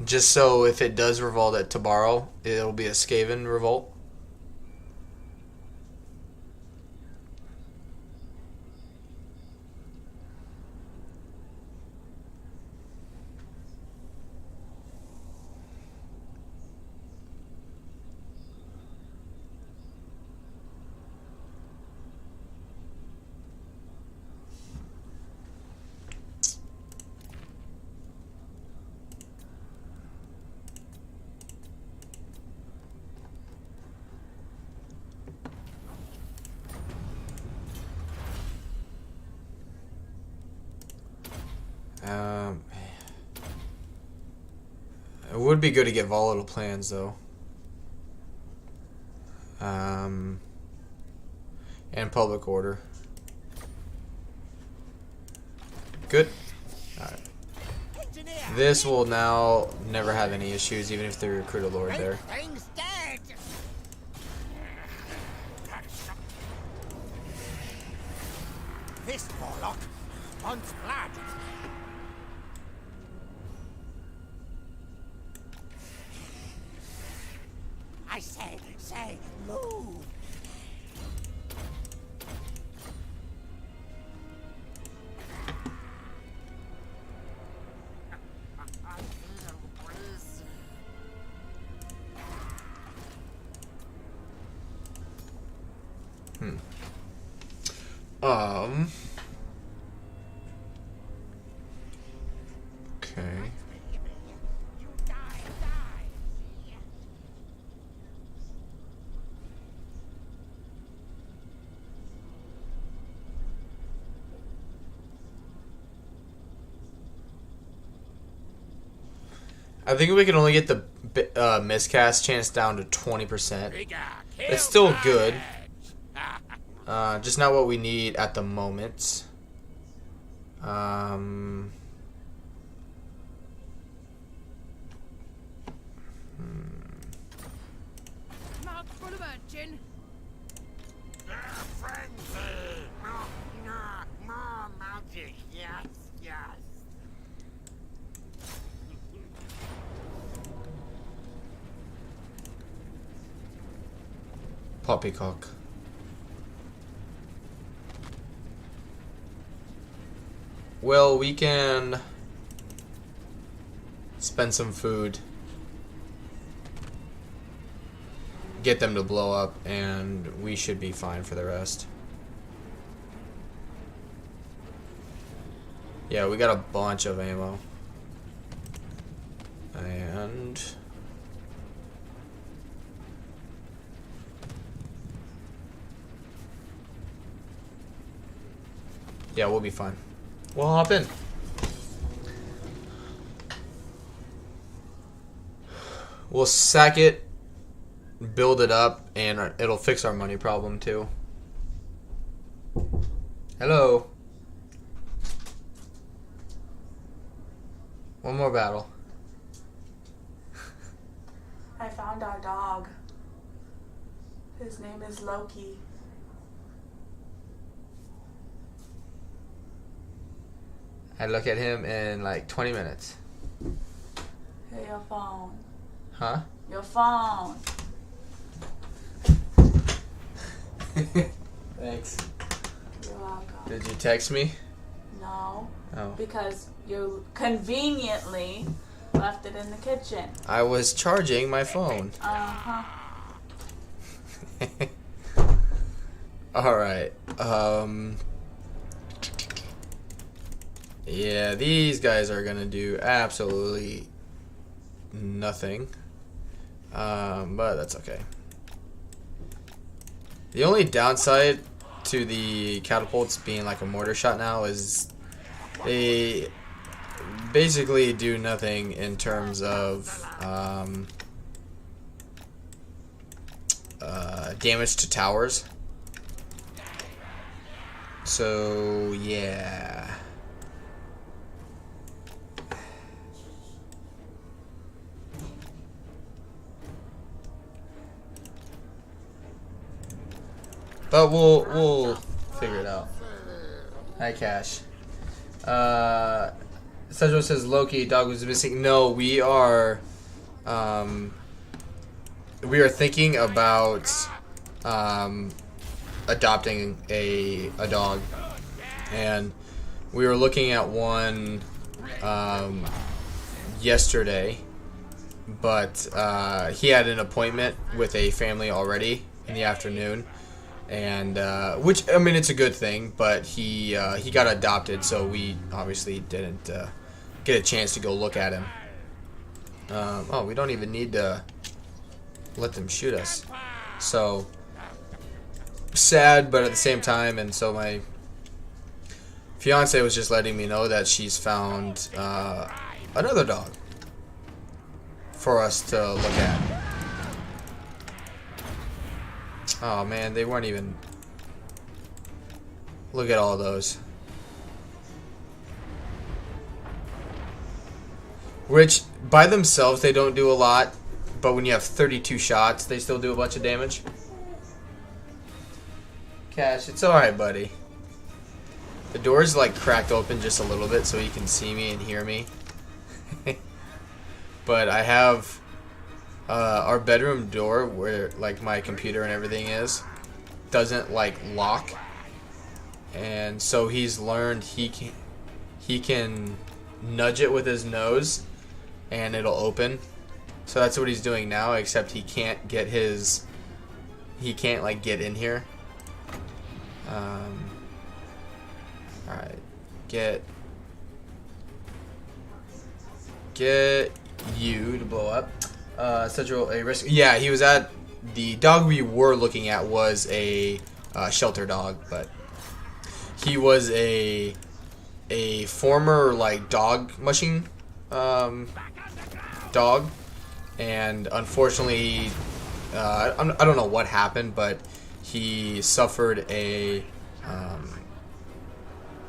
Just so if it does revolt at Tabaro, it'll be a Skaven revolt. would be good to get volatile plans though. And public order. Good. Alright. This will now never have any issues, even if they recruit a lord there. Thing's dead. This warlock wants blood. I say, move. I feel crazy. Okay. You die. I think we can only get the miscast chance down to 20%. It's still good. Just not what we need at the moment. Mouth full of urchin. Frenzy! More magic, yes. Poppycock. Well, we can spend some food, get them to blow up, and we should be fine for the rest. Yeah, we got a bunch of ammo. And yeah, we'll be fine. We'll hop in. We'll sack it, build it up, and it'll fix our money problem too. Hello. One more battle. I found our dog. His name is Loki. I look at him in like 20 minutes. Hey, your phone. Huh? Your phone. Thanks. You're welcome. Did you text me? No, Oh. because you conveniently left it in the kitchen. I was charging my phone. Uh-huh. Alright. Yeah, these guys are gonna do absolutely nothing. But that's okay. The only downside to the catapults being like a mortar shot now is they basically do nothing in terms of damage to towers. So yeah. But we'll figure it out. Hi, Cash. Cedro says Loki dog was missing. No, we are thinking about adopting a dog, and we were looking at one yesterday, but he had an appointment with a family already in the afternoon. And which, I mean, it's a good thing, but he got adopted, so we obviously didn't get a chance to go look at him. Oh, we don't even need to let them shoot us. So sad, but at the same time, and so my fiance was just letting me know that she's found another dog for us to look at. Oh man, they weren't even. Look at all those. Which, by themselves, they don't do a lot. But when you have 32 shots, they still do a bunch of damage. Cash, it's alright, buddy. The door's like cracked open just a little bit so he can see me and hear me. But I have our bedroom door where like my computer and everything is doesn't like lock. And so he's learned he can nudge it with his nose and it'll open. So that's what he's doing now, except he can't like get in here. Alright. Get you to blow up. Such a risk. Yeah, he was at the dog we were looking at was a shelter dog, but he was a former like dog mushing dog, and unfortunately, I don't know what happened, but he suffered a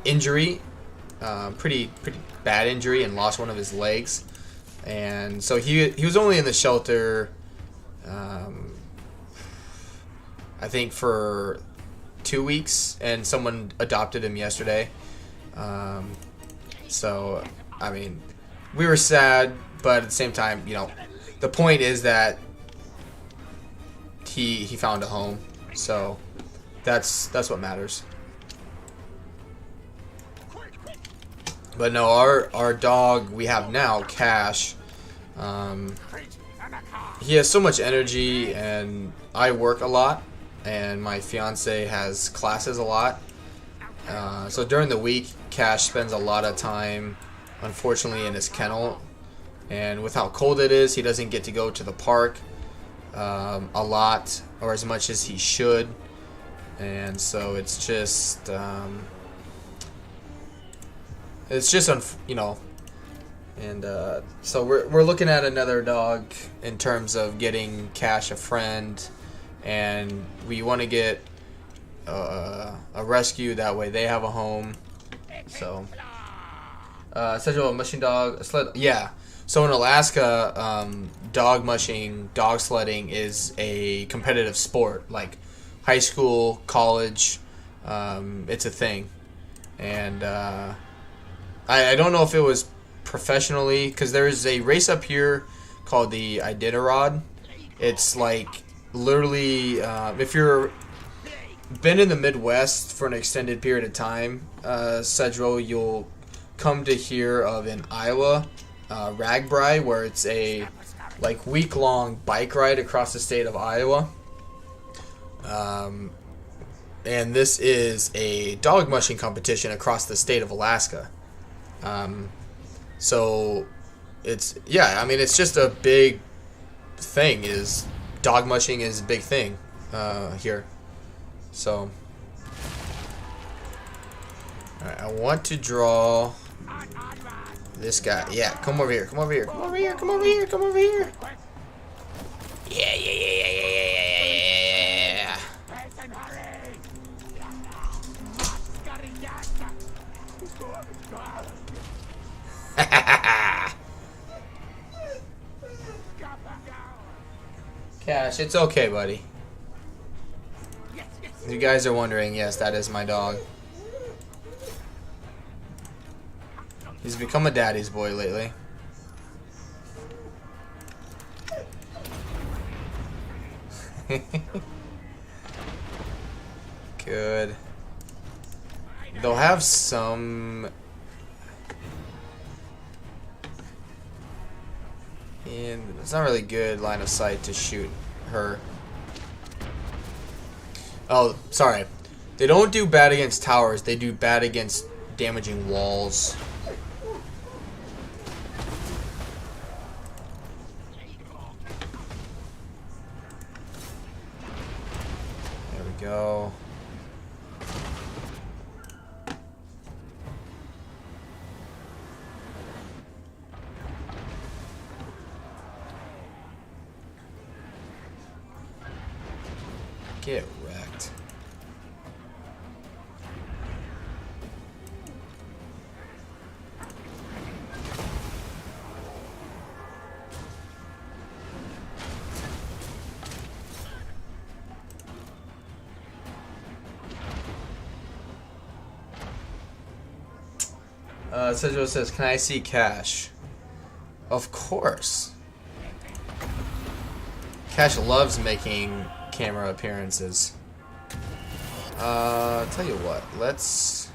injury, pretty bad injury, and lost one of his legs. And so he was only in the shelter, I think for 2 weeks, and someone adopted him yesterday. So I mean, we were sad, but at the same time, you know, the point is that he found a home, so that's what matters. But no, our dog we have now, Cash, he has so much energy, and I work a lot, and my fiance has classes a lot. So during the week, Cash spends a lot of time, unfortunately, in his kennel. And with how cold it is, he doesn't get to go to the park a lot or as much as he should. And so it's just, you know. And so we're looking at another dog in terms of getting Cash a friend, and we want to get a rescue. That way they have a home. So essential mushing dog, a sled. Yeah. So in Alaska, dog mushing, dog sledding is a competitive sport. Like high school, college, it's a thing. And I don't know if it was professionally, because there's a race up here called the Iditarod. It's like literally, if you're been in the Midwest for an extended period of time, Cedro, you'll come to hear of in Iowa, Ragbri, where it's a like week-long bike ride across the state of Iowa. And this is a dog mushing competition across the state of Alaska. So it's, yeah, I mean, it's just a big thing. Is dog mushing is a big thing here. So alright, I want to draw this guy. Yeah, come over here. Come over here. Come over here. Come over here. Come over here. Yeah, yeah, yeah, yeah, yeah, yeah, yeah, yeah. Cash, it's okay, buddy. You guys are wondering, yes, that is my dog. He's become a daddy's boy lately. Good. They'll have some... And it's not really good line of sight to shoot her. Oh, sorry. They don't do bad against towers. They do bad against damaging walls. There we go. Get wrecked. Cedro says, "Can I see Cash?" Of course. Cash loves making camera appearances. Tell you what, let's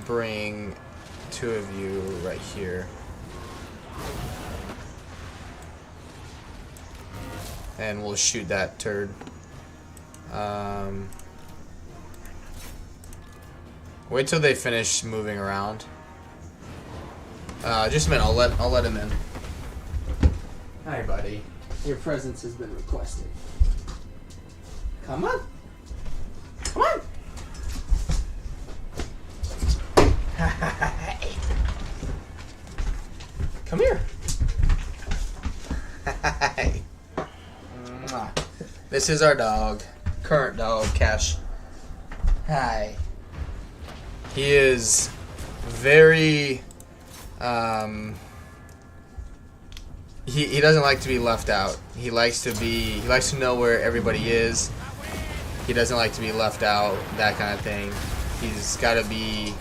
bring two of you right here. And we'll shoot that turd. Wait till they finish moving around. Just a minute, I'll let him in. Hi, buddy. Your presence has been requested. Come on. Come on. Come here. This is our dog. Current dog, Cash. Hi. He is very he doesn't like to be left out. He likes to know where everybody is. He doesn't like to be left out, that kind of thing. He's got to be,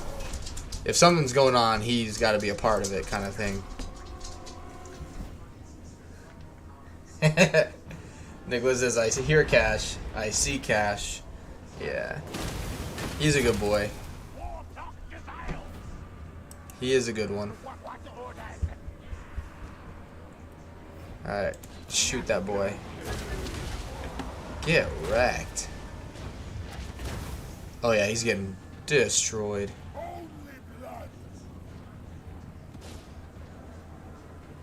if something's going on, he's got to be a part of it, kind of thing. Nicholas says, "I hear Cash. I see Cash." Yeah. He's a good boy. He is a good one. Alright. Shoot that boy. Get wrecked. Oh yeah, he's getting destroyed.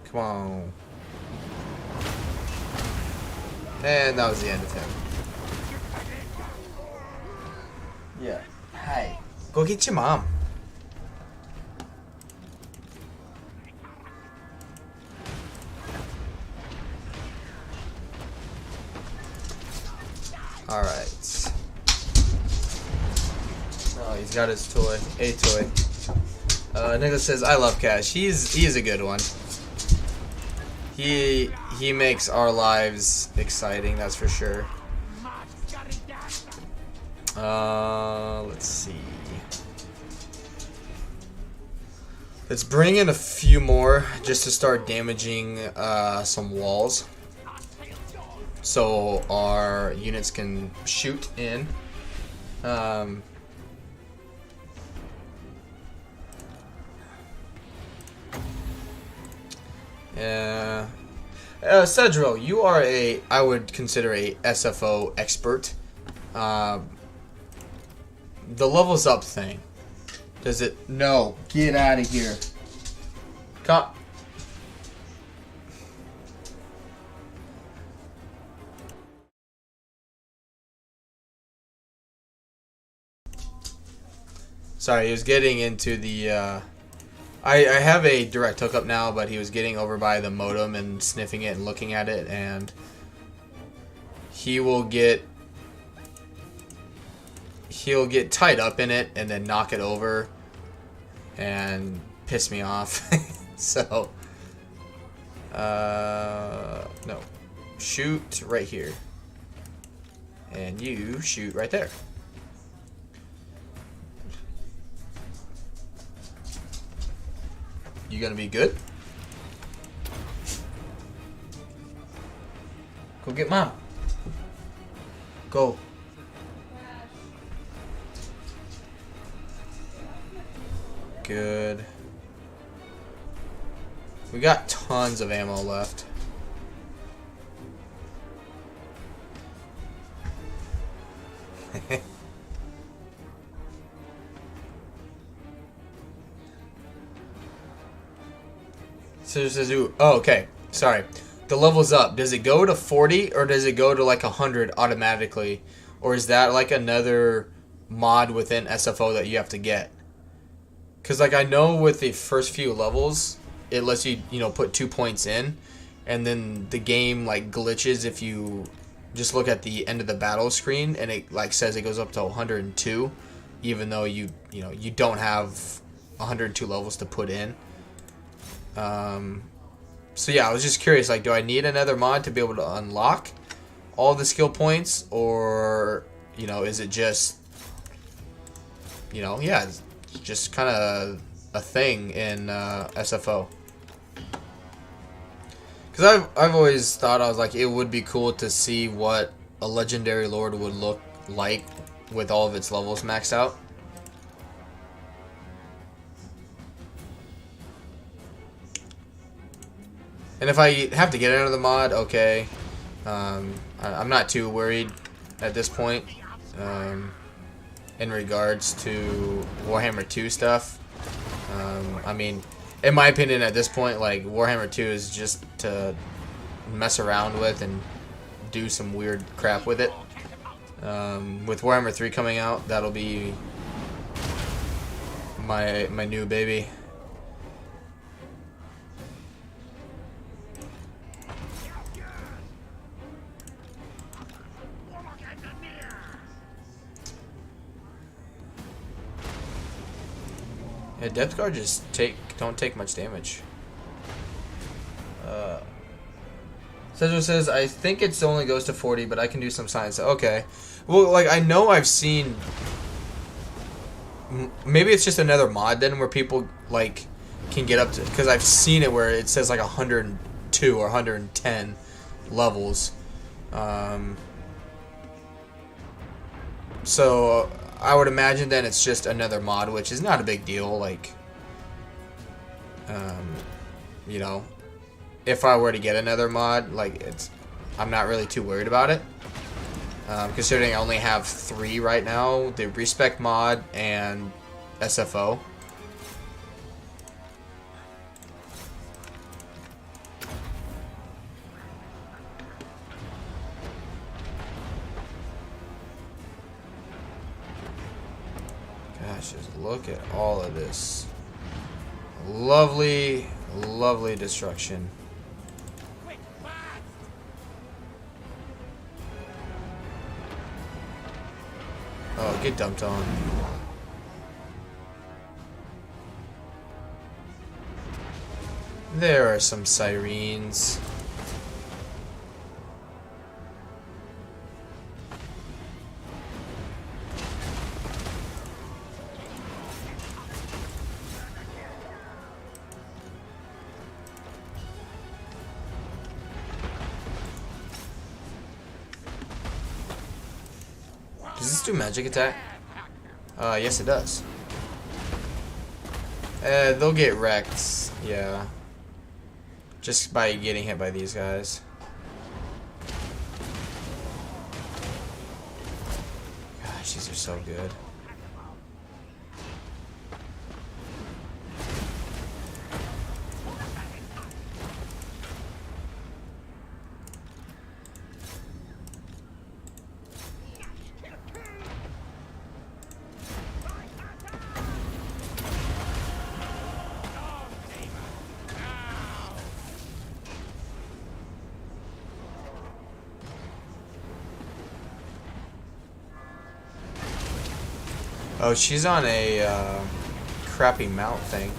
Come on. And that was the end of him. Yeah. Hi. Go get your mom. Alright. Oh, he's got his toy. A toy. Nicholas says, "I love Cash. He's a good one. He makes our lives exciting, that's for sure." Let's see. Let's bring in a few more just to start damaging some walls, so our units can shoot in. Cedro, you are I would consider a SFO expert. The levels up thing. Does it? No. Get out of here. Come. Sorry, he was getting into the, I have a direct hookup now, but he was getting over by the modem and sniffing it and looking at it, and he'll get tied up in it and then knock it over and piss me off. So, no. Shoot right here. And you shoot right there. You gonna be good? Go get mom. Go. Good. We got tons of ammo left. Oh, okay. Sorry. The level's up. Does it go to 40 or does it go to like 100 automatically? Or is that like another mod within SFO that you have to get? Because like I know with the first few levels, it lets you, put 2 points in. And then the game like glitches if you just look at the end of the battle screen, and it like says it goes up to 102, even though you don't have 102 levels to put in. So yeah, I was just curious, like, do I need another mod to be able to unlock all the skill points, or is it just yeah, it's just kind of a thing in SFO? Because I've always thought, I was like, it would be cool to see what a legendary lord would look like with all of its levels maxed out. And if I have to get another mod, okay. I'm not too worried at this point in regards to Warhammer 2 stuff. I mean, in my opinion, at this point, like, Warhammer 2 is just to mess around with and do some weird crap with it. With Warhammer 3 coming out, that'll be my new baby. Yeah, depth guard just don't take much damage. Cedro says, I think it only goes to 40, but I can do some science. Okay. Well, like, I know I've seen... Maybe it's just another mod then where people, like, can get up to... Because I've seen it where it says, like, 102 or 110 levels. So... I would imagine then it's just another mod, which is not a big deal. Like, if I were to get another mod, like, I'm not really too worried about it. Considering I only have 3 right now, the Respec mod and SFO. Gosh, just look at all of this. Lovely, lovely destruction. Oh, get dumped on. There are some sirens. Does this do magic attack? Yes it does. They'll get wrecked, yeah. Just by getting hit by these guys. Gosh, these are so good. Oh, she's on a crappy mount thing.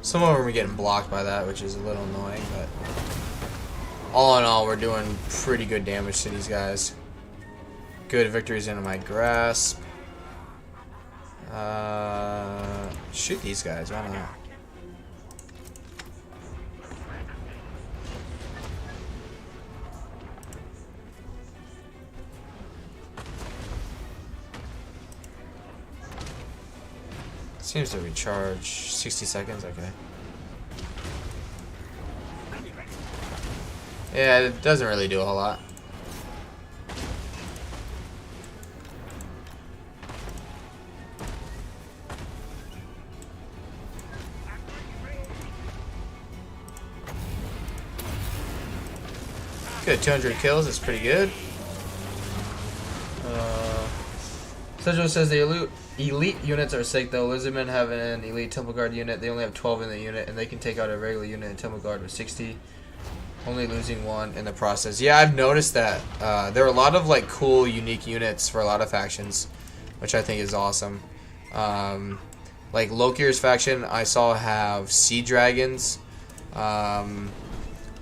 Some of them are getting blocked by that, which is a little annoying, but all in all, we're doing pretty good damage to these guys. Good victories into my grasp. Shoot these guys, why not? Seems to recharge 60 seconds, okay. Yeah, it doesn't really do a whole lot. Good, 200 kills. That's pretty good. Sedgwick says the elite units are sick though. Lizardmen have an elite Temple Guard unit. They only have 12 in the unit, and they can take out a regular unit in Temple Guard with 60. Only losing one in the process. Yeah, I've noticed that. There are a lot of like cool, unique units for a lot of factions, which I think is awesome. Like Lokir's faction, I saw have Sea Dragons.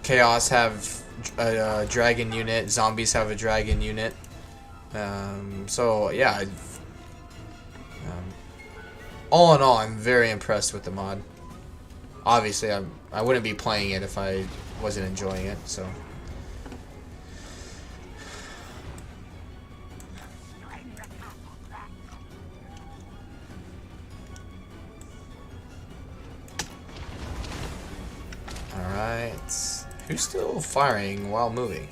Chaos have a dragon unit. Zombies have a dragon unit. So yeah, all in all, I'm very impressed with the mod. Obviously, I wouldn't be playing it if I wasn't enjoying it. So. All right, who's still firing while moving?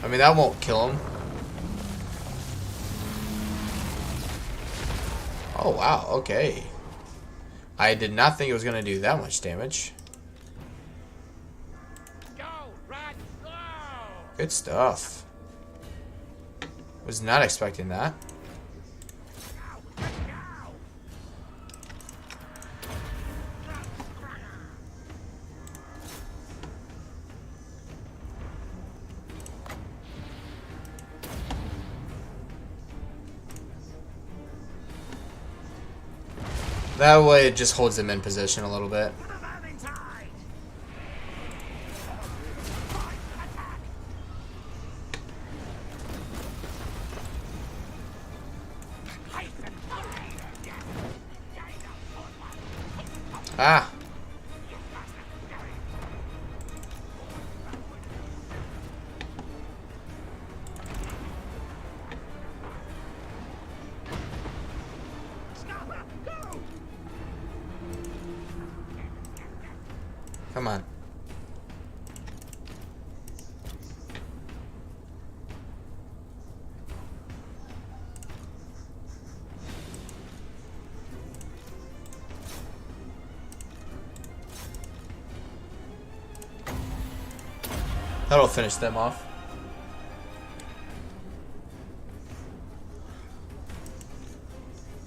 I mean, that won't kill him. Oh, wow. Okay. I did not think it was going to do that much damage. Go, run, go! Good stuff. Was not expecting that. That way it just holds them in position a little bit. Ah! Come on. That'll finish them off.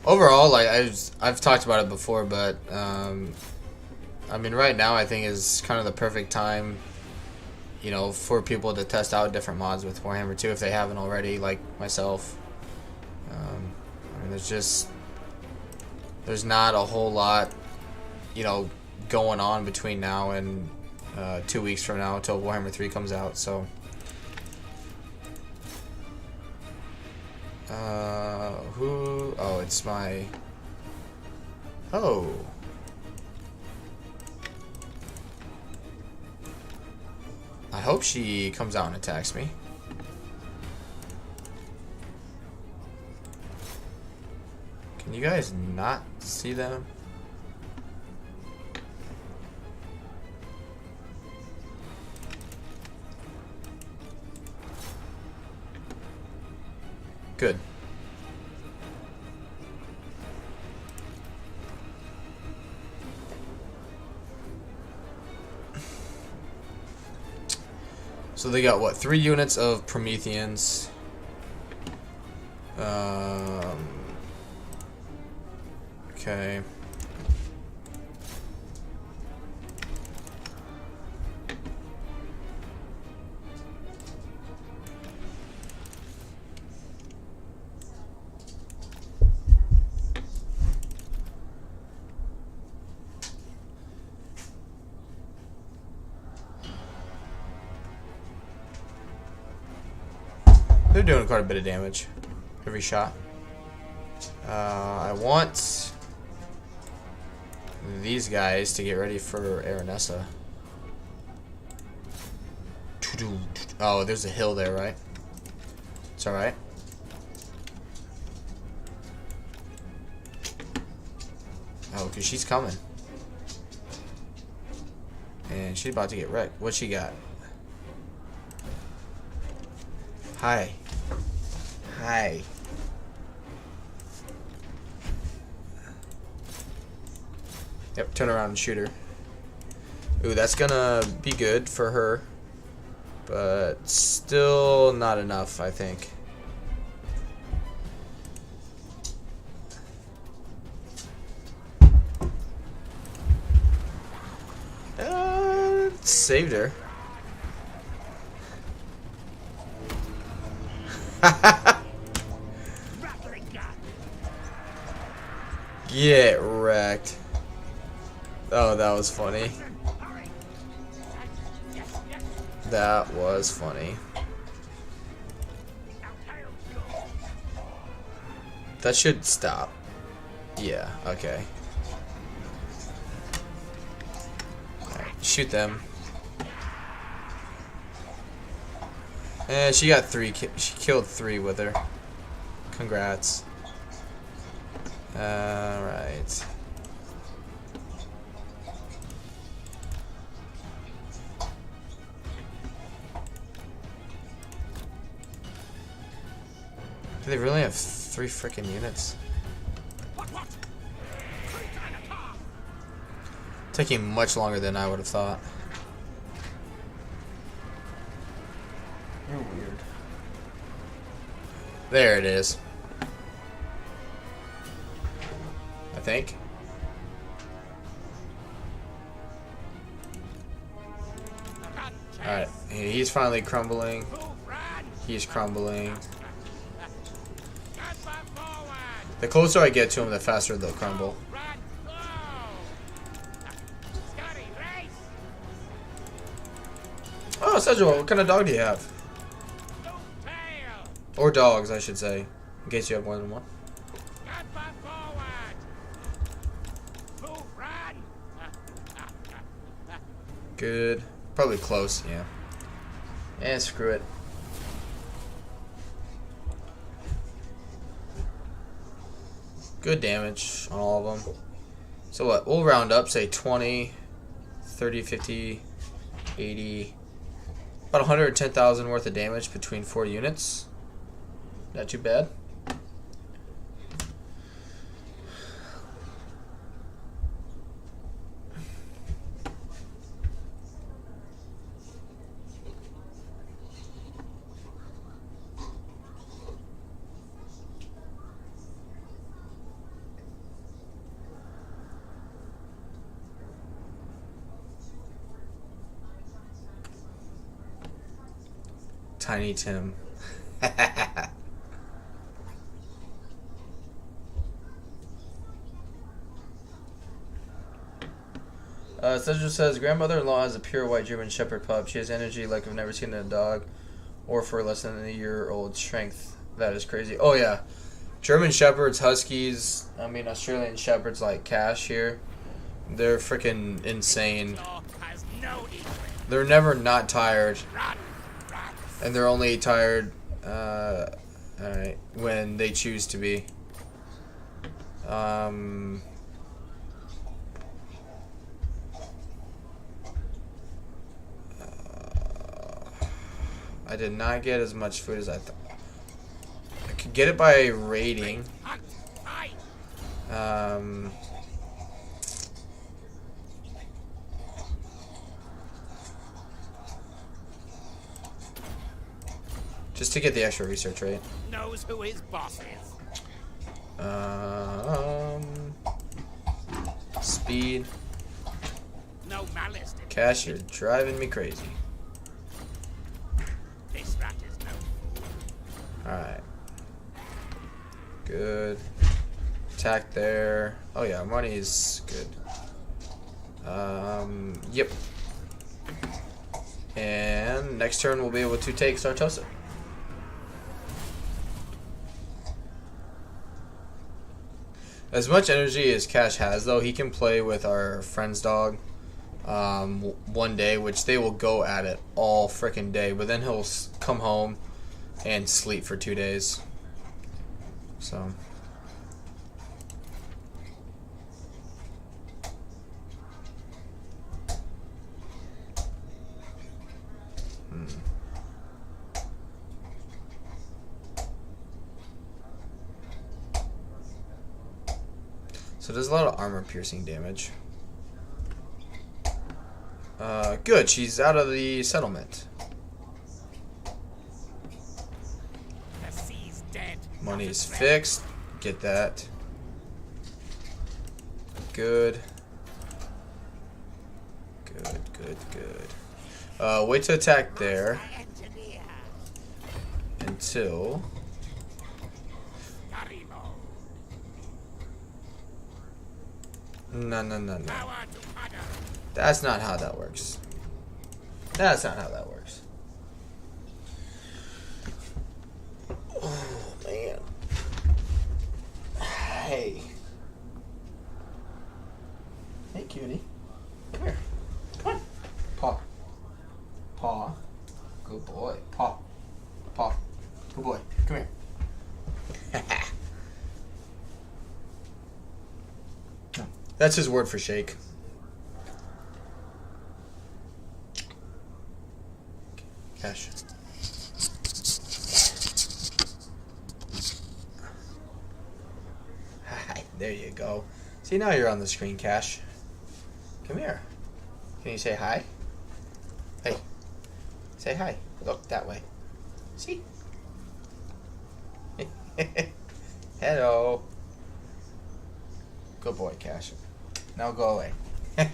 Overall, like I've talked about it before, but I mean, right now I think is kind of the perfect time, you know, for people to test out different mods with Warhammer 2 if they haven't already, like myself. I mean, there's not a whole lot, you know, going on between now and 2 weeks from now until Warhammer 3 comes out. So, who? Oh, it's my. Oh. I hope she comes out and attacks me. Can you guys not see them? Good. So they got what, 3 units of Prometheans. Okay. They're doing quite a bit of damage every shot. I want these guys to get ready for Aranessa. Oh, there's a hill there, right? It's alright. Oh, because she's coming. And she's about to get wrecked. What she got? Hi. Hi. Yep, turn around and shoot her. Ooh, that's gonna be good for her. But still not enough, I think. Saved her. Get wrecked. Oh, that was funny. That was funny. That should stop. Yeah, okay. Alright, shoot them. And she got 3. She killed 3 with her. Congrats. Alright. Do they really have 3 freaking units? Taking much longer than I would have thought. You're weird. There it is. I think. Alright, he's finally crumbling. He's crumbling. The closer I get to him, the faster they'll crumble. Oh, Sedgwick, what kind of dog do you have? Or dogs, I should say. In case you have more than one. Good. Probably close, yeah. And screw it. Good damage on all of them. So what? We'll round up, say 20, 30, 50, 80. About 110,000 worth of damage between 4 units. Not too bad. Tiny Tim. Cedric says, grandmother-in-law has a pure white German Shepherd pup. She has energy like I've never seen in a dog, or for less than a year-old strength. That is crazy. Oh yeah, German Shepherds, Huskies, Australian Shepherds like Cash here. They're freaking insane. They're never not tired. And they're only tired alright, when they choose to be. I did not get as much food as I thought. I could get it by raiding. Just to get the extra research rate. Knows who his boss is. Speed. No malice. Cash, you're driving me crazy. This rat is no fool. Alright. Good. Attack there. Oh yeah, money is good. Yep. And next turn we'll be able to take Sartosa. As much energy as Cash has, though, he can play with our friend's dog one day, which they will go at it all frickin' day. But then he'll come home, and sleep for 2 days. So. So does a lot of armor piercing damage. Good, she's out of the settlement. The sea's dead. Money's fixed. Get that. Good. Good, good, good. Wait to attack there. Engineer. Until... Garimo. No, no, no, no. Power to Ada. That's not how that works. That's not how that works. Oh, man. Hey. Hey, cutie. Come here. Come on. Paw. Paw. Good boy. Paw. Paw. Good boy. Come here. That's his word for shake. Cash. Hi, there you go. See, now you're on the screen, Cash. Come here. Can you say hi? Hey. Say hi. Look that way. See? Hello. Good boy, Cash. Now go away. Hey.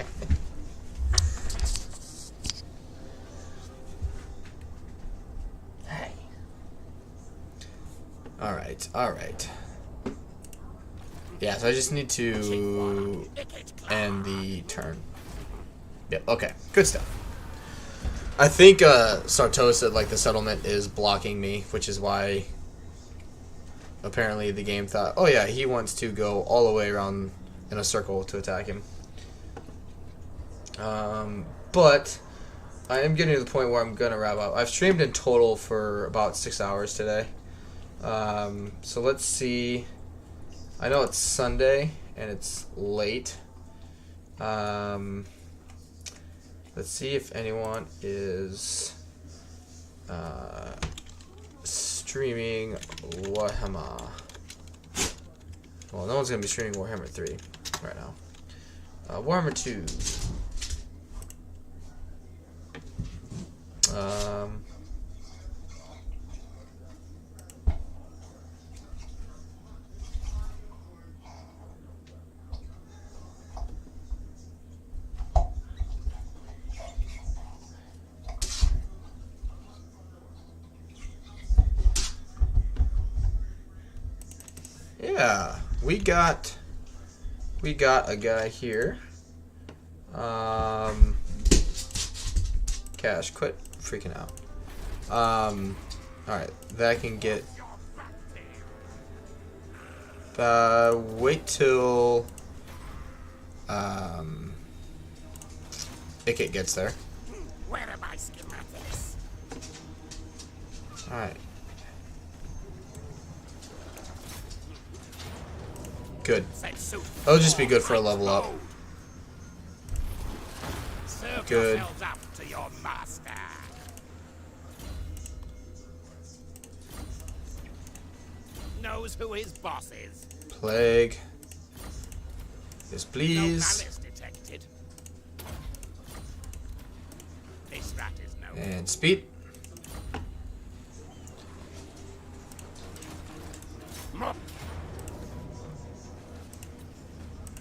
Alright, alright. Yeah, so I just need to end the turn. Yep, okay. Good stuff. I think Sartosa, like the settlement, is blocking me, which is why apparently the game thought, oh yeah, he wants to go all the way around in a circle to attack him. But I am getting to the point where I'm going to wrap up. I've streamed in total for about 6 hours today. So let's see. I know it's Sunday and it's late. Let's see if anyone is streaming Warhammer. Well, no one's going to be streaming Warhammer 3 right now. Warhammer 2. Yeah, we got a guy here. Cash, quit freaking out. Alright, that can get... wait till... IKIT gets there. Where are my schematics? Alright. Good. That'll just be good for a level up. Serve Good. yourselves up to your master. Knows who his boss is. Plague. Yes, No please. malice detected. This rat is no. And speed.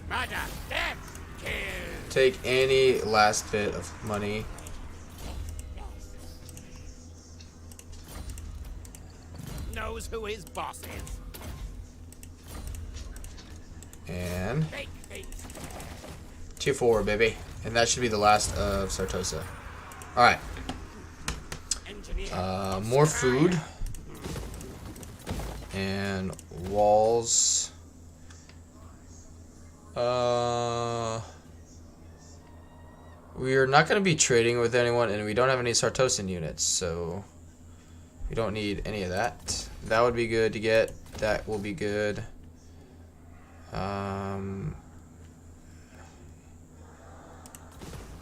Murder, death, kill. Take any last bit of money. Knows who his boss is. And Make things tier 4, baby. And that should be the last of Sartosa. Alright. engineer. More food. And walls. We are not going to be trading with anyone, and we don't have any Sartosan units, so We don't need any of that. That would be good to get. That will be good.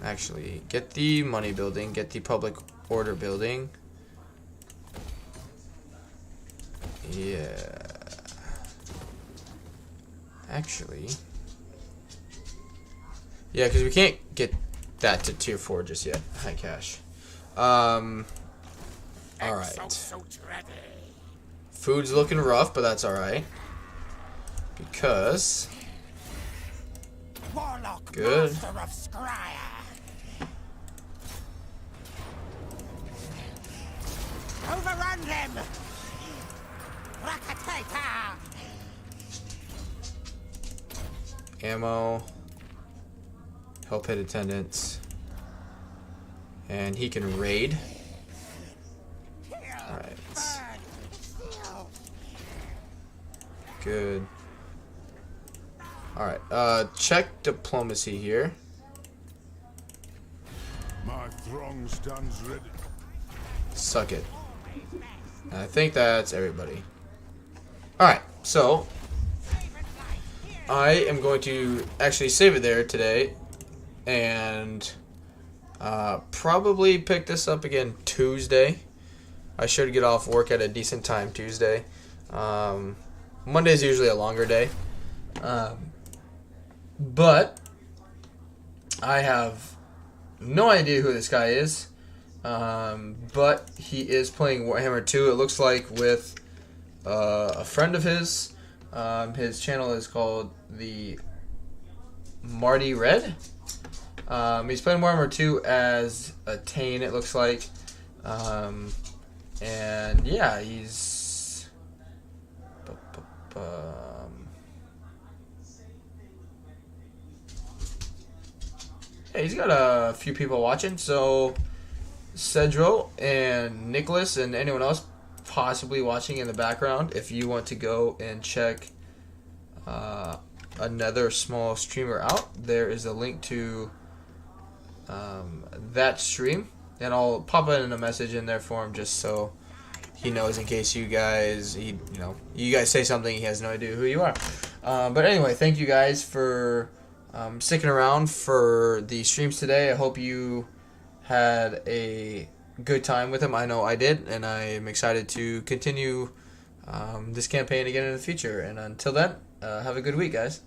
Actually, get the money building, get the public order building. Yeah. Actually. Yeah, because we can't get that to tier 4 just yet. High cash. Alright. Food's looking rough, but that's alright. Because... Warlock good. Master of Scryer. Overrun them! Rakatata! Ammo. Help hit attendants. And he can raid. Alright. Good. Alright, check diplomacy here. My throng stands ready. Suck it. And I think that's everybody. Alright, so I am going to actually save it there today and probably pick this up again Tuesday. I should get off work at a decent time Tuesday. Monday's usually a longer day. But I have no idea who this guy is. But he is playing Warhammer 2, it looks like, with a friend of his. His channel is called the Marty Red. He's playing Warhammer 2 as a Tane, it looks like. And yeah, he's... yeah, he's got a few people watching, so Cedro and Nicholas and anyone else possibly watching in the background, if you want to go and check another small streamer out, there is a link to that stream, and I'll pop it in a message in there for him just so he knows in case you guys you guys say something he has no idea who you are. But anyway, thank you guys for sticking around for the streams today. I hope you had a good time with him. I know I did, and I am excited to continue this campaign again in the future. And until then, have a good week, guys.